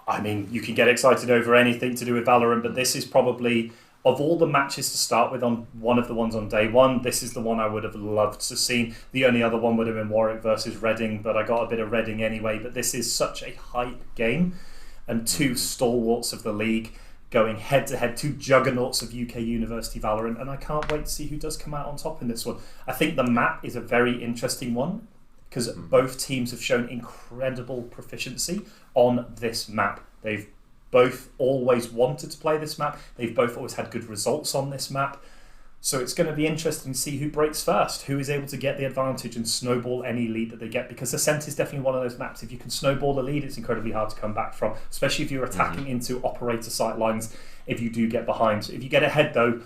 I mean, you can get excited over anything to do with Valorant, but this is probably, of all the matches to start with, on one of the ones on day 1, this is the one I would have loved to see. The only other one would have been Warwick versus Reading, but I got a bit of Reading anyway. But this is such a hype game, and 2 stalwarts of the league going head-to-head, 2 juggernauts of UK University Valorant, and I can't wait to see who does come out on top in this one. I think the map is a very interesting one, because both teams have shown incredible proficiency on this map. They've both always wanted to play this map. They've both always had good results on this map. So it's going to be interesting to see who breaks first, who is able to get the advantage and snowball any lead that they get, because Ascent is definitely one of those maps. If you can snowball the lead, it's incredibly hard to come back from, especially if you're attacking into operator sight lines, if you do get behind. If you get ahead, though,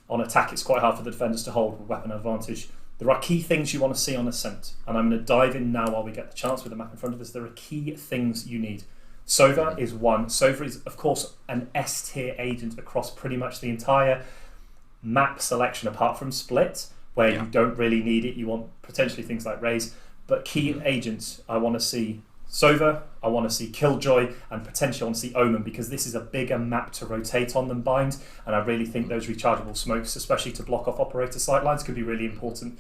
on attack, it's quite hard for the defenders to hold with weapon advantage. There are key things you want to see on Ascent, and I'm going to dive in now while we get the chance with the map in front of us. There are key things you need. Sova is one. Sova is, of course, an S-tier agent across pretty much the entire map selection, apart from Split, where you don't really need it. You want potentially things like Raze, but key agents, I want to see Sova, I want to see Killjoy, and potentially I want to see Omen, because this is a bigger map to rotate on than Bind, and I really think those rechargeable smokes, especially to block off operator sightlines, could be really important.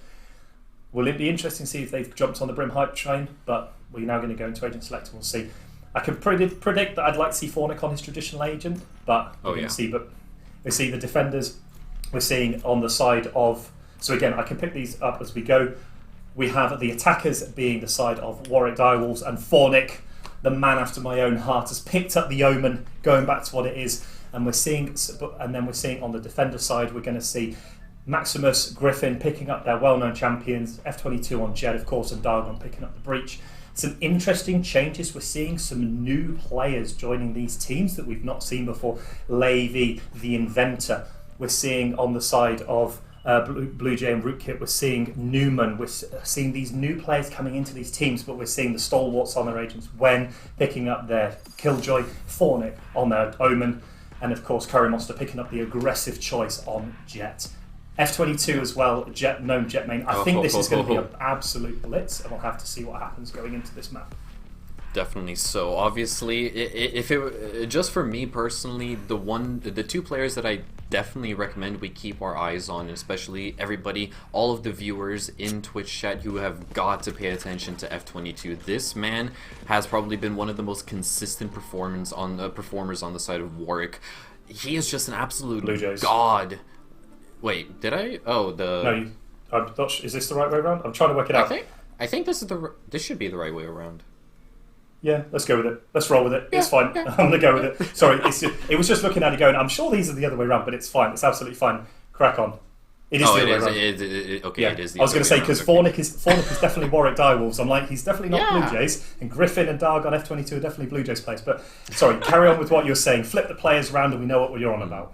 Will it be interesting to see if they've jumped on the Brim hype train? But we're now going to go into Agent Select and we'll see. I can predict that I'd like to see Fornic on his traditional agent, but we're going to see. But we see the defenders. We're seeing on the side of. So again, I can pick these up as we go. We have the attackers being the side of Warwick Direwolves, and Fornic, the man after my own heart, has picked up the Omen, going back to what it is. And we're seeing, and then we're seeing on the defender side, we're going to see Maximus, Griffin picking up their well-known champions, F22 on Jed, of course, and Dargon picking up the Breach. Some interesting changes. We're seeing some new players joining these teams that we've not seen before. Levy, the Inventor. We're seeing on the side of Blue Jay and Rootkit, we're seeing Newman. We're seeing these new players coming into these teams, but we're seeing the stalwarts on their agents. Wen picking up their Killjoy, Fornic on their Omen, and of course Curry Monster picking up the aggressive choice on Jet. F22 as well, known Jet main. I think this is going to be an absolute blitz, and we'll have to see what happens going into this map. Definitely so. Obviously, if it just for me personally, the two players that I definitely recommend we keep our eyes on, especially everybody, all of the viewers in Twitch chat, you have got to pay attention to F22. This man has probably been one of the most consistent performers on the side of Warwick. He is just an absolute god. Wait, did I? Oh, no. I'm not sure. Is this the right way around? I'm trying to work it out. I think this should be the right way around. Yeah, let's go with it. Let's roll with it. It's fine. Yeah. I'm going to go with it. Sorry, it was just looking at it going, I'm sure these are the other way around, but it's fine. It's absolutely fine. Crack on. It is the other way around. Okay, yeah. It is the I was going to say, because okay. Fornic is definitely Warwick Direwolves. I'm like, he's definitely not Blue Jays. And Griffin and Darg on F22 are definitely Blue Jays players. But, sorry, carry on with what you're saying. Flip the players around and we know what you're on about.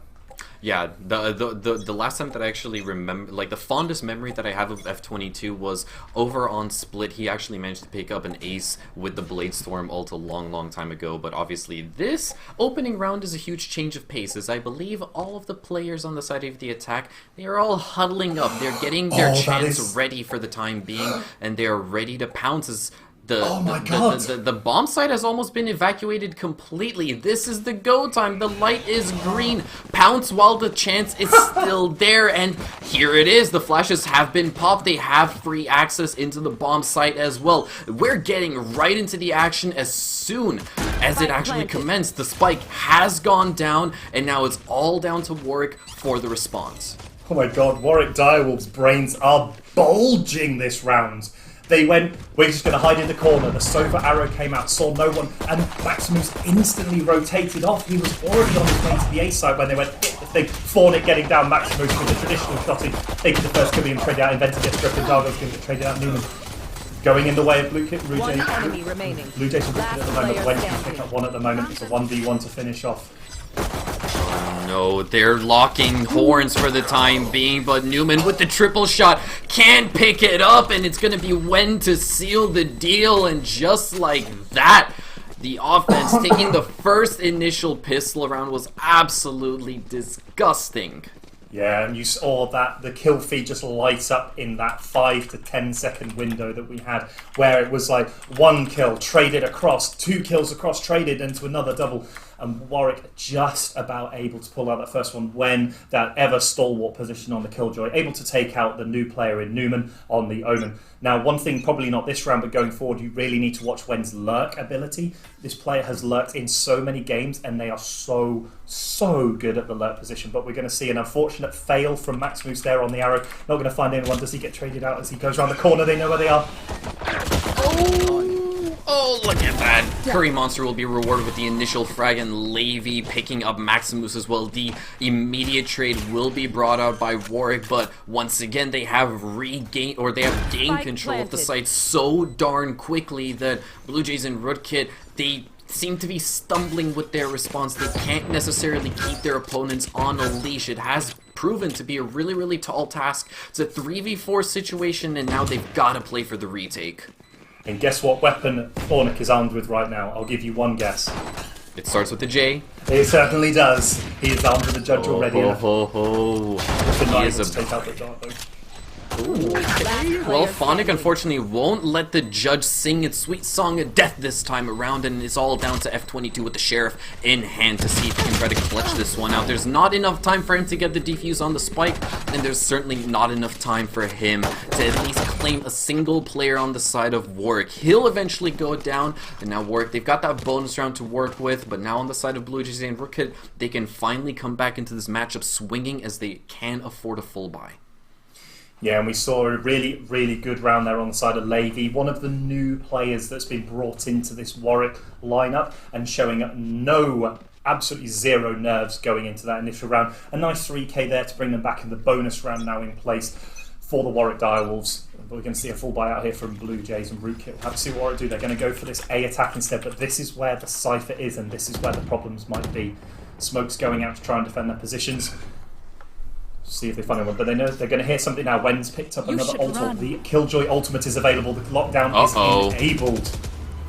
Yeah, the last time that I actually remember, like the fondest memory that I have of F22 was over on Split. He actually managed to pick up an ace with the Bladestorm ult a long time ago, but obviously this opening round is a huge change of pace, as I believe all of the players on the side of the attack, they are all huddling up. They're getting their chance ready for the time being, and they're ready to pounce as the bomb site has almost been evacuated completely. This is the go time. The light is green. Pounce while the chance is still there, and here it is. The flashes have been popped. They have free access into the bomb site as well. We're getting right into the action as soon as it actually commenced. The spike has gone down, and now it's all down to Warwick for the response. Oh my god, Warwick Direwolves' brains are bulging this round. They went, we're just going to hide in the corner. The Sova arrow came out, saw no one, and Maximus instantly rotated off. He was already on his way to the A side when they went hit the thing. Fornic getting down Maximus with the traditional shotting, taking the first kill and traded out. Inventor gets stripped, and Dargo's going to get traded out. Newman going in the way of Blue Jays. Blue Jays are at the moment. Wen can pick up one at the moment. It's a 1v1 to finish off. No, they're locking horns for the time being, but Newman with the triple shot can't pick it up, and it's going to be Wen to seal the deal, and just like that, the offense taking the first initial pistol round was absolutely disgusting. Yeah, and you saw that the kill feed just lights up in that 5 to 10 second window that we had, where it was like one kill traded across, 2 kills across traded into another double, and Warwick just about able to pull out that first one when that ever stalwart position on the Killjoy, able to take out the new player in Newman on the Omen. Now, one thing, probably not this round, but going forward, you really need to watch Wen's lurk ability. This player has lurked in so many games, and they are so good at the lurk position. But we're going to see an unfortunate fail from Maximus there on the arrow. Not going to find anyone. Does he get traded out as he goes around the corner? They know where they are. Oh, look at that. Curry Monster will be rewarded with the initial frag, and Levy picking up Maximus as well. The immediate trade will be brought out by Warwick, but once again, they have gained control of the site so darn quickly that Blue Jays and Rootkit, they seem to be stumbling with their response. They can't necessarily keep their opponents on a leash. It has proven to be a really tall task. It's a 3v4 situation, and now they've got to play for the retake. And guess what weapon Fornic is armed with right now? I'll give you one guess. It starts with the J. It certainly does. He is armed with a judge already. He is to take out the dart, though. Okay. Well, Phonic unfortunately won't let the judge sing its sweet song of death this time around, and it's all down to F22 with the Sheriff in hand to see if he can try to clutch this one out. There's not enough time for him to get the defuse on the spike, and there's certainly not enough time for him to at least claim a single player on the side of Warwick. He'll eventually go down, and now Warwick, they've got that bonus round to work with, but now on the side of Blue Jays and Rootkit, they can finally come back into this matchup swinging as they can afford a full buy. Yeah, and we saw a really, really good round there on the side of Levy, one of the new players that's been brought into this Warwick lineup and showing absolutely zero nerves going into that initial round. A nice 3k there to bring them back in the bonus round now in place for the Warwick Direwolves. We're going to see a full buy out here from Blue Jays and Rootkit. We'll have to see what Warwick do. They're going to go for this A attack instead, but this is where the Cypher is and this is where the problems might be. Smoke's going out to try and defend their positions. See if they find one, but they know they're going to hear something now. Wen's picked up another ult. The Killjoy ultimate is available. The lockdown is enabled.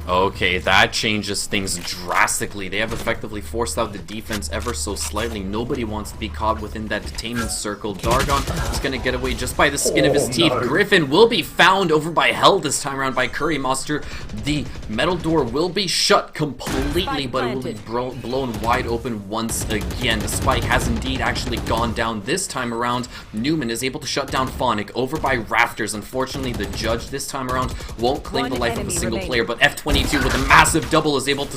Okay, that changes things drastically. They have effectively forced out the defense ever so slightly. Nobody wants to be caught within that detainment circle. Dargon is going to get away just by the skin of his teeth. No. Griffin will be found over by Hell this time around by Curry Monster. The metal door will be shut completely, but it will be blown wide open once again. The spike has indeed actually gone down this time around. Newman is able to shut down Phonic over by Rafters. Unfortunately, the judge this time around won't claim the life of a single player, but F22 with a massive double is able to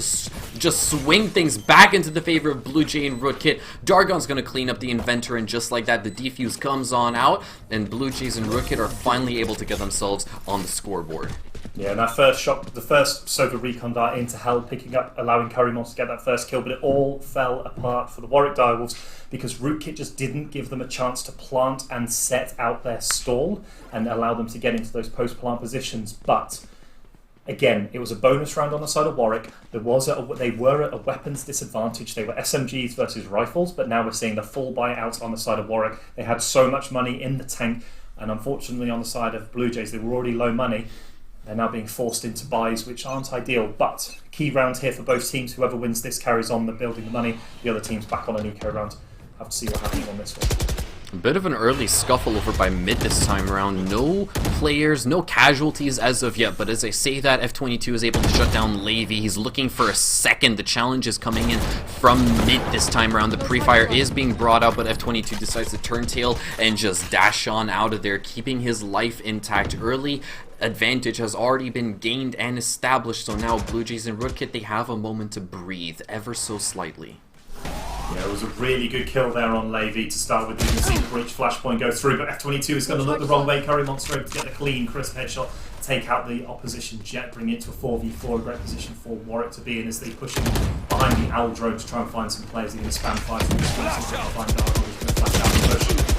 just swing things back into the favor of Blue Jay and Rootkit. Dargon's going to clean up the Inventor, and just like that, the defuse comes on out, and Blue Jays and Rootkit are finally able to get themselves on the scoreboard. Yeah, and that first shot, the first Soga recon dart into Hell, picking up, allowing Curry Monster to get that first kill, but it all fell apart for the Warwick Direwolves because Rootkit just didn't give them a chance to plant and set out their stall and allow them to get into those post-plant positions. But again, it was a bonus round on the side of Warwick. They were at a weapons disadvantage. They were SMGs versus rifles, but now we're seeing the full buyout on the side of Warwick. They had so much money in the tank, and unfortunately on the side of Blue Jays, they were already low money. They're now being forced into buys, which aren't ideal, but key round here for both teams. Whoever wins this carries on the building the money. The other team's back on an eco round. Have to see what happens on this one. A bit of an early scuffle over by mid this time around. No players, no casualties as of yet, but as I say that, F22 is able to shut down Levy. He's looking for a second. The challenge is coming in from mid this time around. The pre-fire is being brought out, but F22 decides to turn tail and just dash on out of there, keeping his life intact. Early advantage has already been gained and established, so now Blue Jays and Rootkit, they have a moment to breathe, ever so slightly. Yeah, it was a really good kill there on Levy to start with. You can see the breach flashpoint go through, but F22 is going to look the wrong way. Curry Monster able to get the clean, crisp headshot, take out the opposition jet, bring it to a 4v4, a great position for Warwick to be in as they push him behind the Owl drone to try and find some players. They're going to spam fire from the screen, so they're going to find Darwin, who's going to flash out the push.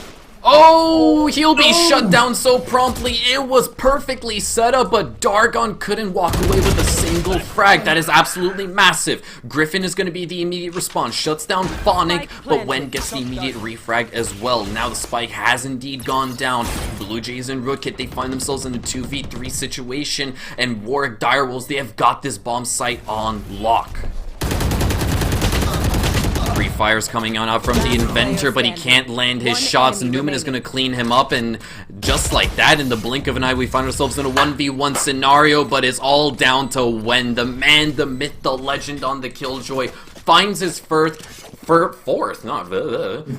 Oh, he'll be shut down so promptly. It was perfectly set up, but Dargon couldn't walk away with a single frag. That is absolutely massive. Griffin is going to be the immediate response. Shuts down Phonic, but Wen gets the immediate refrag as well. Now the spike has indeed gone down. Blue Jays and Rootkit, they find themselves in a 2v3 situation, and Warwick Direwolves, they have got this bomb site on lock. Free fires coming on out from the Inventor, but he can't land his shots. Newman is going to clean him up, and just like that, in the blink of an eye, we find ourselves in a 1v1 scenario, but it's all down to when the man, the myth, the legend on the Killjoy finds his fourth,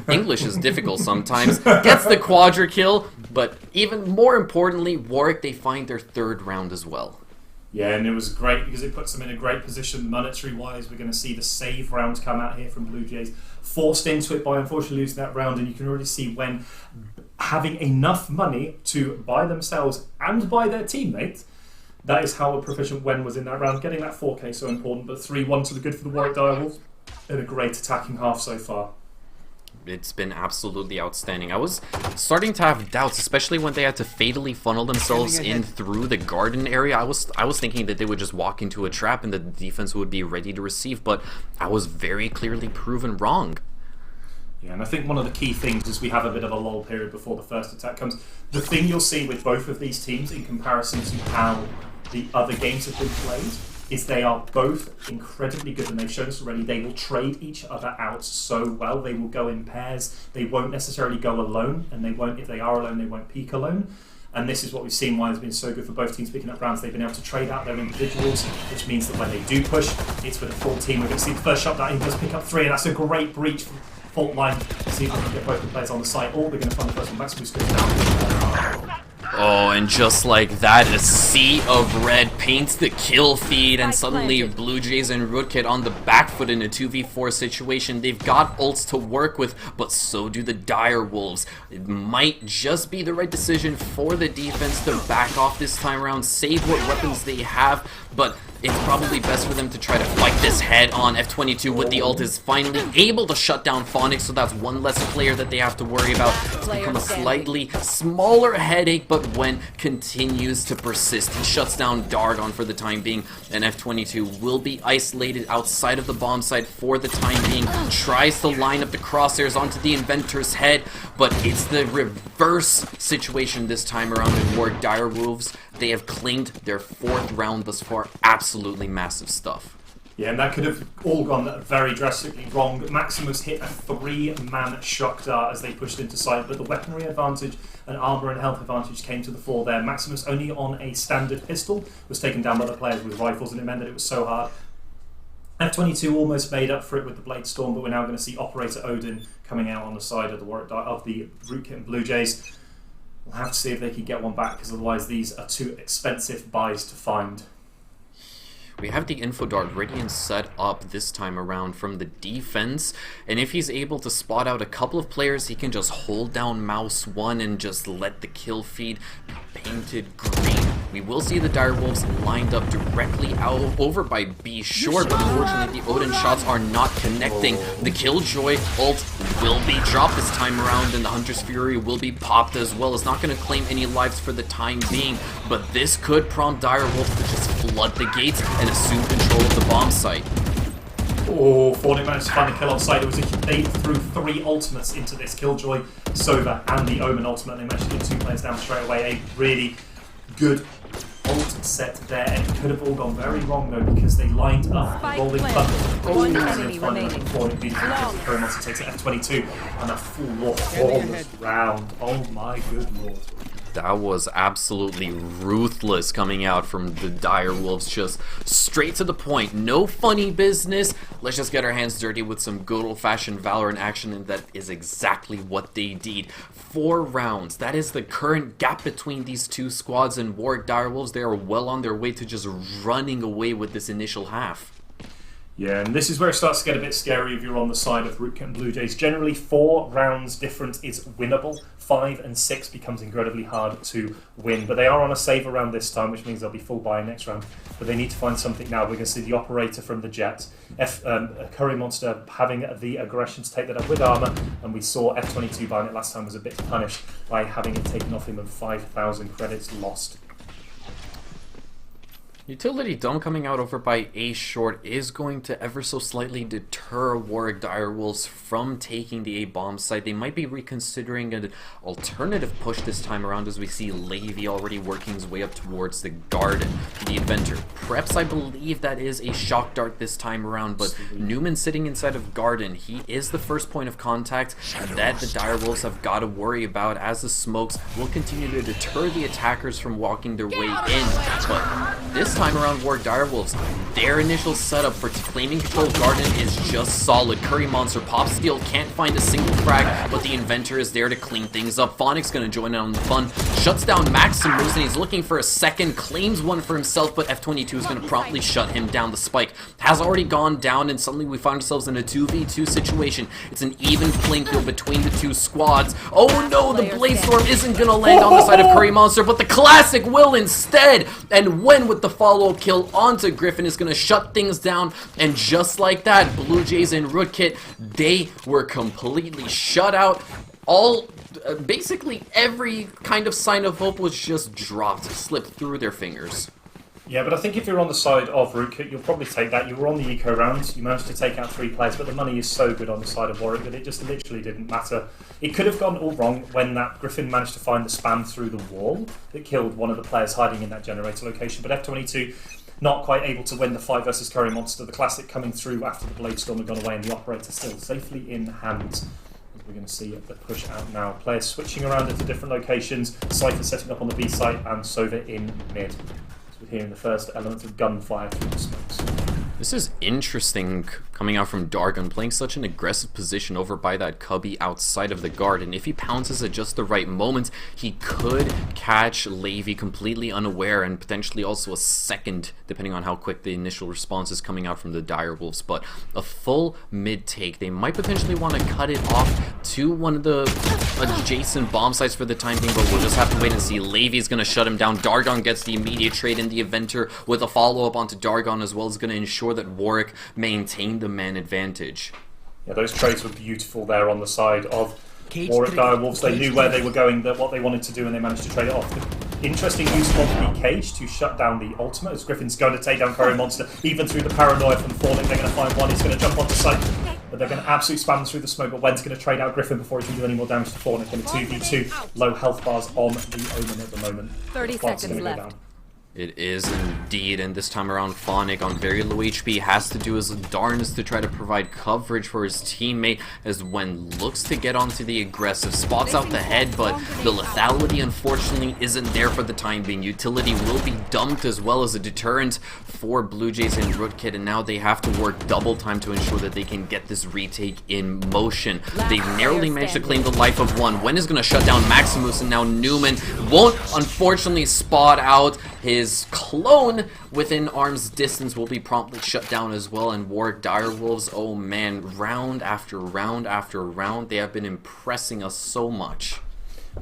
English is difficult sometimes, gets the quadra kill, but even more importantly, Warwick, they find their third round as well. Yeah, and it was great because it puts them in a great position monetary-wise. We're going to see the save round come out here from Blue Jays. Forced into it by unfortunately losing that round, and you can already see when having enough money to buy themselves and buy their teammate. That is how a proficient Wen was in that round. Getting that 4k so important, but 3-1 to the good for the Warwick Direwolves. And a great attacking half so far. It's been absolutely outstanding. I was starting to have doubts, especially when they had to fatally funnel themselves in through the garden area. I was thinking that they would just walk into a trap and the defense would be ready to receive, but I was very clearly proven wrong. Yeah, and I think one of the key things is we have a bit of a lull period before the first attack comes. The thing you'll see with both of these teams in comparison to how the other games have been played is they are both incredibly good, and they've shown us already. They will trade each other out so well. They will go in pairs. They won't necessarily go alone, and they won't, if they are alone, they won't peek alone. And this is what we've seen why it's been so good for both teams picking up rounds. They've been able to trade out their individuals, which means that when they do push, it's with a full team. We're going to see the first shot that he does pick up 3, and that's a great breach from fault line. See if we can get both the players on the site. Or they're going to find the first one. Maximus goes down. Oh, and just like that, a sea of red paints the kill feed, and suddenly Blue Jays and Rootkit on the back foot in a 2v4 situation. They've got ults to work with, but so do the Dire Wolves. It might just be the right decision for the defense to back off this time around, save what weapons they have, but it's probably best for them to try to fight this head on. F22 with the ult is finally able to shut down Phonics, so that's one less player that they have to worry about. It's become a slightly smaller headache, but when continues to persist, he shuts down Dargon for the time being, and F22 will be isolated outside of the bomb site for the time being. Tries to line up the crosshairs onto the Inventor's head, but it's the reverse situation this time around in Warg Dire Wolves. They have claimed their 4th round thus far. Absolutely massive stuff. Yeah, and that could have all gone very drastically wrong. Maximus hit a 3-man shock dart as they pushed into sight, but the weaponry advantage and armor and health advantage came to the fore there. Maximus, only on a standard pistol, was taken down by the players with rifles, and it meant that it was so hard. F22 almost made up for it with the Blade Storm, but we're now going to see Operator Odin coming out on the side of the Rootkit and Blue Jays. We'll have to see if they can get one back, because otherwise these are too expensive buys to find. We have the info dart ready and set up this time around from the defense, and if he's able to spot out a couple of players, he can just hold down mouse 1 and just let the kill feed be painted green. We will see the Dire Wolves lined up directly out over by B short, but unfortunately the Odin shots are not connecting. The Killjoy ult will be dropped this time around, and the Hunter's Fury will be popped as well. It's not going to claim any lives for the time being, but this could prompt Dire Wolves to just flood the gates and assume control of the bomb site. Oh, Fortnite managed to find a kill on site. They threw 3 ultimates into this Killjoy, Sova, and the Omen ultimate. They managed to get 2 players down straight away. A really good ult set there, and it could have all gone very wrong though, because they lined up rolling thunder. One enemy remaining. Curry Monster takes it F22 and a flawless round. Oh my good lord. That was absolutely ruthless coming out from the Dire Wolves, just straight to the point. No funny business. Let's just get our hands dirty with some good old-fashioned Valorant action, and that is exactly what they did. 4 rounds. That is the current gap between these two squads, and Warg Dire Wolves, they are well on their way to just running away with this initial half. Yeah, and this is where it starts to get a bit scary if you're on the side of Rootkit and Blue Jays. Generally, 4 rounds difference is winnable. 5 and 6 becomes incredibly hard to win. But they are on a save round this time, which means they'll be full buy next round. But they need to find something now. We're going to see the Operator from the Jet. Curry Monster having the aggression to take that up with armor. And we saw F22 buying it last time was a bit punished by having it taken off him and 5,000 credits lost. Utility Dome coming out over by A short is going to ever so slightly deter Warg Dire Wolves from taking the A bomb site. They might be reconsidering an alternative push this time around, as we see Levy already working his way up towards the Garden. The Inventor preps, I believe that is a shock dart this time around, but Newman sitting inside of Garden, he is the first point of contact that the Dire Wolves have got to worry about, as the smokes will continue to deter the attackers from walking their way in. But this time around, Warg Dire Wolves, their initial setup for claiming control of Garden is just solid. Curry Monster, Pop Steel can't find a single frag, but the Inventor is there to clean things up. Phonic's gonna join in on the fun, shuts down Maximus, and he's looking for a second, claims one for himself, but F22 is gonna promptly shut him down. The spike has already gone down, and suddenly we find ourselves in a 2v2 situation. It's an even playing field between the two squads. Oh no, the Blade Storm isn't gonna land on the side of Curry Monster, but the Classic will instead, and when with the follow-up kill onto Griffin is going to shut things down, and just like that, Blue Jays and Rootkit, they were completely shut out. Basically every kind of sign of hope was just dropped, slipped through their fingers. Yeah, but I think if you're on the side of Rootkit, you'll probably take that. You were on the eco round, you managed to take out 3 players, but the money is so good on the side of Warwick that it just literally didn't matter. It could have gone all wrong when that Griffin managed to find the spam through the wall that killed one of the players hiding in that generator location, but F22 not quite able to win the fight versus Curry Monster. The Classic coming through after the Blade Storm had gone away, and the Operator still safely in hand. We're going to see the push out now. Players switching around into different locations. Cypher setting up on the B site and Sova in mid. So we're hearing the first element of gunfire through the smokes. This is interesting coming out from Dargon, playing such an aggressive position over by that cubby outside of the guard, and if he pounces at just the right moment, he could catch Levy completely unaware, and potentially also a second, depending on how quick the initial response is coming out from the Direwolves. But a full mid take, they might potentially want to cut it off to one of the adjacent bomb sites for the time being, but we'll just have to wait and see. Levy's going to shut him down. Dargon gets the immediate trade in the Eventer with a follow-up onto Dargon, as well as going to ensure that Warwick maintained the man advantage. Yeah, those trades were beautiful there on the side of Warwick Direwolves. They knew where they were going, what they wanted to do, and they managed to trade it off. The interesting use of the cage to shut down the ultimate, as Griffin's going to take down Curry Monster, even through the paranoia from Fornic. They're going to find one, he's going to jump onto site, but they're going to absolutely spam through the smoke, but Wen's going to trade out Griffin before he can do any more damage to Fornic, and a 2v2, low health bars on the Omen at the moment. 30 seconds left. It is indeed, and this time around Phonic on very low HP has to do his darnest to try to provide coverage for his teammate, as Wen looks to get onto the aggressive, spots out the head, but the lethality unfortunately isn't there for the time being. Utility will be dumped, as well as a deterrent for Blue Jays and Rootkit, and now they have to work double time to ensure that they can get this retake in motion. They've narrowly managed to claim the life of one. Wen is going to shut down Maximus, and now Newman won't unfortunately spot out his clone within arm's distance, will be promptly shut down as well. And Warwick Direwolves, oh man, round after round after round, they have been impressing us so much.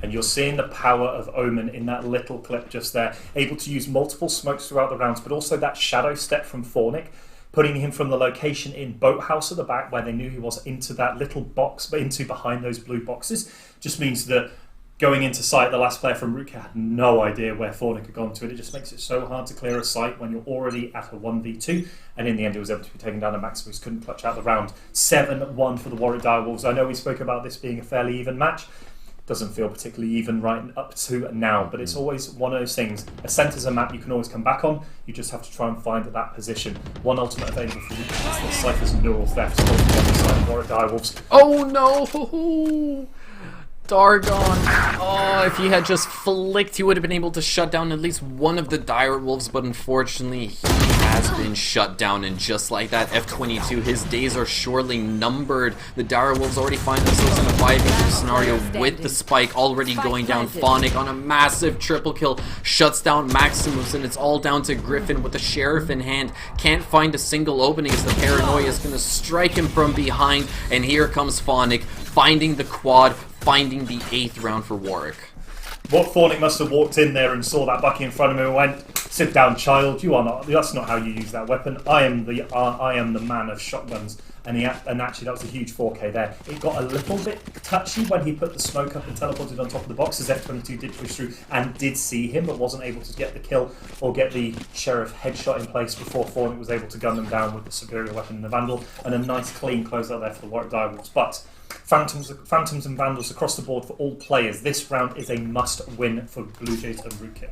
And you're seeing the power of Omen in that little clip just there, able to use multiple smokes throughout the rounds, but also that shadow step from Fornic, putting him from the location in Boathouse at the back where they knew he was into that little box, but into behind those blue boxes, just means that going into sight, the last player from Rootkit had no idea where Fornic had gone to, and it just makes it so hard to clear a site when you're already at a 1v2, and in the end it was able to be taken down, and Maximus couldn't clutch out the round. 7-1 for the Warwick Direwolves. I know we spoke about this being a fairly even match. Doesn't feel particularly even right up to now, but it's always one of those things. A centre's a map you can always come back on, you just have to try and find that position. One ultimate available for Rootkit, the Cypher's neural theft on the side of Warwick Direwolves. Oh no! Dargon. Oh, if he had just flicked, he would have been able to shut down at least one of the Direwolves, but unfortunately, he has been shut down, and just like that, F22, his days are surely numbered. The Direwolves already find themselves in a 5v2 scenario with the spike already going down. Phonic on a massive triple kill, shuts down Maximus, and it's all down to Griffin with the Sheriff in hand. Can't find a single opening as the paranoia is going to strike him from behind, and here comes Phonic, finding the quad, finding the 8th round for Warwick. What Fornic must have walked in there and saw that Bucky in front of him and went, "Sit down, child. You are not. That's not how you use that weapon. I am the man of shotguns." And actually, that was a huge 4K there. It got a little bit touchy when he put the smoke up and teleported on top of the box, as F22 did push through and did see him, but wasn't able to get the kill or get the Sheriff headshot in place before Fornic was able to gun them down with the superior weapon in the Vandal, and a nice clean close out there for the Warwick Direwolves. But Phantoms and Vandals across the board for all players. This round is a must-win for Blue Jays and Rootkit.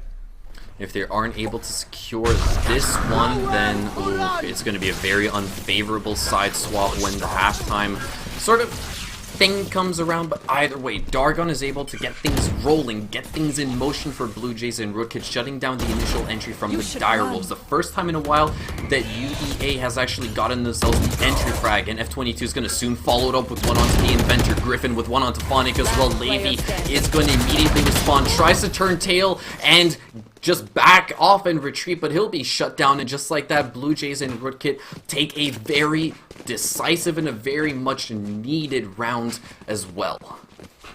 If they aren't able to secure this one, then it's going to be a very unfavorable side swap when the halftime sort of thing comes around. But either way, Dargon is able to get things rolling, get things in motion for Blue Jays and Rootkit, shutting down the initial entry from the Direwolves. The first time in a while that UEA has actually gotten themselves the entry frag, and F22 is going to soon follow it up with one onto the Inventor. Griffin with one onto Phonic as well. Levy is going to immediately respond, tries to turn tail and just back off and retreat, but he'll be shut down, and just like that, Blue Jays and Rootkit take a very decisive and a very much needed round as well.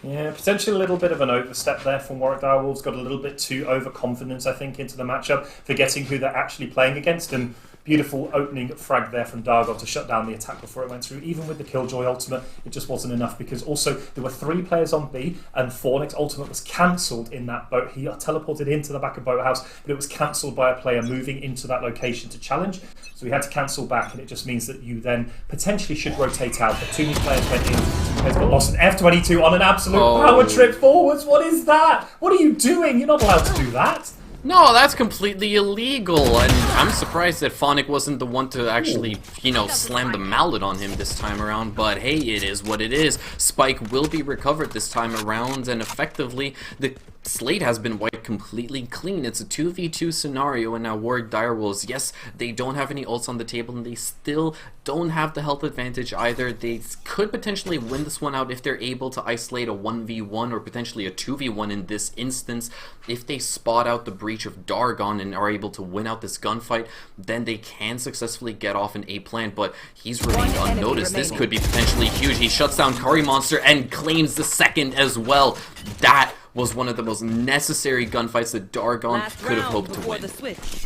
Yeah, potentially a little bit of an overstep there from Warwick Direwolves. Got a little bit too overconfident, I think, into the matchup, forgetting who they're actually playing against. And beautiful opening frag there from Dargon to shut down the attack before it went through. Even with the Killjoy ultimate, it just wasn't enough, because also there were 3 players on B, and Fornic's ultimate was cancelled in that boat. He teleported into the back of Boathouse, but it was cancelled by a player moving into that location to challenge. So he had to cancel back, and it just means that you then potentially should rotate out. But too many players went in, 2 players got lost, and F22 on an absolute power trip forwards. What is that? What are you doing? You're not allowed to do that. No, that's completely illegal, and I'm surprised that Phonic wasn't the one to actually, you know, slam the mallet on him this time around, but hey, it is what it is. Spike will be recovered this time around, and effectively, the slate has been wiped completely clean. It's a 2v2 scenario, and now Warwick Direwolves, yes, they don't have any ults on the table, and they still don't have the health advantage either. They could potentially win this one out if they're able to isolate a 1v1 or potentially a 2v1 in this instance. If they spot out the breach of Dargon and are able to win out this gunfight, then they can successfully get off an A plant, but he's remained unnoticed. This could be potentially huge. He shuts down Curry Monster and claims the second as well. That was one of the most necessary gunfights that Dargon could have hoped to win.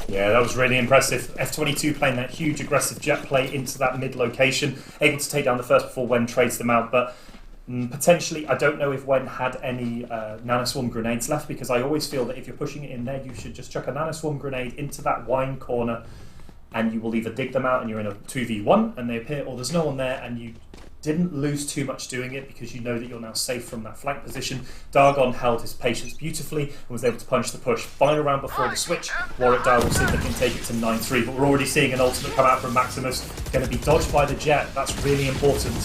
Yeah, that was really impressive. F22 playing that huge aggressive jet play into that mid location, able to take down the first before Wen trades them out, but potentially, I don't know if Wen had any nanoswarm grenades left, because I always feel that if you're pushing it in there, you should just chuck a nanoswarm grenade into that wine corner, and you will either dig them out and you're in a 2v1 and they appear, or there's no one there and you didn't lose too much doing it because you know that you're now safe from that flank position. Dargon held his patience beautifully and was able to punch the push. Final round before the switch, Warwick Dire will see if they can take it to 9-3, but we're already seeing an ultimate come out from Maximus. Going to be dodged by the jet, that's really important.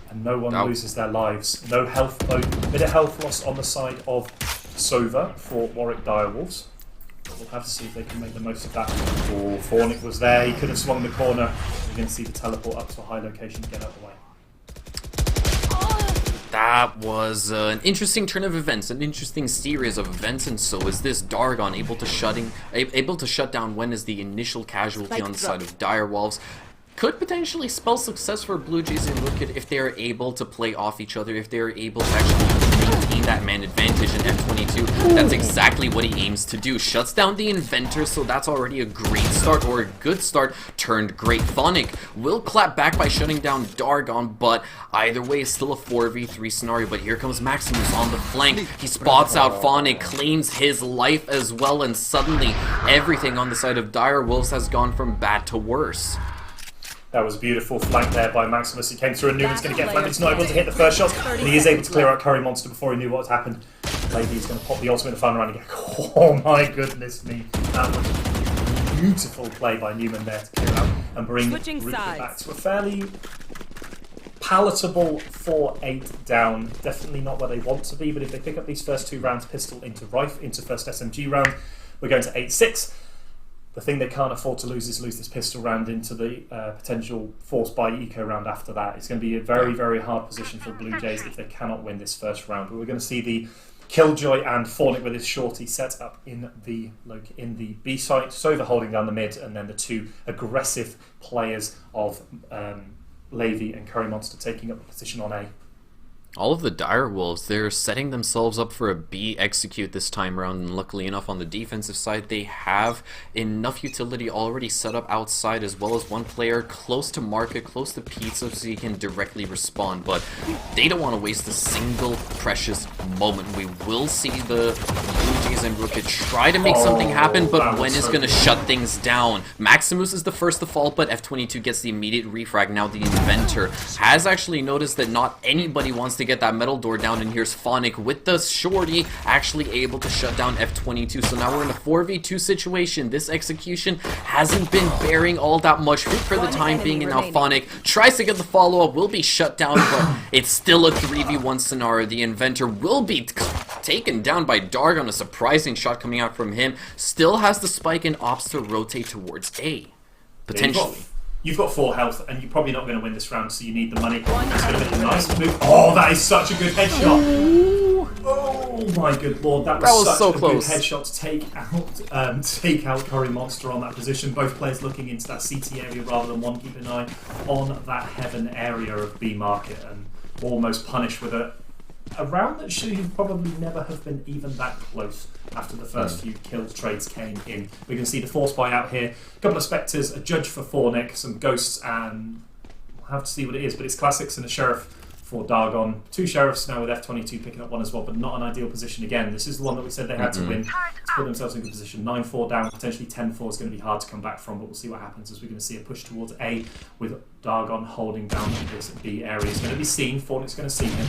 And no one loses their lives. No health, though. Bit of health loss on the side of Sova for Warwick Direwolves. We'll have to see if they can make the most of that. Oh, Fornic was there, he could have swung the corner. We're going to see the teleport up to a high location to get out of the way. That was an interesting turn of events, an interesting series of events, and so is this Dargon able to shut down Wen as the initial casualty on the side of Direwolves. Could potentially spell success for Blue Jays and Rookit if they are able to play off each other, if they are able to actually maintain that man advantage in F22. That's exactly what he aims to do. Shuts down the Inventor, so that's already a great start, or a good start, turned great. Phonic will clap back by shutting down Dargon, but either way, it's still a 4v3 scenario. But here comes Maximus on the flank. He spots out Phonic, claims his life as well, and suddenly everything on the side of Direwolves has gone from bad to worse. That was a beautiful flank there by Maximus. He came through and knew he was going to get flanked. He's not able to hit the first shot, but he is able to clear out Curry Monster before he knew what had happened. Maybe he's going to pop the ultimate in the final round again. Oh my goodness me. That was a beautiful play by Newman there to clear out and bring Rupert back to a fairly palatable 4-8 down. Definitely not where they want to be, but if they pick up these first two rounds, pistol into Rife, into first SMG round, we're going to 8-6. The thing they can't afford to lose is lose this pistol round into the potential force by eco round after that. It's going to be a very, very hard position for Blue Jays if they cannot win this first round. But we're going to see the Killjoy and Fornic with his shorty set up in the B site. Sova holding down the mid, and then the two aggressive players of Levy and Curry Monster taking up the position on A. All of the Direwolves, they're setting themselves up for a B execute this time around, and luckily enough on the defensive side, they have enough utility already set up outside, as well as one player close to market, close to pizza, so he can directly respond, but they don't want to waste a single precious moment. We will see the Blue Jays and Rookit try to make something happen, but Wen is going to shut things down. Maximus is the first to fall, but F22 gets the immediate refrag. Now the Inventor has actually noticed that not anybody wants to get that metal door down, and here's Phonic with the shorty actually able to shut down F22. So now we're in a 4v2 situation. This execution hasn't been bearing all that much fruit for the time being, and now Phonic tries to get the follow-up, will be shut down, but it's still a 3v1 scenario. The Inventor will be taken down by Dargon, a surprising shot coming out from him. Still has the spike and opts to rotate towards A, potentially. You've got 4 health, and you're probably not going to win this round, so you need the money. That's going to make a nice move. Oh, that is such a good headshot! Ooh. Oh my good lord, that was such a good headshot to take out Curry Monster on that position. Both players looking into that CT area rather than one keeping an eye on that heaven area of B market, and almost punished with a round that should probably never have been even that close after the first few kills trades came in. We can see the force buy out here, a couple of Spectres, a Judge for Fornic, some Ghosts, and we'll have to see what it is, but it's Classics and a Sheriff for Dargon. 2 Sheriffs now with F22 picking up one as well, but not an ideal position again. This is the one that we said they had to win to put themselves in a good position. 9-4 down, potentially 10-4 is going to be hard to come back from, but we'll see what happens as we're going to see a push towards A with Dargon holding down this B area. It's going to be seen, Fornic's going to see him.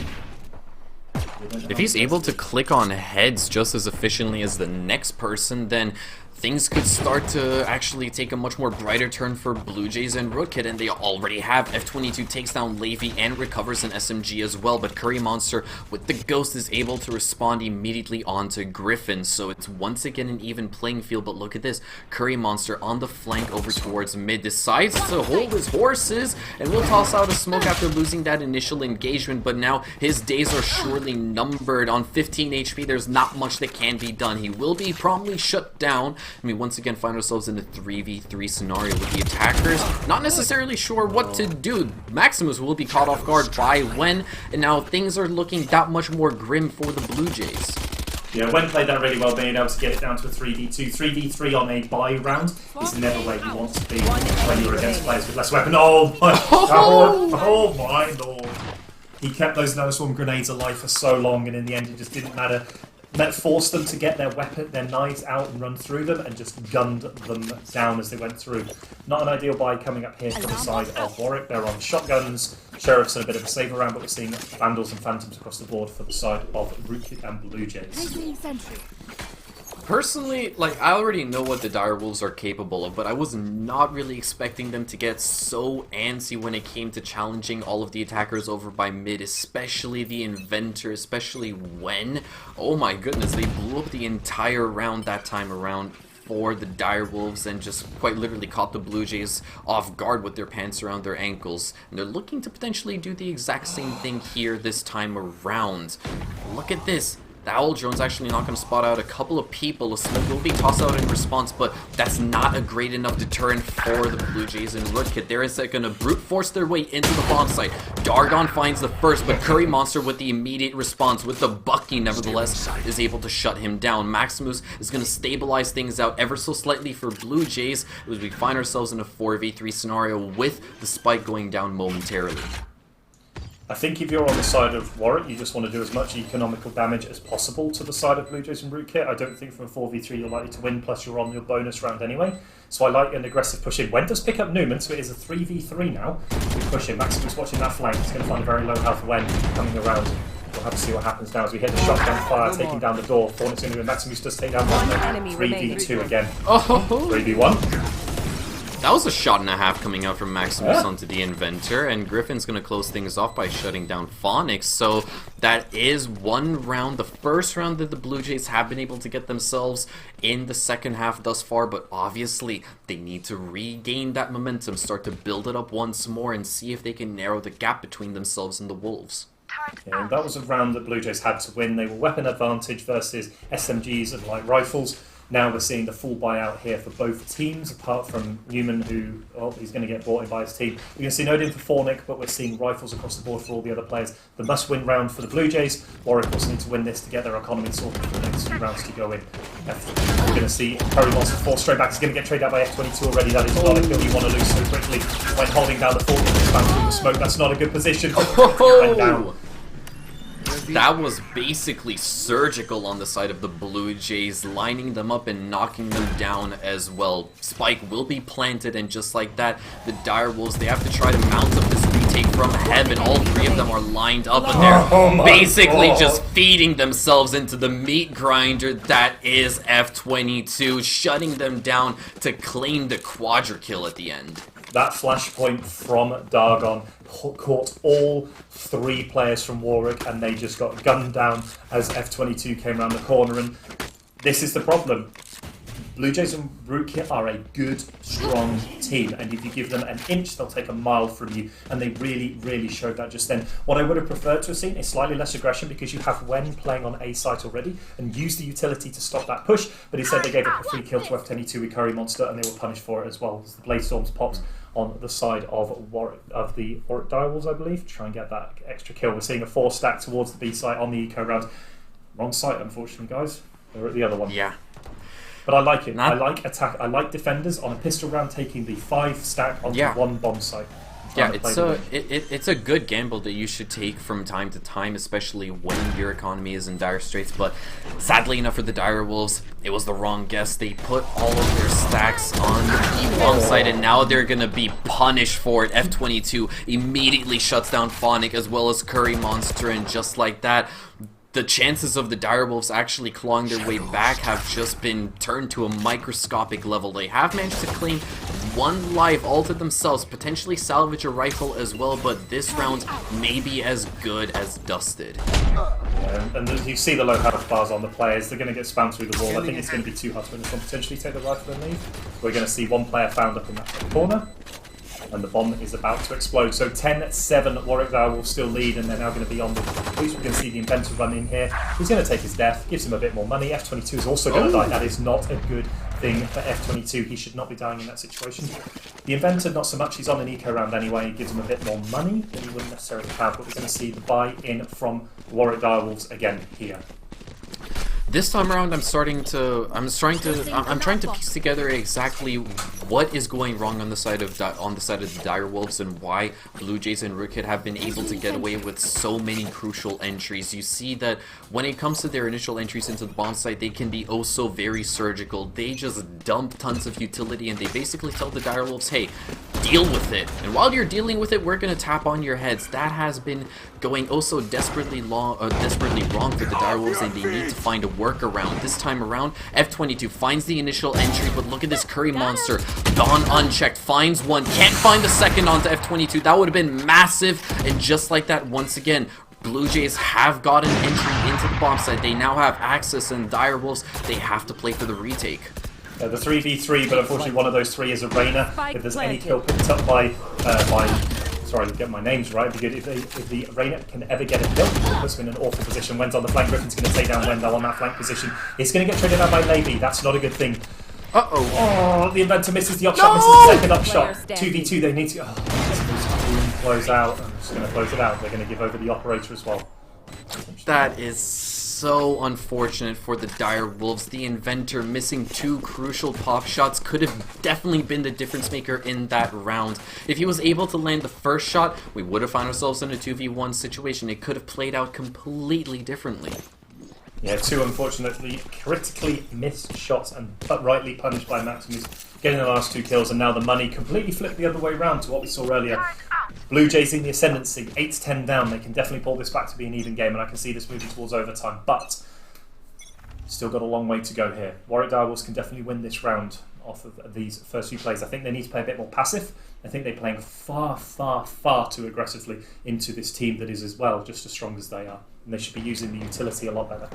If he's able to click on heads just as efficiently as the next person, then things could start to actually take a much more brighter turn for Blue Jays and Rootkit, and they already have. F22 takes down Levy and recovers an SMG as well, but Curry Monster with the Ghost is able to respond immediately onto Griffin, so it's once again an even playing field. But look at this, Curry Monster on the flank over towards mid decides to hold his horses and will toss out a smoke after losing that initial engagement, but now his days are surely numbered. On 15 HP, there's not much that can be done. He will be promptly shut down. I mean, once again, find ourselves in a 3v3 scenario with the attackers not necessarily sure what to do. Maximus will be caught off guard by Wen, and now things are looking that much more grim for the Blue Jays. Yeah, Wen played that really well, being able to get it down to a 3v2. 3v3 on a buy round is never where you want to be when you're against players with less weapon. Oh my god! Oh my lord! He kept those no swarm grenades alive for so long, and in the end it just didn't matter. That forced them to get their knives out and run through them, and just gunned them down as they went through. Not an ideal buy coming up here from the side of Warwick. They're on shotguns, Sheriff's in a bit of a save around, but we're seeing Vandals and Phantoms across the board for the side of Rootkit and Blue Jays. Personally, like, I already know what the Direwolves are capable of, but I was not really expecting them to get so antsy when it came to challenging all of the attackers over by mid, especially the Inventor, especially when, oh my goodness, they blew up the entire round that time around for the Direwolves and just quite literally caught the Blue Jays off guard with their pants around their ankles. And they're looking to potentially do the exact same thing here this time around. Look at this. The Owl Drone's actually not going to spot out a couple of people. A smoke will be tossed out in response, but that's not a great enough deterrent for the Blue Jays and Rootkit. They're going to brute force their way into the bomb site. Dargon finds the first, but Curry Monster with the immediate response with the Bucky, nevertheless, is able to shut him down. Maximus is going to stabilize things out ever so slightly for Blue Jays as we find ourselves in a 4v3 scenario with the spike going down momentarily. I think if you're on the side of Warwick, you just want to do as much economical damage as possible to the side of Blue Jays and Rootkit. I don't think from a 4v3 you're likely to win, plus you're on your bonus round anyway. So I like an aggressive push in. Wen does pick up Newman, so it is a 3v3 now. We push in. Maximus watching that flank. He's going to find a very low health Wen coming around. We'll have to see what happens now as we hit the shotgun fire, taking down the door. Thornet's going to win. Maximus does take down one. 3v2 again. 3v1. That was a shot and a half coming out from Maximus onto the Inventor, and Griffin's going to close things off by shutting down Phonics. So that is one round, the first round that the Blue Jays have been able to get themselves in the second half thus far, but obviously they need to regain that momentum, start to build it up once more, and see if they can narrow the gap between themselves and the Wolves. Yeah, that was a round that Blue Jays had to win. They were weapon advantage versus SMGs and light rifles. Now we're seeing the full buyout here for both teams, apart from Newman, who, oh, he's going to get brought in by his team. We're going to see no in for Fornick, but we're seeing rifles across the board for all the other players. The must-win round for the Blue Jays. Warwick also need to win this to get their economy sorted for the next 2 rounds to go in. We're going to see Curry Monster 4 straight back. He's going to get traded out by F22 already. That is not a kill you want to lose so quickly. When holding down the Fornick, expand through the smoke. That's not a good position. Went down. That was basically surgical on the side of the Blue Jays, lining them up and knocking them down as well. Spike will be planted, and just like that, the Direwolves, they have to try to mount up this retake from heaven. All 3 of them are lined up, and they're basically just feeding themselves into the meat grinder that is F22, shutting them down to claim the quadra kill at the end. That flashpoint from Dargon caught all 3 players from Warwick, and they just got gunned down as F22 came around the corner. And this is the problem. Blue Jays and Rootkit are a good, strong team, and if you give them an inch, they'll take a mile from you, and they really, really showed that just then. What I would have preferred to have seen is slightly less aggression, because you have Wen playing on A site already, and use the utility to stop that push, but instead they gave up a free kill to F22 with Curry Monster, and they were punished for it as well, as the Blade Storms popped on the side of Warwick, of the Warwick Direwolves, I believe, to try and get that extra kill. We're seeing a 4 stack towards the B site on the eco round. Wrong site, unfortunately, guys. They're at the other one. Yeah. But I like it. I like attack. I like defenders on a pistol round taking the 5 stack onto 1 bomb site. Yeah, it's a good gamble that you should take from time to time, especially when your economy is in dire straits. But sadly enough for the Direwolves, it was the wrong guess. They put all of their stacks on the bomb site, and now they're gonna be punished for it. F22 immediately shuts down Phonic as well as Curry Monster, and just like that, the chances of the direwolves actually clawing their way back have just been turned to a microscopic level. They have managed to claim 1 life all to themselves, potentially salvage a rifle as well, but this round may be as good as dusted. Yeah, and you see the low health bars on the players. They're going to get spammed through the wall. I think it's going to be too hard to win this one. Potentially take the rifle and leave. We're going to see one player found up in that corner, and the bomb is about to explode. So 10-7, Warwick Direwolves still lead, and they're now going to be on the police. We're going to see the Inventor run in here. He's going to take his death, gives him a bit more money. F22 is also going to die. That is not a good thing for F22. He should not be dying in that situation. The Inventor, not so much. He's on an eco round anyway. He gives him a bit more money than he wouldn't necessarily have, but we're going to see the buy-in from Warwick Direwolves again here. This time around, I'm trying to piece together exactly what is going wrong on the side of the Direwolves and why Blue Jays and Rootkit have been able to get away with so many crucial entries. You see that when it comes to their initial entries into the bomb site, they can be oh so very surgical. They just dump tons of utility and they basically tell the Direwolves, hey, deal with it. And while you're dealing with it, we're gonna tap on your heads. That has been going oh so desperately wrong for the Direwolves, and they need to find a workaround. This time around, F22 finds the initial entry, but look at this Curry monster. Gone unchecked, finds one, can't find the second onto F22. That would have been massive, and just like that, once again, Blue Jays have got an entry into the bomb site. They now have access, and Direwolves, they have to play for the retake. The 3v3, but unfortunately one of those three is a Reyna. If there's any kill picked up by sorry, to get my names right, it'd be good if the Reyna can ever get a kill. It puts him in an awful position. Wen's on the flank, Griffin's going to take down Wendell on that flank position. It's going to get traded out by Levy, that's not a good thing. Uh-oh. Oh, the Inventor misses the upshot, misses the second upshot. 2v2, they need to... close out. I'm just going to close it out. They're going to give over the operator as well. That is so unfortunate for the Direwolves. The Inventor missing 2 crucial pop shots could have definitely been the difference maker in that round. If he was able to land the first shot, we would have found ourselves in a 2v1 situation. It could have played out completely differently. Yeah, 2 unfortunately critically missed shots and rightly punished by Maximus, getting the last 2 kills, and now the money completely flipped the other way around to what we saw earlier. Blue Jays in the ascendancy, 8-10 down. They can definitely pull this back to be an even game, and I can see this moving towards overtime, but still got a long way to go here. Warwick Direwolves can definitely win this round off of these first few plays. I think they need to play a bit more passive. I think they're playing far, far, far too aggressively into this team that is as well just as strong as they are. And they should be using the utility a lot better.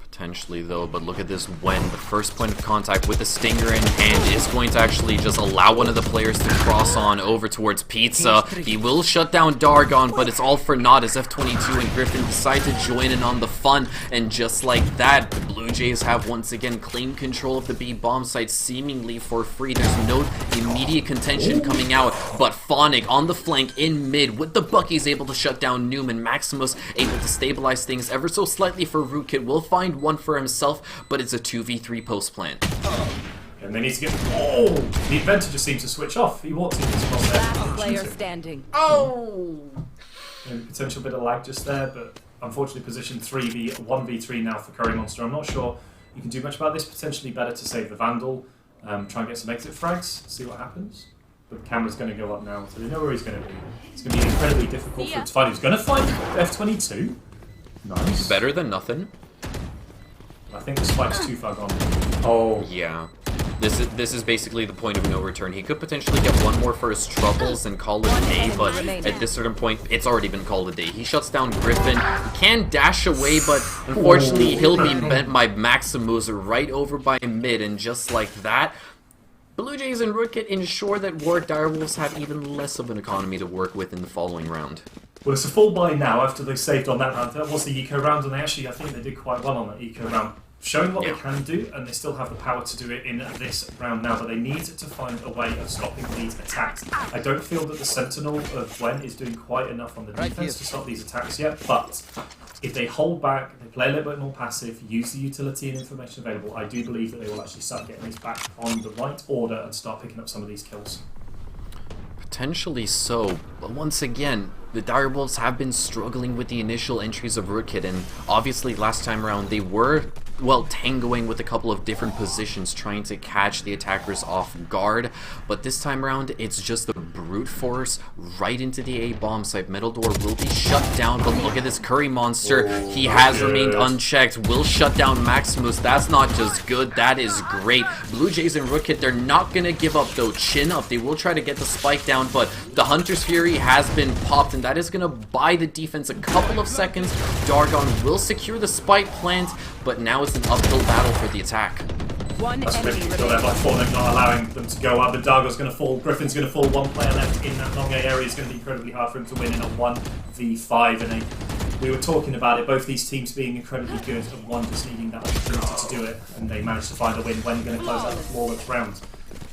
Potentially though, but look at this when the first point of contact with the Stinger in hand is going to actually just allow one of the players to cross on over towards Pizza. He will shut down Dargon, but it's all for naught as F22 and Griffin decide to join in on the fun, and just like that, the Blue Jays have once again claimed control of the B bomb site seemingly for free. There's no immediate contention coming out, but Phonic on the flank in mid with the Bucky's able to shut down Newman. Maximus able to stabilize things ever so slightly for Rootkit. Will find one for himself, but it's a 2v3 post plant. And they need to get... Oh! The Inventor just seems to switch off. He walks into this one there. Last player standing. Oh! Potential bit of lag just there, but unfortunately position 1v3 now for Curry Monster. I'm not sure you can do much about this. Potentially better to save the Vandal, try and get some exit frags, see what happens. But the camera's going to go up now, so they know where he's going to be. It's going to be incredibly difficult for him to find. He's going to find F22. Nice. Better than nothing. I think the spike's too far gone. Oh. Yeah. This is basically the point of no return. He could potentially get one more for his troubles and call it a day, but at this certain point, it's already been called a day. He shuts down Griffin. He can dash away, but unfortunately, he'll be met by Maximus right over by mid, and just like that, Blue Jays and Rootkit ensure that Warwick Direwolves have even less of an economy to work with in the following round. Well, it's a full buy now after they saved on that round. That was the eco round, and I think they did quite well on that eco round. Showing what they can do, and they still have the power to do it in this round now, but they need to find a way of stopping these attacks. I don't feel that the Sentinel of Gwen is doing quite enough on the defense to stop these attacks yet, but if they hold back, they play a little bit more passive, use the utility and information available, I do believe that they will actually start getting this back on the right order and start picking up some of these kills. Potentially so, but once again, the Direwolves have been struggling with the initial entries of Rootkit, and obviously last time around they were well, tangoing with a couple of different positions, trying to catch the attackers off guard. But this time around, it's just the brute force right into the A bomb site. Metal door will be shut down, but look at this Curry monster. He has remained unchecked, will shut down Maximus. That's not just good, that is great. Blue Jays and Rootkit, they're not gonna give up though. Chin up, they will try to get the spike down, but the Hunter's Fury has been popped, and that is gonna buy the defense a couple of seconds. Dargon will secure the spike plant, but now it's an uphill battle for the attack. That's really good there by Fornic not allowing them to go up, and Dargo's going to fall, Griffin's going to fall, one player left in that long A area. It's going to be incredibly hard for him to win in a 1v5, and we were talking about it, both these teams being incredibly good, and one just needing that opportunity to do it, and they managed to find a win. When going to close out the flawless round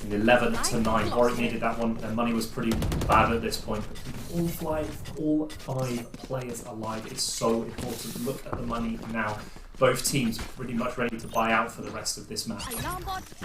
in 11-9. Warwick needed that one, their money was pretty bad at this point. All five players alive is so important. Look at the money now. Both teams pretty much ready to buy out for the rest of this match.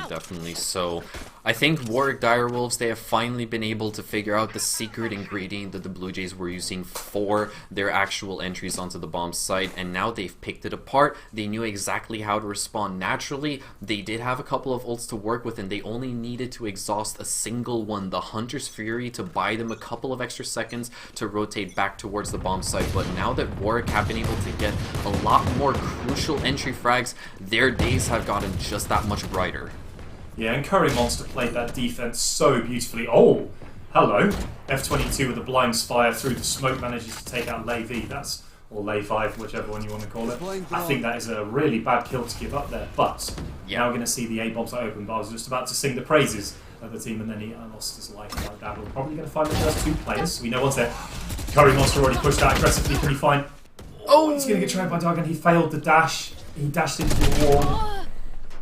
Definitely so. I think Warwick Direwolves, they have finally been able to figure out the secret ingredient that the Blue Jays were using for their actual entries onto the bomb site, and now they've picked it apart. They knew exactly how to respond naturally. They did have a couple of ults to work with, and they only needed to exhaust a single one, the Hunter's Fury, to buy them a couple of extra seconds to rotate back towards the bomb site. But now that Warwick have been able to get a lot more crucial entry frags, their days have gotten just that much brighter. Yeah, and Curry Monster played that defense so beautifully. Oh, hello. F22 with a blind spire through the smoke manages to take out Lay-V. That's, or Lay-5, whichever one you want to call it. I think that is a really bad kill to give up there, but now we're going to see the A-bombs open. But I was just about to sing the praises of the team, and then he lost his life like that. We're probably going to find the first two players. We know one's there. Curry Monster already pushed out aggressively. Can he find... Oh, he's going to get trapped by Dargon. He failed the dash. He dashed into the wall.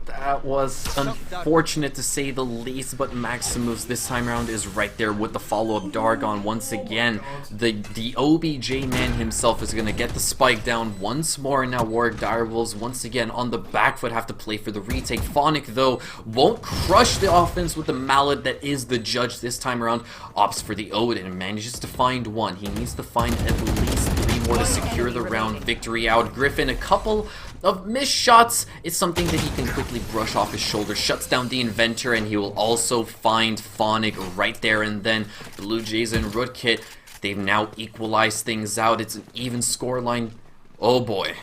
That was unfortunate to say the least, but Maximus this time around is right there with the follow-up. Dargon once again. The OBJ man himself is going to get the spike down once more. Now Warwick Direwolves once again on the back foot have to play for the retake. Phonic though won't crush the offense with the mallet that is the judge this time around. Opts for the Odin and manages to find one. He needs to find at least 3 more to secure the round victory out. Griffin, a couple of missed shots is something that he can quickly brush off his shoulder. Shuts down the Inventor, and he will also find Phonic right there and then. Blue Jays and Rootkit, they've now equalized things out. It's an even scoreline. Oh boy.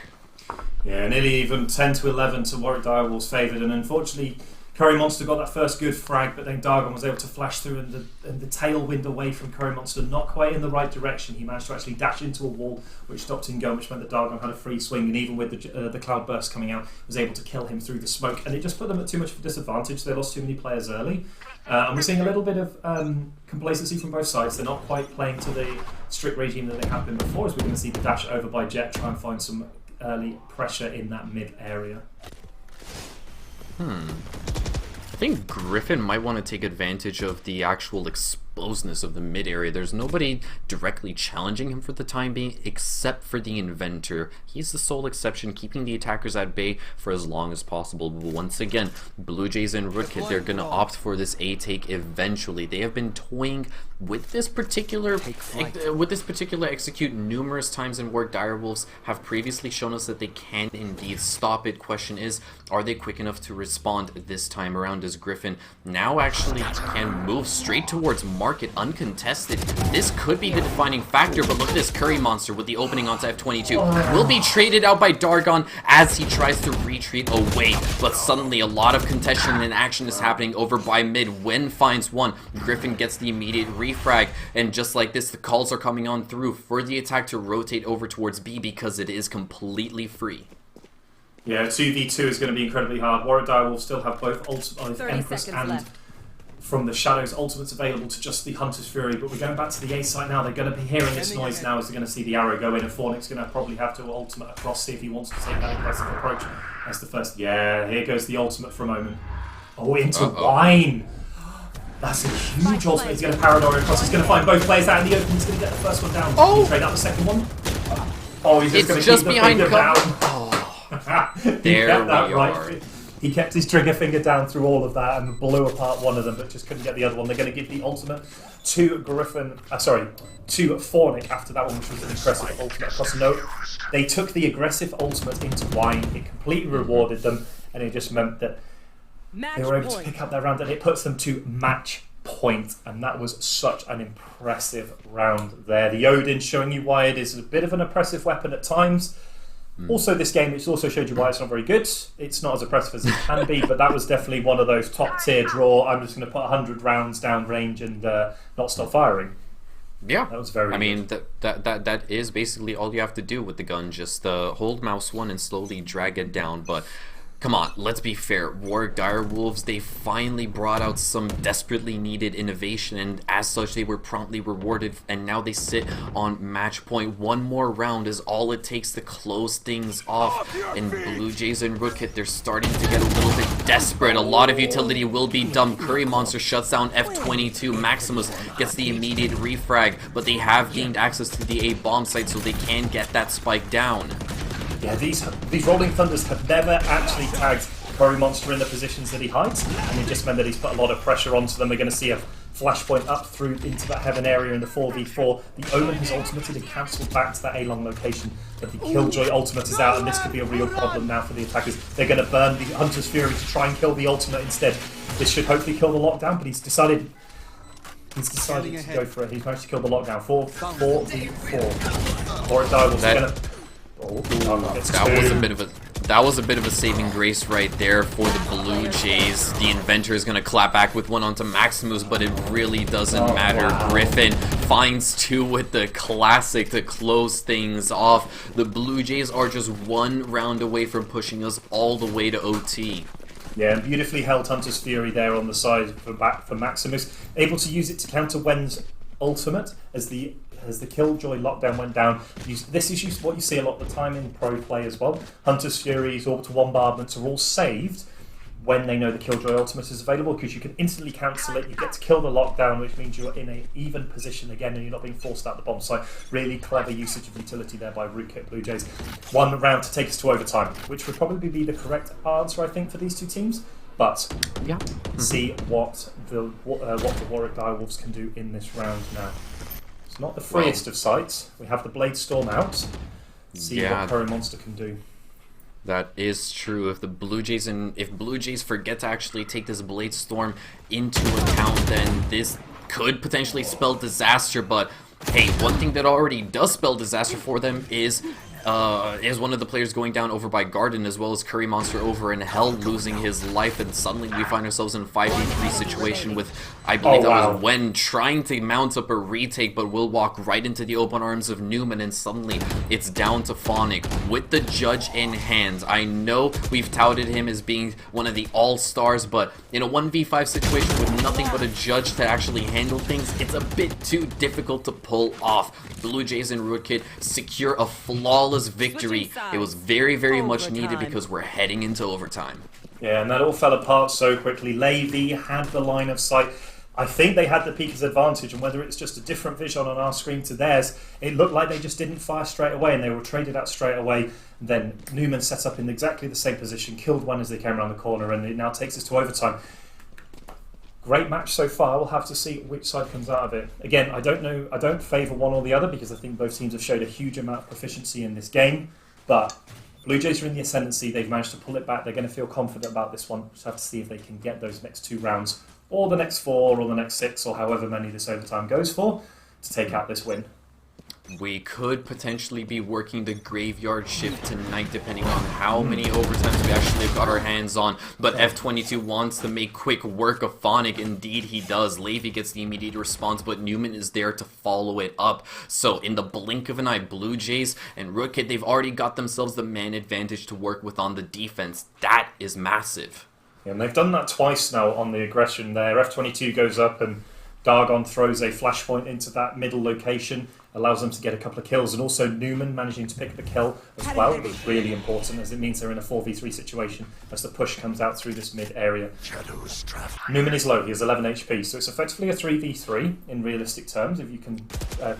Yeah, nearly even 10-11 to Warwick Direwolves favoured, and unfortunately Curry Monster got that first good frag, but then Dargon was able to flash through, and the tailwind away from Curry Monster, not quite in the right direction. He managed to actually dash into a wall, which stopped him going, which meant that Dargon had a free swing, and even with the cloud burst coming out, was able to kill him through the smoke, and it just put them at too much of a disadvantage. They lost too many players early, and we're seeing a little bit of complacency from both sides. They're not quite playing to the strict regime that they have been before, as we're going to see the dash over by Jet try and find some early pressure in that mid area. I think Griffin might want to take advantage of the actual exposedness of the mid area. There's nobody directly challenging him for the time being except for the Inventor. He's the sole exception, keeping the attackers at bay for as long as possible. But once again, Blue Jays and Rootkit, they're going to opt for this A take eventually. They have been toying with this particular execute numerous times, and Warwick Direwolves have previously shown us that they can indeed stop it. Question is, are they quick enough to respond this time around, as Griffin now actually can move straight towards market uncontested. This could be the defining factor, but look at this Curry Monster with the opening onto F22. Will be traded out by Dargon as he tries to retreat away, but suddenly a lot of contention and action is happening over by mid. Wen finds one. Griffin gets the immediate refrag, and just like this, the calls are coming on through for the attack to rotate over towards B because it is completely free. Yeah, 2v2 is going to be incredibly hard. Warwick Direwolves still have both Empress and left. From the Shadows ultimates available to just the Hunter's Fury, but we're going back to the A site now. They're going to be hearing this noise now as they're going to see the arrow go in, and Fornic's going to probably have to ultimate across, see if he wants to take that aggressive approach. That's the first. Yeah, here goes the ultimate for a moment. Oh, into Wine! That's a huge ultimate. He's going to Parador across. He's going to find both players out in the open. He's going to get the first one down. Can he trade out the second one? Oh, he's just going to keep the finger down. There we are. Right. He kept his trigger finger down through all of that and blew apart one of them, but just couldn't get the other one. They're going to give the ultimate to to Fornic after that one, which was an impressive ultimate across the note. They took the aggressive ultimate into Wine. It completely rewarded them, and it just meant that they were able to pick up their round, and it puts them to match point, and that was such an impressive round there. The Odin showing you why it is a bit of an oppressive weapon at times. Also, this game, it's also showed you why it's not very good. It's not as oppressive as it can be, but that was definitely one of those top tier draw. I'm just going to put 100 rounds down range and not stop firing. Yeah, that was very. I mean, that is basically all you have to do with the gun. Just hold mouse 1 and slowly drag it down. But come on, let's be fair. Warwick Direwolves, they finally brought out some desperately needed innovation, and as such, they were promptly rewarded. And now they sit on match point. One more round is all it takes to close things off. And Blue Jays and Rootkit, they're starting to get a little bit desperate. A lot of utility will be dumped. Curry Monster shuts down F22. Maximus gets the immediate refrag, but they have gained access to the A bomb site, so they can get that spike down. Yeah, these Rolling Thunders have never actually tagged Curry Monster in the positions that he hides, and it just meant that he's put a lot of pressure onto them. We're going to see a flashpoint up through into that heaven area in the 4v4. The Omen has ultimated and cancelled back to that A-long location, but the Killjoy ultimate is out, and this could be a real problem now for the attackers. They're going to burn the Hunter's Fury to try and kill the ultimate instead. This should hopefully kill the lockdown, but he's decided to go for it. He's managed to kill the lockdown. 4v4. Warwick Direwolves are going to... That was a bit of a saving grace right there for the Blue Jays. The Inventor is going to clap back with one onto Maximus, but it really doesn't matter. Wow. Griffin finds 2 with the classic to close things off. The Blue Jays are just 1 round away from pushing us all the way to OT. Yeah, and beautifully held Hunter's Fury there on the side for Maximus. Able to use it to counter Wen's ultimate as the Killjoy lockdown went down. This is what you see a lot of the time in pro play as well. Hunter's Furies, orbital bombardments are all saved when they know the Killjoy ultimate is available, because you can instantly cancel it. You get to kill the lockdown, which means you're in an even position again and you're not being forced out the bomb site. Really clever usage of utility there by Rootkit Blue Jays. 1 round to take us to overtime, which would probably be the correct answer, I think, for these two teams. But yeah, see what the Warwick Direwolves can do in this round now. It's not the freest of sights. We have the Blade Storm out. See what Curry Monster can do. That is true. If Blue Jays forget to actually take this Blade Storm into account, then this could potentially spell disaster. But hey, one thing that already does spell disaster for them is one of the players going down over by Garden, as well as Curry Monster over in Hell losing his life, and suddenly we find ourselves in a 5v3 situation with, I believe was Wen trying to mount up a retake, but will walk right into the open arms of Newman, and suddenly it's down to Phonic with the judge in hand. I know we've touted him as being one of the all-stars, but in a 1v5 situation with nothing but a judge to actually handle things, it's a bit too difficult to pull off. Blue Jays and Rootkit secure a flawless victory. It was very, very much needed because we're heading into overtime. Yeah, and that all fell apart so quickly. Levy had the line of sight. I think they had the Peaker's advantage, and whether it's just a different vision on our screen to theirs, it looked like they just didn't fire straight away, and they were traded out straight away. Then Newman set up in exactly the same position, killed one as they came around the corner, and it now takes us to overtime. Great match so far. We'll have to see which side comes out of it. Again, I don't favour one or the other, because I think both teams have showed a huge amount of proficiency in this game. But Blue Jays are in the ascendancy. They've managed to pull it back. They're going to feel confident about this one. Just have to see if they can get those next 2 rounds, or the next 4, or the next 6, or however many this overtime goes for, to take out this win. We could potentially be working the graveyard shift tonight, depending on how many overtimes we actually got our hands on. But F22 wants to make quick work of Phonic. Indeed, he does. Levy gets the immediate response, but Newman is there to follow it up. So in the blink of an eye, Blue Jays and Rootkit, they've already got themselves the man advantage to work with on the defense. That is massive. Yeah, and they've done that twice now on the aggression there. F22 goes up and Dargon throws a flashpoint into that middle location, allows them to get a couple of kills, and also Newman managing to pick up a kill as well was really important, as it means they're in a 4v3 situation as the push comes out through this mid area. Newman is low, he has 11 HP, so it's effectively a 3v3 in realistic terms if you can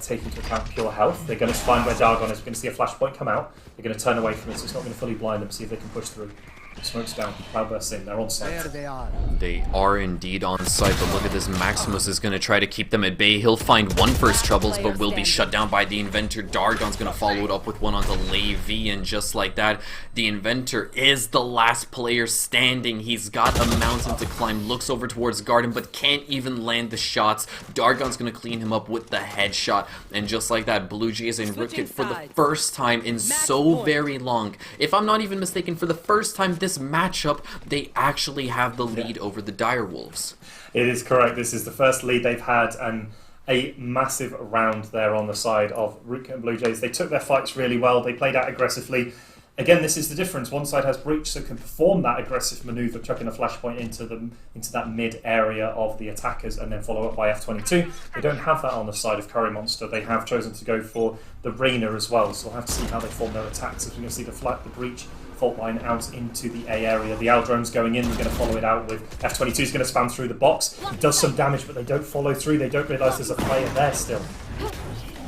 take into account pure health. They're going to find where Dargon is. We're going to see a flashpoint come out, they're going to turn away from it, so it's not going to fully blind them, see if they can push through. Smokes down, Cloudburst in, they're on site. There they are. They are indeed on site, but look at this. Maximus is going to try to keep them at bay. He'll find one first troubles, but will be shut down by the Inventor. Dargon's going to follow it up with one onto Levy, and just like that, the Inventor is the last player standing. He's got a mountain to climb, looks over towards Garden, but can't even land the shots. Dargon's going to clean him up with the headshot, and just like that, Blue Jays and Rootkit for the first time in so very long, if I'm not even mistaken, for the first time this matchup, they actually have the lead over the Direwolves. It is correct. This is the first lead they've had, and a massive round there on the side of Rootkit and Blue Jays. They took their fights really well. They played out aggressively. Again, this is the difference. One side has Breach, so can perform that aggressive maneuver, chucking a flashpoint into that mid area of the attackers, and then follow up by F22. They don't have that on the side of Curry Monster. They have chosen to go for the Rainer as well, so we'll have to see how they form their attacks. As we're going to see the Breach fault line out into the A area. The Aldrome's going in. We're going to follow it out with F22 is going to spam through the box. He does some damage, but they don't follow through. They don't realise there's a player there still.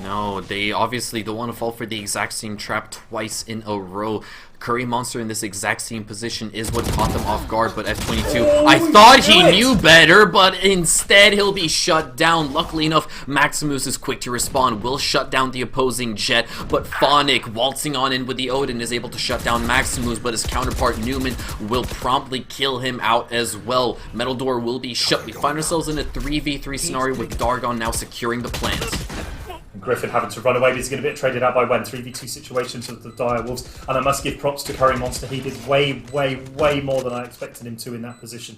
No, they obviously don't want to fall for the exact same trap twice in a row. Curry Monster in this exact same position is what caught them off guard, but F22, I thought he knew better, but instead he'll be shut down. Luckily enough, Maximus is quick to respond, will shut down the opposing Jet, but Phonic, waltzing on in with the Odin, is able to shut down Maximus, but his counterpart Newman will promptly kill him out as well. Metal Door will be shut. We find ourselves in a 3v3 scenario with Dargon now securing the plant. Griffin having to run away, but he's going to get traded out by Wen. 3v2 situations with the Direwolves, and I must give props to Curry Monster. He did way more than I expected him to in that position.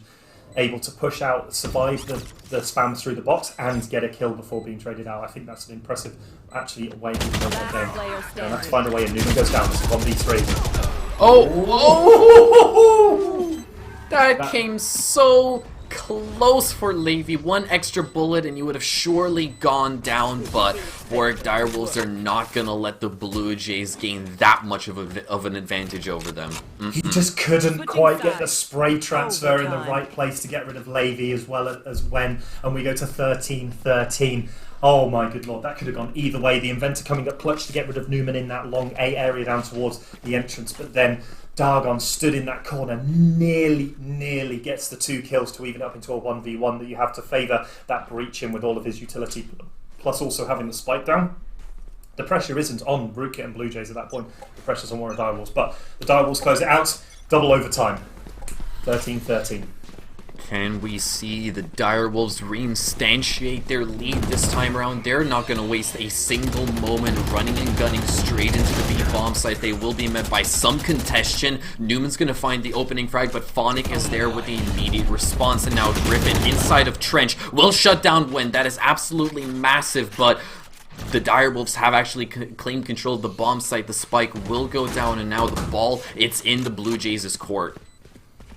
Able to push out, survive the spam through the box, and get a kill before being traded out. I think that's an impressive, actually, way to play that game. And let's find a way in. Newman goes down. It's 1v3. Oh! That came so close for Levy. One extra bullet and you would have surely gone down, but Warwick Direwolves are not going to let the Blue Jays gain that much of an advantage over them. He just couldn't quite get the spray transfer in the right place to get rid of Levy as well as Wen, and we go to 13-13. Oh my good lord, that could have gone either way. The Inventor coming up clutch to get rid of Newman in that long A area down towards the entrance, but then Dargon stood in that corner, nearly gets the 2 kills to even up into a 1v1 that you have to favour that Breach in with all of his utility, plus also having the spike down. The pressure isn't on Rootkit and Blue Jays at that point, the pressure's on Warrior Direwolves, but the Direwolves close it out, double overtime, 13-13. Can we see the Direwolves reinstantiate their lead this time around? They're not going to waste a single moment running and gunning straight into the B-bomb site. They will be met by some contention. Newman's going to find the opening frag, but Phonic is there with the immediate response. And now Griffin inside of Trench will shut down Wen. That is absolutely massive, but the Direwolves have actually claimed control of the bomb site. The spike will go down, and now the ball, it's in the Blue Jays' court.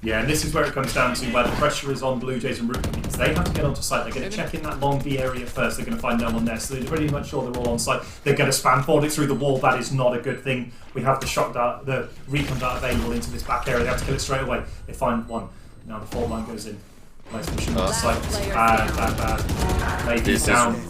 Yeah, and this is where it comes down to where the pressure is on Blue Jays and Rootkit, because they have to get onto site. They're going to check in that long B area first. They're going to find no one there, so they're pretty much sure they're all on site. They're going to spam forward it through the wall. That is not a good thing. We have the shock dart, the recon dart available into this back area. They have to kill it straight away. They find one. Now the fault line goes in. Nice mission on site. Bad. Lady's down.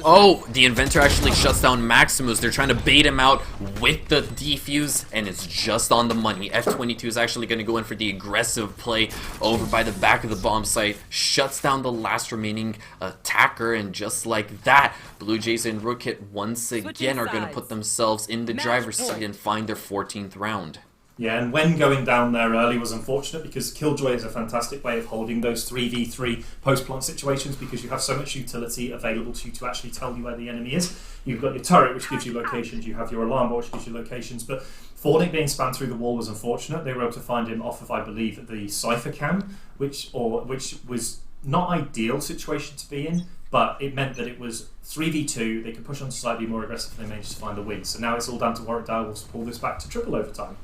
Oh, the Inventor actually shuts down Maximus. They're trying to bait him out with the defuse, and it's just on the money. F22 is actually going to go in for the aggressive play over by the back of the bomb site. Shuts down the last remaining attacker, and just like that, Blue Jays and Rootkit once again are going to put themselves in the driver's seat and find their 14th round. Yeah, and when going down there early was unfortunate, because Killjoy is a fantastic way of holding those 3v3 post-plant situations, because you have so much utility available to you to actually tell you where the enemy is. You've got your turret, which gives you locations, you have your alarm bot, which gives you locations, but Fornic being spammed through the wall was unfortunate. They were able to find him off of, I believe, the Cypher cam, which was not ideal situation to be in, but it meant that it was 3v2, they could push on slightly more aggressive, and they managed to find a win. So now it's all down to Warwick Direwolves to pull this back to triple overtime.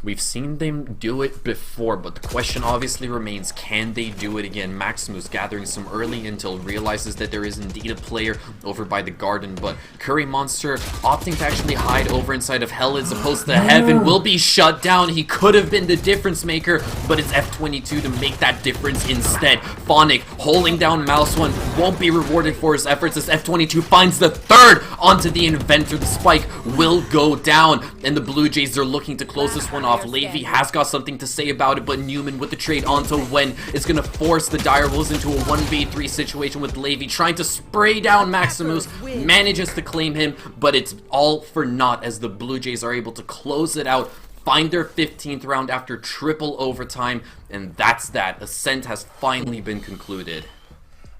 We've seen them do it before, but the question obviously remains, can they do it again? Maximus gathering some early intel, realizes that there is indeed a player over by the garden, but Curry Monster opting to actually hide over inside of Hell as opposed to Heaven will be shut down. He could have been the difference maker, but it's F22 to make that difference instead. Phonic holding down Mouse One won't be rewarded for his efforts as F22 finds the third onto the Inventor. The spike will go down, and the Blue Jays are looking to close this one off off. Levy has got something to say about it, but Newman with the trade onto Wen is going to force the Direwolves into a 1v3 situation with Levy trying to spray down Maximus, manages to claim him, but it's all for naught as the Blue Jays are able to close it out, find their 15th round after triple overtime, and that's that. Ascent has finally been concluded.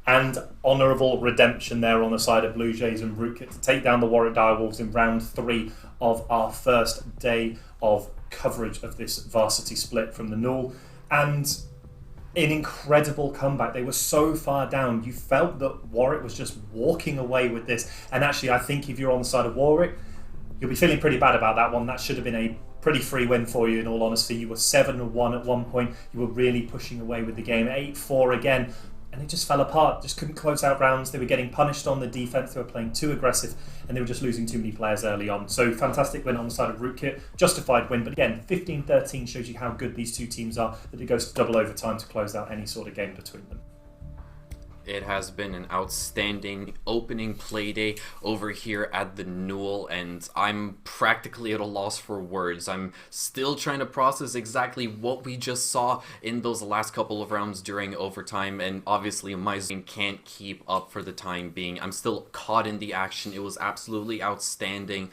And honourable redemption there on the side of Blue Jays and Rootkit to take down the Warwick Direwolves in round 3 of our first day of coverage of this varsity split from the Null. And an incredible comeback. They were so far down. You felt that Warwick was just walking away with this. And actually, I think if you're on the side of Warwick, you'll be feeling pretty bad about that one. That should have been a pretty free win for you, in all honesty. You were 7-1 at one point. You were really pushing away with the game. 8-4 again. And it just fell apart, just couldn't close out rounds. They were getting punished on the defense, they were playing too aggressive, and they were just losing too many players early on. So fantastic win on the side of Rootkit, justified win, but again, 15-13 shows you how good these two teams are, that it goes to double overtime to close out any sort of game between them. It has been an outstanding opening play day over here at the Newell, and I'm practically at a loss for words. I'm still trying to process exactly what we just saw in those last couple of rounds during overtime, and obviously my Zoom can't keep up for the time being. I'm still caught in the action. It was absolutely outstanding.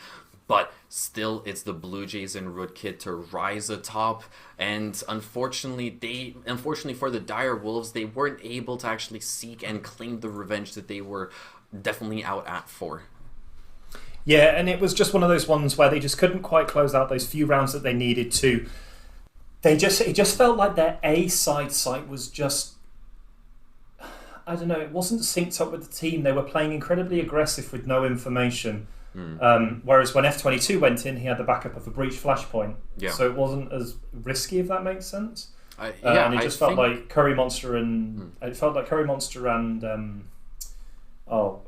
But still, it's the Blue Jays and Rootkit to rise atop, and unfortunately for the Dire Wolves, they weren't able to actually seek and claim the revenge that they were definitely out at for. Yeah, and it was just one of those ones where they just couldn't quite close out those few rounds that they needed to. It just felt like their A site was just, I don't know, it wasn't synced up with the team. They were playing incredibly aggressive with no information. Whereas when F22 went in, he had the backup of a breach flashpoint. Yeah. So it wasn't as risky, if that makes sense. And it just felt like Curry Monster and I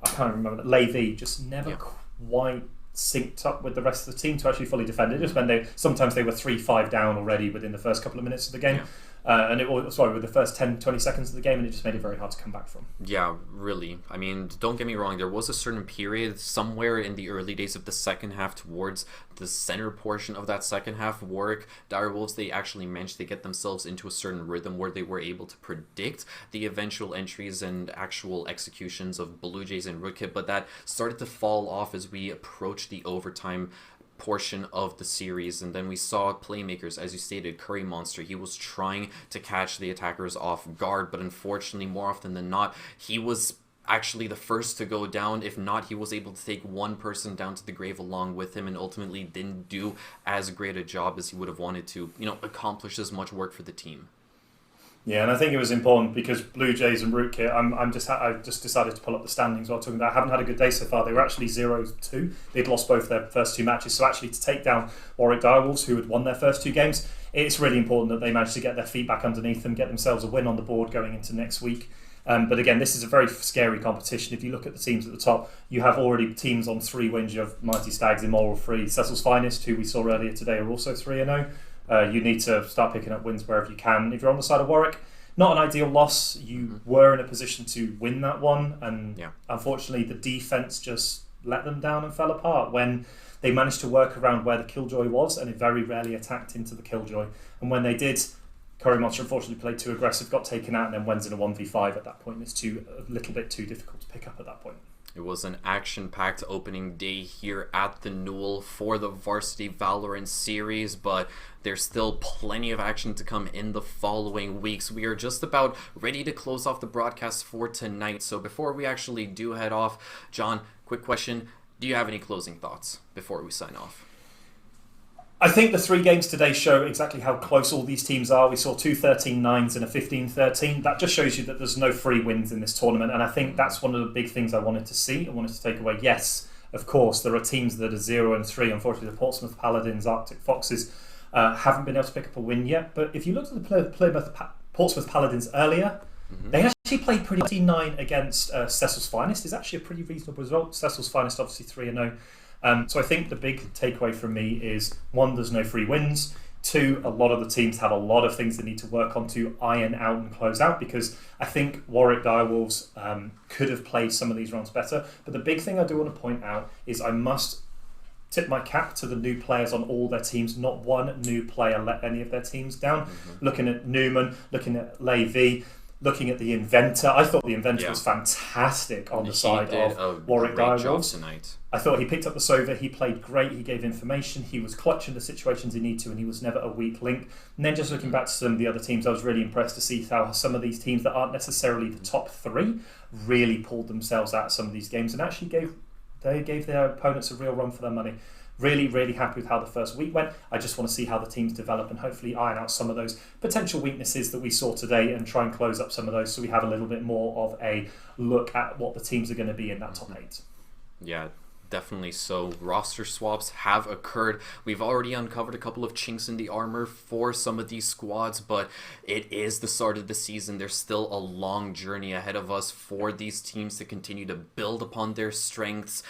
can't remember, Levy just never quite synced up with the rest of the team to actually fully defend it. Just when sometimes they were 3-5 down already within the first couple of minutes of the game. Yeah. With the first 10-20 seconds of the game, and it just made it very hard to come back from. Yeah, really. I mean, don't get me wrong, there was a certain period somewhere in the early days of the second half towards the center portion of that second half, Warwick Direwolves, they actually managed to get themselves into a certain rhythm where they were able to predict the eventual entries and actual executions of Blue Jays and Rootkit, but that started to fall off as we approached the overtime portion of the series, and then we saw playmakers, as you stated, Curry Monster. He was trying to catch the attackers off guard, but unfortunately, more often than not, he was actually the first to go down. If not, he was able to take one person down to the grave along with him, and ultimately didn't do as great a job as he would have wanted to, accomplish as much work for the team. Yeah, and I think it was important because Blue Jays and Rootkit, I just decided to pull up the standings while talking about. I haven't had a good day so far. They were actually 0-2. They'd lost both their first two matches. So actually to take down Warwick Direwolves, who had won their first two games, it's really important that they managed to get their feet back underneath them, get themselves a win on the board going into next week. But again, this is a very scary competition. If you look at the teams at the top, you have already teams on 3 wins. You have Mighty Stags, Immoral 3, Cecil's Finest, who we saw earlier today, are also 3-0. You need to start picking up wins wherever you can. If you're on the side of Warwick, not an ideal loss. You were in a position to win that one, and unfortunately the defense just let them down and fell apart when they managed to work around where the Killjoy was, and it very rarely attacked into the Killjoy. And when they did, Curry Monster unfortunately played too aggressive, got taken out, and then went in a 1v5 at that point. It's a little bit too difficult to pick up at that point. It was an action-packed opening day here at the Newell for the Varsity Valorant series, but there's still plenty of action to come in the following weeks. We are just about ready to close off the broadcast for tonight, so before we actually do head off, John, quick question. Do you have any closing thoughts before we sign off? I think the 3 games today show exactly how close all these teams are. We saw 2 13-9s and a 15-13. That just shows you that there's no free wins in this tournament, and I think that's one of the big things I wanted to see. I wanted to take away. Yes, of course, there are teams that are 0-3. Unfortunately, the Portsmouth Paladins, Arctic Foxes haven't been able to pick up a win yet. But if you looked at the Portsmouth Paladins earlier, they actually played pretty 9 against Cecil's Finest. Is actually a pretty reasonable result. Cecil's Finest obviously 3-0. So I think the big takeaway from me is, 1, there's no free wins. 2, a lot of the teams have a lot of things they need to work on to iron out and close out, because I think Warwick Direwolves could have played some of these rounds better. But the big thing I do want to point out is I must tip my cap to the new players on all their teams. Not one new player let any of their teams down. Looking at Newman, looking at Levy, looking at the Inventor. I thought the Inventor was fantastic on the side of Warwick Direwolves tonight. I thought he picked up the Sova, he played great, he gave information, he was clutch in the situations he needed to, and he was never a weak link. And then just looking back to some of the other teams, I was really impressed to see how some of these teams that aren't necessarily the top three really pulled themselves out of some of these games and actually gave their opponents a real run for their money. Really, really happy with how the first week went. I just want to see how the teams develop and hopefully iron out some of those potential weaknesses that we saw today and try and close up some of those so we have a little bit more of a look at what the teams are going to be in that top 8. Yeah, definitely. So roster swaps have occurred. We've already uncovered a couple of chinks in the armor for some of these squads, but it is the start of the season. There's still a long journey ahead of us for these teams to continue to build upon their strengths,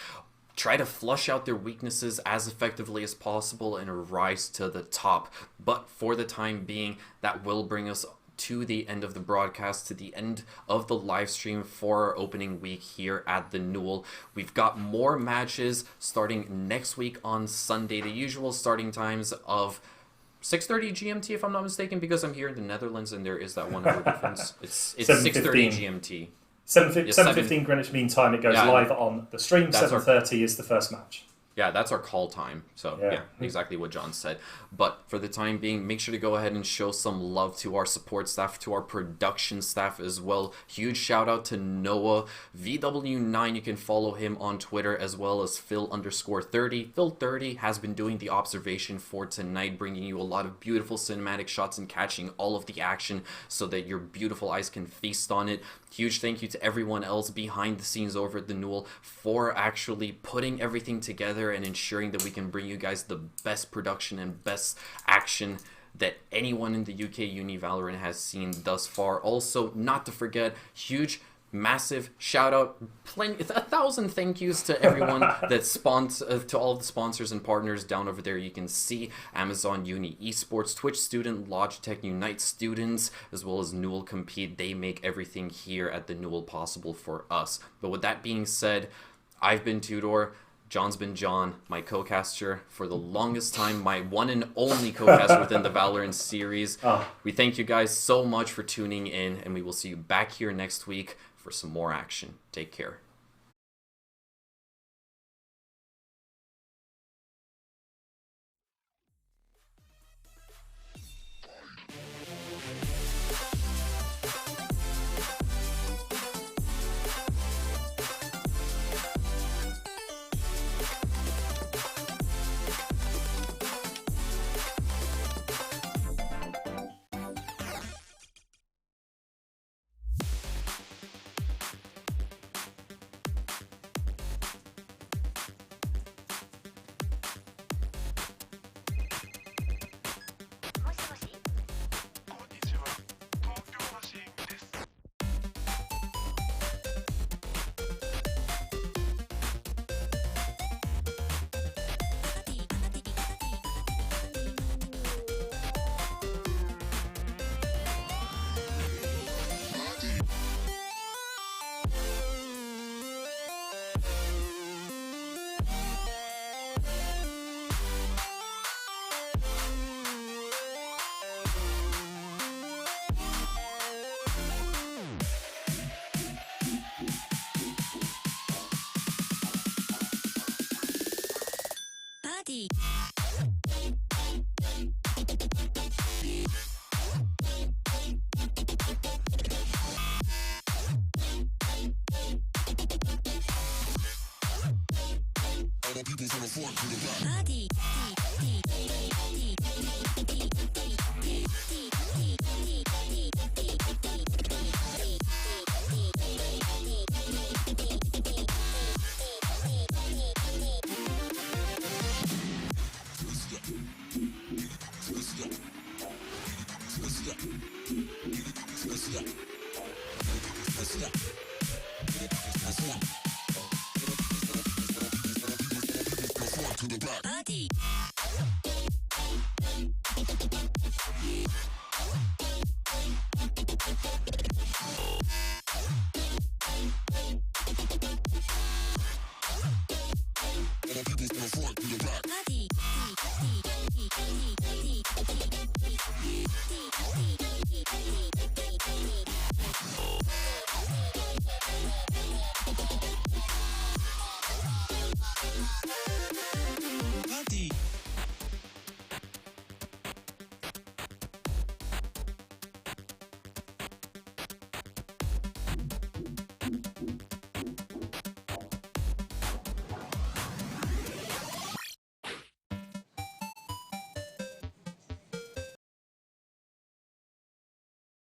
try to flush out their weaknesses as effectively as possible and rise to the top. But for the time being, that will bring us to the end of the broadcast, to the end of the live stream for our opening week here at the Newell. We've got more matches starting next week on Sunday, the usual starting times of 6:30 GMT, if I'm not mistaken, because I'm here in the Netherlands and there is that 1 hour difference. It's 6:30 GMT. 7:15 Greenwich Mean Time. It goes live on the stream. 7:30 is the first match. Yeah, that's our call time. So, yeah, exactly what John said. But for the time being, make sure to go ahead and show some love to our support staff, to our production staff as well. Huge shout out to Noah, VW9. You can follow him on Twitter, as well as Phil_30. Phil30 has been doing the observation for tonight, bringing you a lot of beautiful cinematic shots and catching all of the action so that your beautiful eyes can feast on it. Huge thank you to everyone else behind the scenes over at the Newell for actually putting everything together and ensuring that we can bring you guys the best production and best action that anyone in the UK Uni Valorant has seen thus far. Also, not to forget, huge massive shout out, 1,000 thank yous to everyone that to all of the sponsors and partners down over there. You can see Amazon Uni Esports, Twitch Student, Logitech Unite Students, as well as Newell Compete. They make everything here at the Newell possible for us. But with that being said, I've been Tudor. John's been John, my co-caster for the longest time, my one and only co-caster within the Valorant series. We thank you guys so much for tuning in, and we will see you back here next week for some more action. Take care. Party.